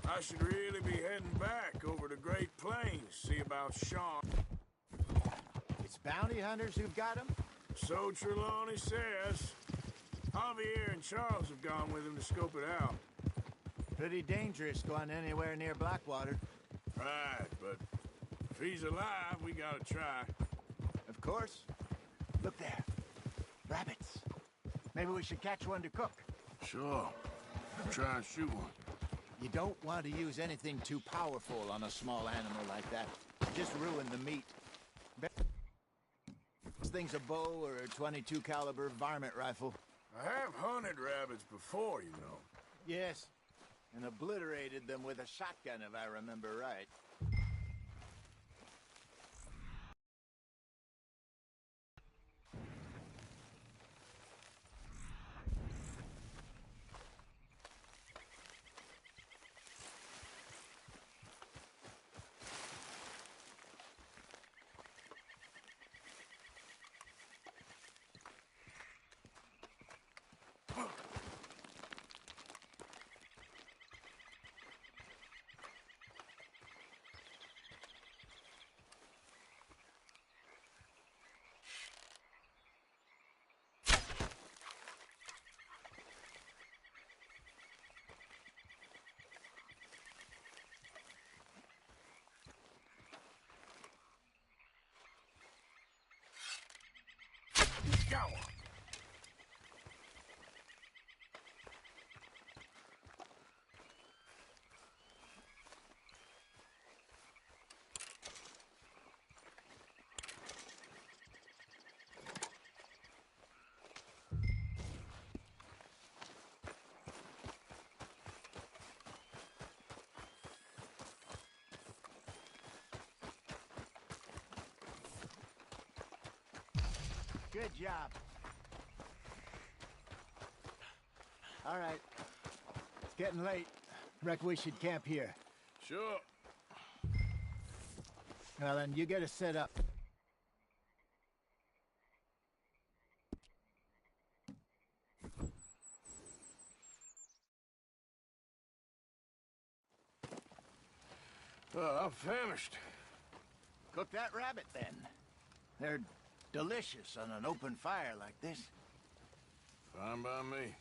I should really be heading back over the Great Plains, see about Sean. It's bounty hunters who've got him? So Trelawney says. Javier and Charles have gone with him to scope it out. Pretty dangerous going anywhere near Blackwater. Right, but if he's alive, we gotta try. Of course. Look there. Rabbits. Maybe we should catch one to cook. Sure. Try and shoot one. You don't want to use anything too powerful on a small animal like that. Just ruin the meat. This thing's a bow or a .22 caliber varmint rifle. I have hunted rabbits before, you know. Yes, and obliterated them with a shotgun, if I remember right. Go on. Good job. All right. It's getting late. Reckon we should camp here. Sure. Well, then, you get us set up. Well, I'm famished. Cook that rabbit, then. They're delicious on an open fire like this. Fine by me.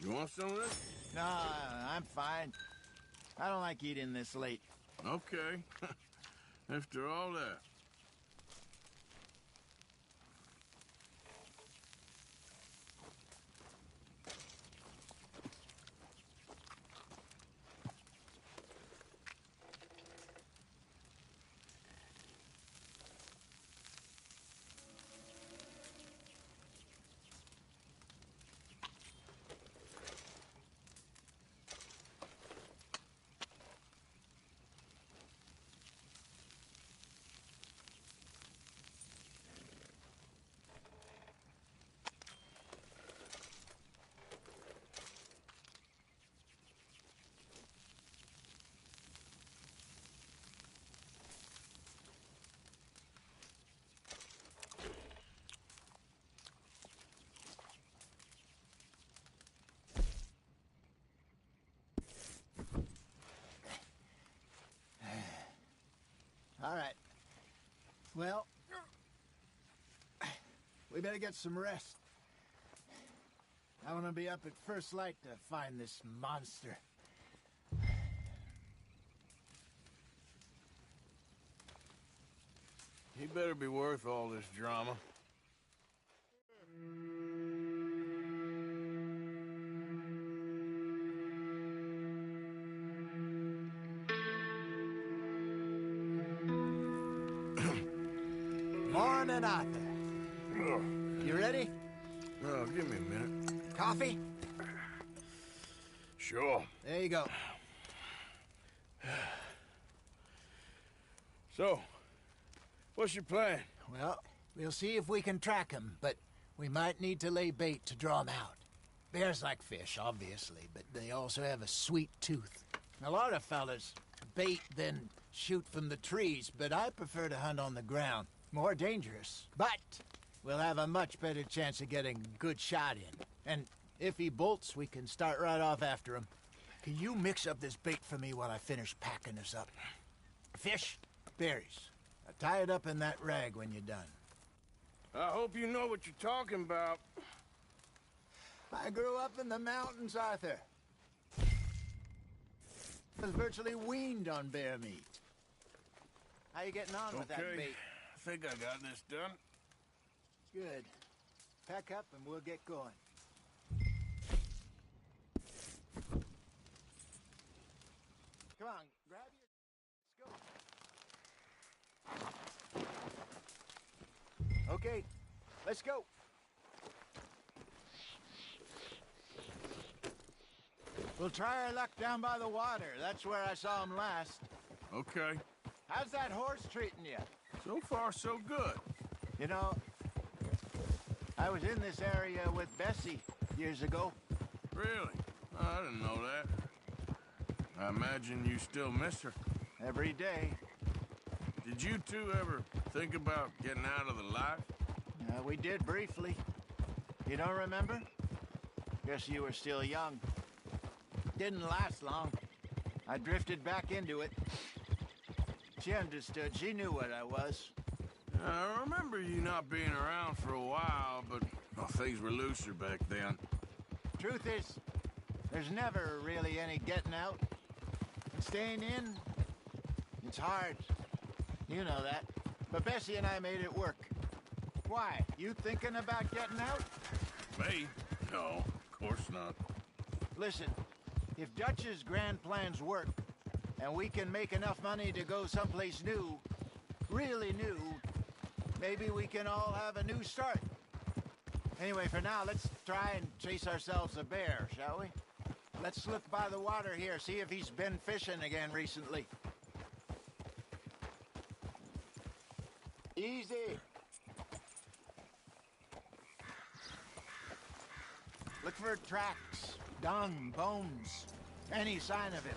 You want some of this? No, I'm fine. I don't like eating this late. Okay. After all that. All right. Well, we better get some rest. I want to be up at first light to find this monster. He better be worth all this drama. Morning, Arthur. You ready? Oh, give me a minute. Coffee? Sure. There you go. So, what's your plan? Well, we'll see if we can track him, but we might need to lay bait to draw him out. Bears like fish, obviously, but they also have a sweet tooth. A lot of fellas bait, then shoot from the trees, but I prefer to hunt on the ground. More dangerous, but we'll have a much better chance of getting a good shot in. And if he bolts, we can start right off after him. Can you mix up this bait for me while I finish packing this up? Fish, berries. Tie it up in that rag when you're done. I hope you know what you're talking about. I grew up in the mountains, Arthur. I was virtually weaned on bear meat. How you getting on with that bait? I think I got this done. Good. Pack up and we'll get going. Come on, grab your... Let's go. Okay, let's go. We'll try our luck down by the water. That's where I saw him last. Okay. How's that horse treating you? So far, so good. You know, I was in this area with Bessie years ago. Really? I didn't know that. I imagine you still miss her. Every day. Did you two ever think about getting out of the life? We did briefly. You don't remember? Guess you were still young. Didn't last long. I drifted back into it. She understood. She knew what I was. I remember you not being around for a while, but well, things were looser back then. Truth is, there's never really any getting out. And staying in, it's hard. You know that. But Bessie and I made it work. Why? You thinking about getting out? Me? No, of course not. Listen, If Dutch's grand plans work, and we can make enough money to go someplace new, really new, maybe we can all have a new start. Anyway, for now, let's try and chase ourselves a bear, shall we? Let's look by the water here, see if he's been fishing again recently. Easy. Look for tracks, dung, bones, any sign of him.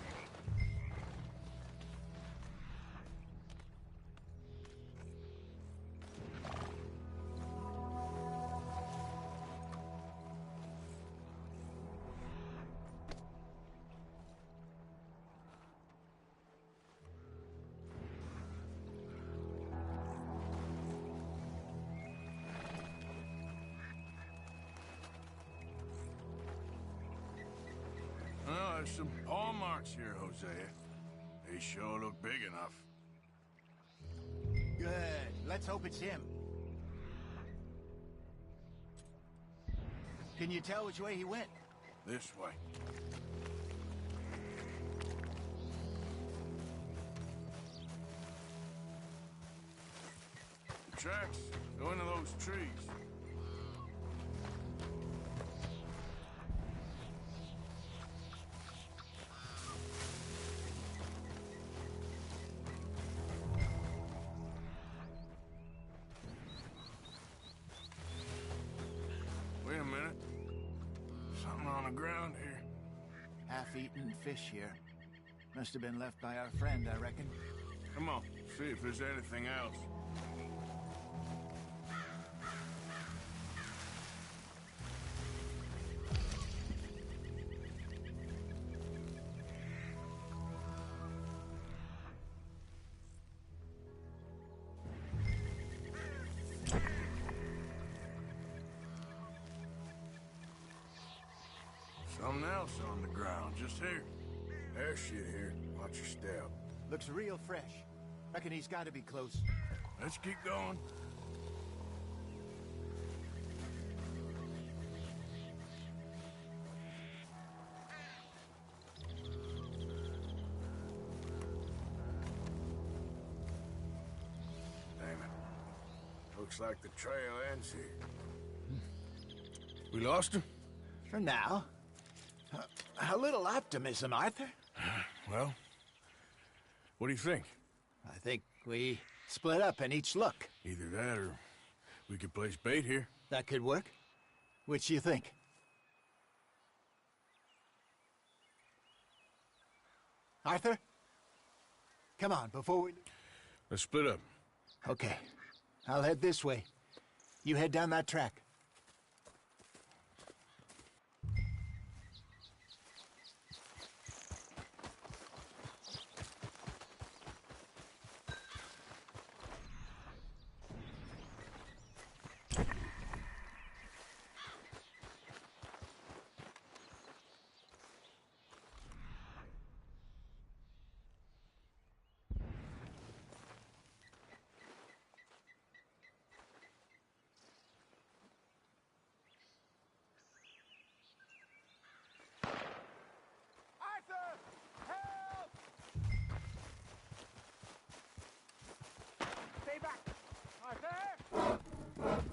Oh, there's some paw marks here, Hosea. They sure look big enough. Good. Let's hope it's him. Can you tell which way he went? This way. The tracks go into those trees. Wait a minute. Something on the ground here. Half-eaten fish here. Must have been left by our friend, I reckon. Come on, see if there's anything else. Something else on the ground, just here. There's shit here. Watch your step. Looks real fresh. Reckon he's got to be close. Let's keep going. Damn it. Looks like the trail ends here. We lost him? For now. A little optimism, Arthur. Well, what do you think? I think we split up and each look. Either that or we could place bait here. That could work. Which do you think? Arthur? Come on, before we... Let's split up. Okay. I'll head this way. You head down that track.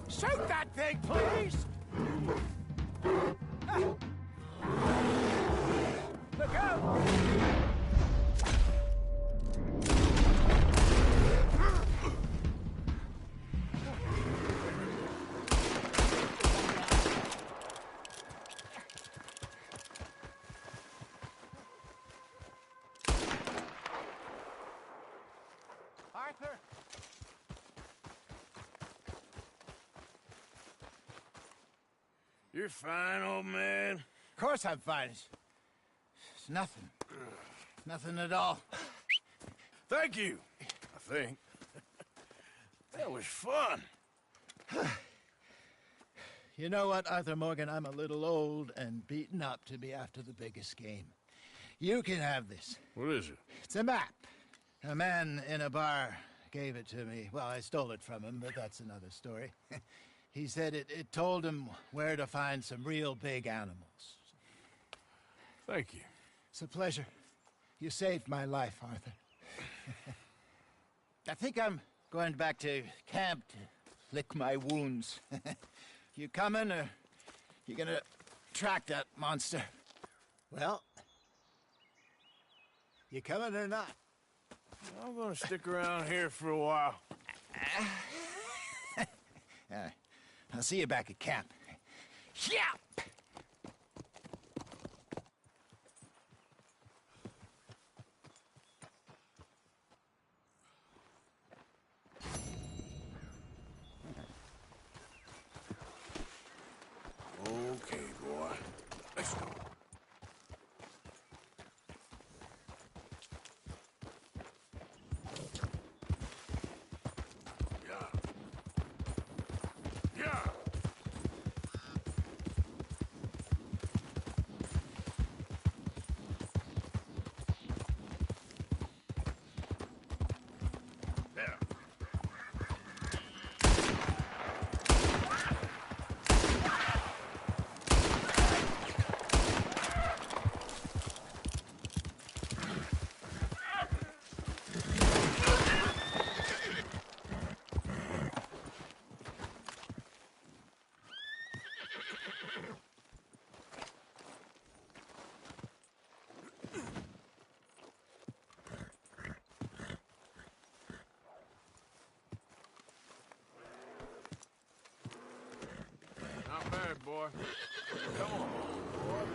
Shoot that thing, please! Look out! Arthur! You're fine, old man. Of course I'm fine. It's nothing. Nothing at all. Thank you, I think. That was fun. You know what, Arthur Morgan? I'm a little old and beaten up to be after the biggest game. You can have this. What is it? It's a map. A man in a bar gave it to me. Well, I stole it from him, but that's another story. He said it told him where to find some real big animals. Thank you. It's a pleasure. You saved my life, Arthur. I think I'm going back to camp to lick my wounds. You coming, or you gonna track that monster? Well, you coming or not? I'm gonna stick around here for a while. All right. I'll see you back at camp. Yeah! Okay, boy. Let's go. Not bad, boy. Come on, boy.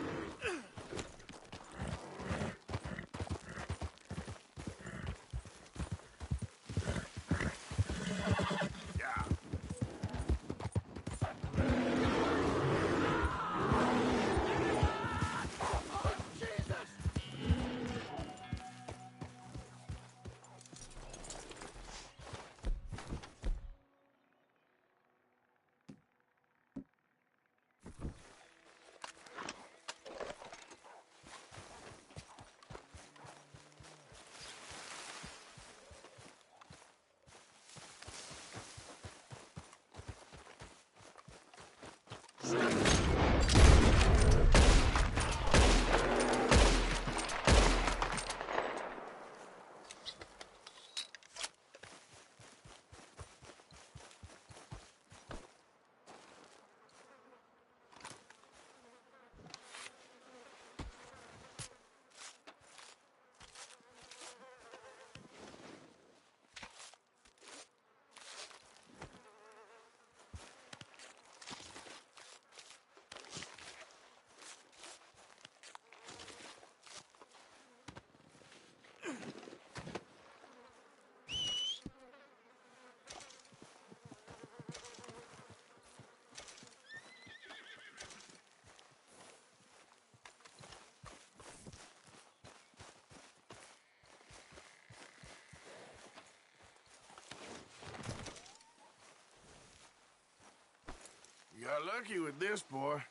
You got lucky with this, boy.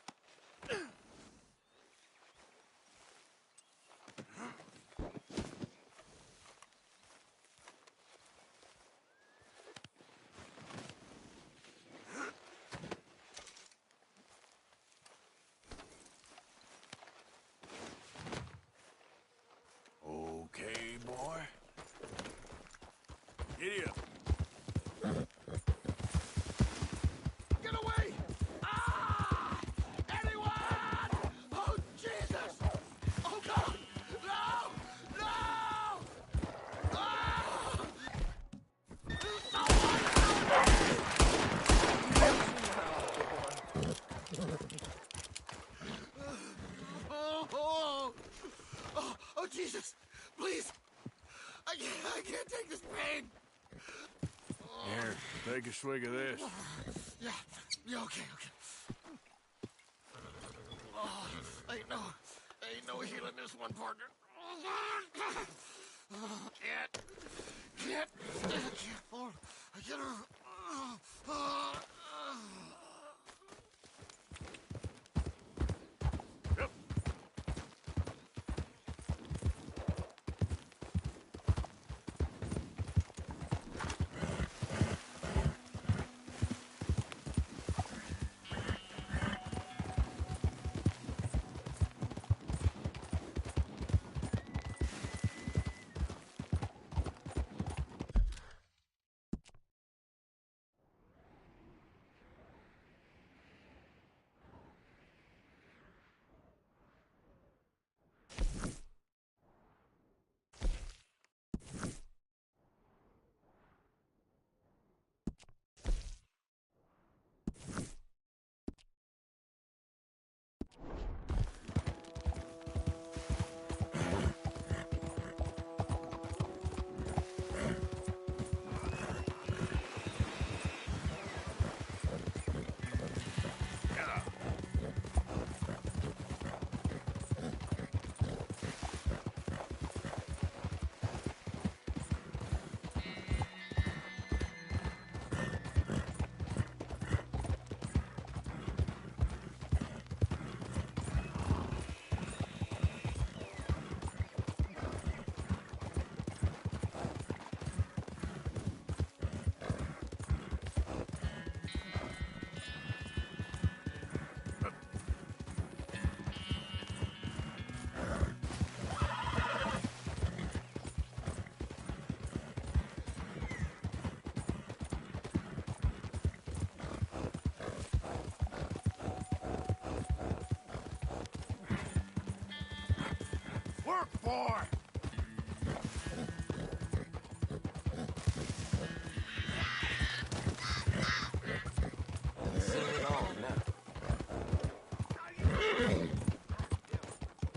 Okay, boy. Giddy up. Get away! Ah! Anyone! Oh, Jesus! Oh, God! No! No! Ah! Oh, Jesus! Please! I can't take this pain! Here, take a swig of this. Yeah, okay. Oh, ain't no healing this one, partner. Can't hold. I get her. Work, boy! Seen it all now.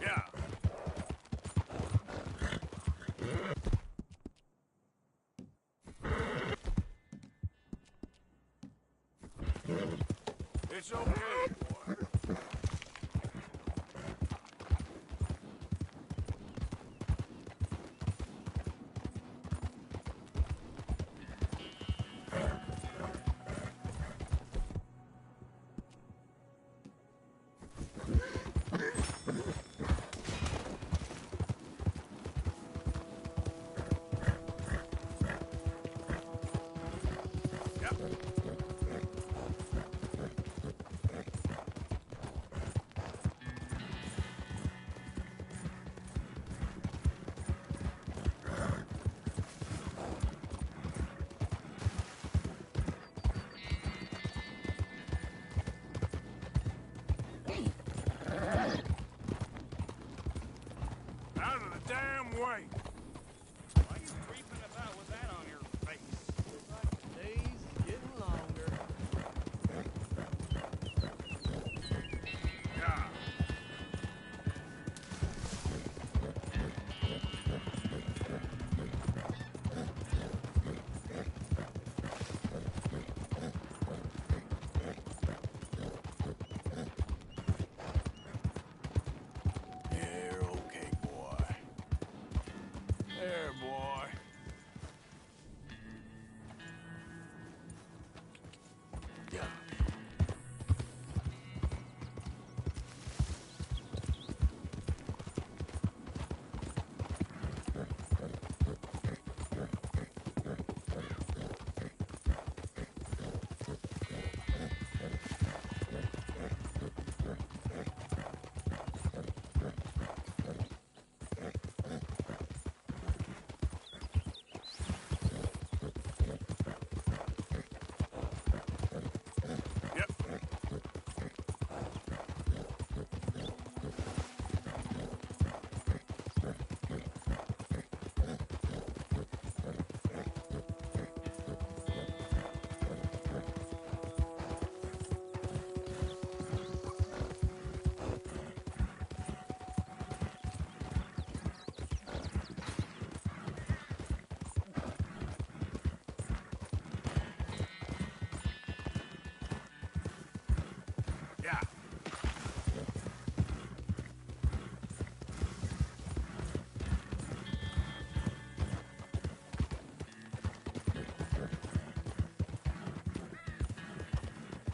Yeah. It's okay, boy. Out of the damn way! Why you creeping about with that on your face? Looks like the day's getting longer. Yeah. You're okay, boy. There, boy. Yeah. Yeah.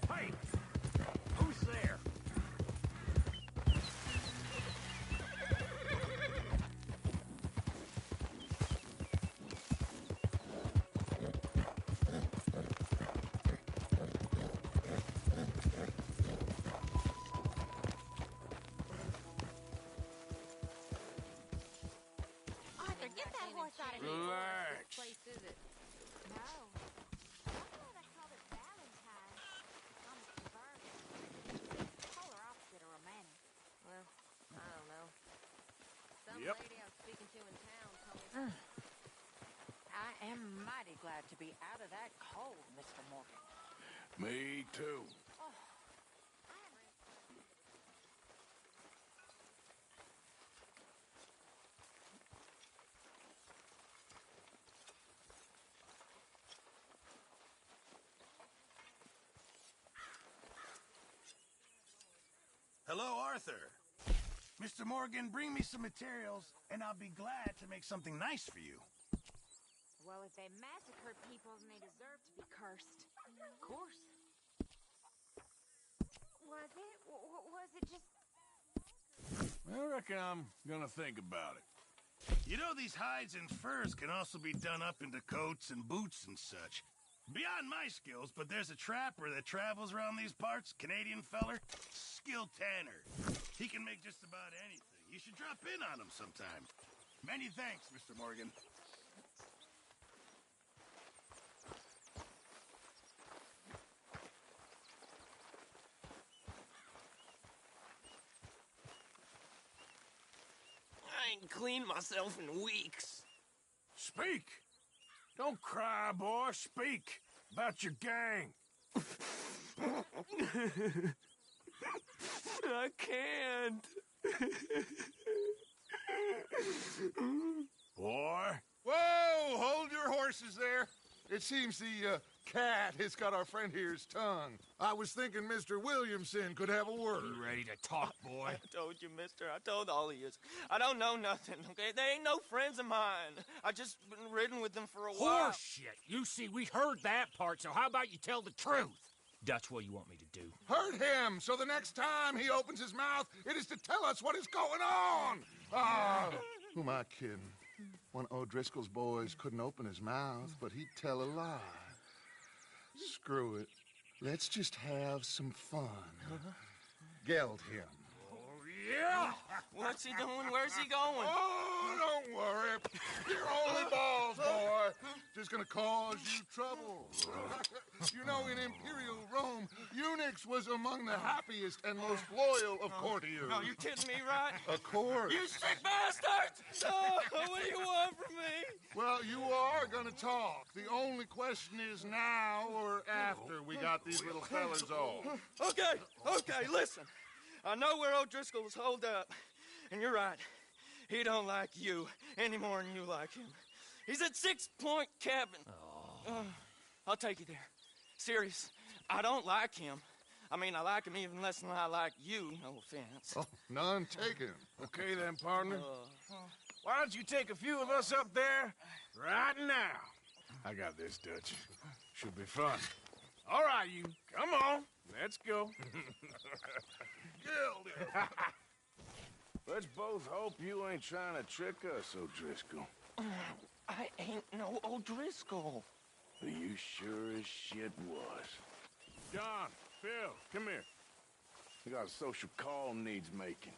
Hey! Who's there? Arthur, get that horse out of here. Relax. Place is it? No. I thought I called it Valentine. It's almost perverted. Polar opposite of romantic. Well, I don't know. Some Yep. lady I was speaking to in town told me. I am mighty glad to be out of that cold, Mr. Morgan. Me too. Hello, Arthur. Mr. Morgan, bring me some materials, and I'll be glad to make something nice for you. Well, if they massacred people, then they deserve to be cursed. Of course. Was it? Was it just... I reckon I'm gonna think about it. You know, these hides and furs can also be done up into coats and boots and such. Beyond my skills, but there's a trapper that travels around these parts, Canadian feller, skilled tanner. He can make just about anything. You should drop in on him sometime. Many thanks, Mr. Morgan. I ain't ain't cleaned myself in weeks. Speak! Don't cry, boy. Speak about your gang. I can't. Boy. Whoa! Hold your horses there. It seems the cat has got our friend here's tongue. I was thinking Mr. Williamson could have a word. You ready to talk, boy? I told you, mister. I told all of you. I don't know nothing, okay? They ain't no friends of mine. I just been ridden with them for a while. Horse shit. You see, we heard that part, so how about you tell the truth? Dutch, what do you want me to do? Hurt him, so the next time he opens his mouth, it is to tell us what is going on. Ah, who am I kidding? One of O'Driscoll's boys couldn't open his mouth, but he'd tell a lie. Screw it. Let's just have some fun. Geld him. Yeah! What's he doing? Where's he going? Oh, don't worry. You're only balls, boy. Just gonna cause you trouble. You know, in Imperial Rome, eunuchs was among the happiest and most loyal of courtiers. No, you kidding me, right? Of course. You sick bastards! Oh, what do you want from me? Well, you are gonna talk. The only question is now or after we got these little fellas off. Okay, listen. I know where O'Driscoll's holed up, and you're right. He don't like you any more than you like him. He's at 6 Point Cabin. I'll take you there. Serious, I don't like him. I mean, I like him even less than I like you, no offense. Oh, none taken. Okay then, partner. Why don't you take a few of us up there right now? I got this, Dutch. Should be fun. All right, you. Come on. Let's go. Let's both hope you ain't trying to trick us, O'Driscoll. I ain't no O'Driscoll. You sure as shit was. John, Phil, come here. We got a social call needs making.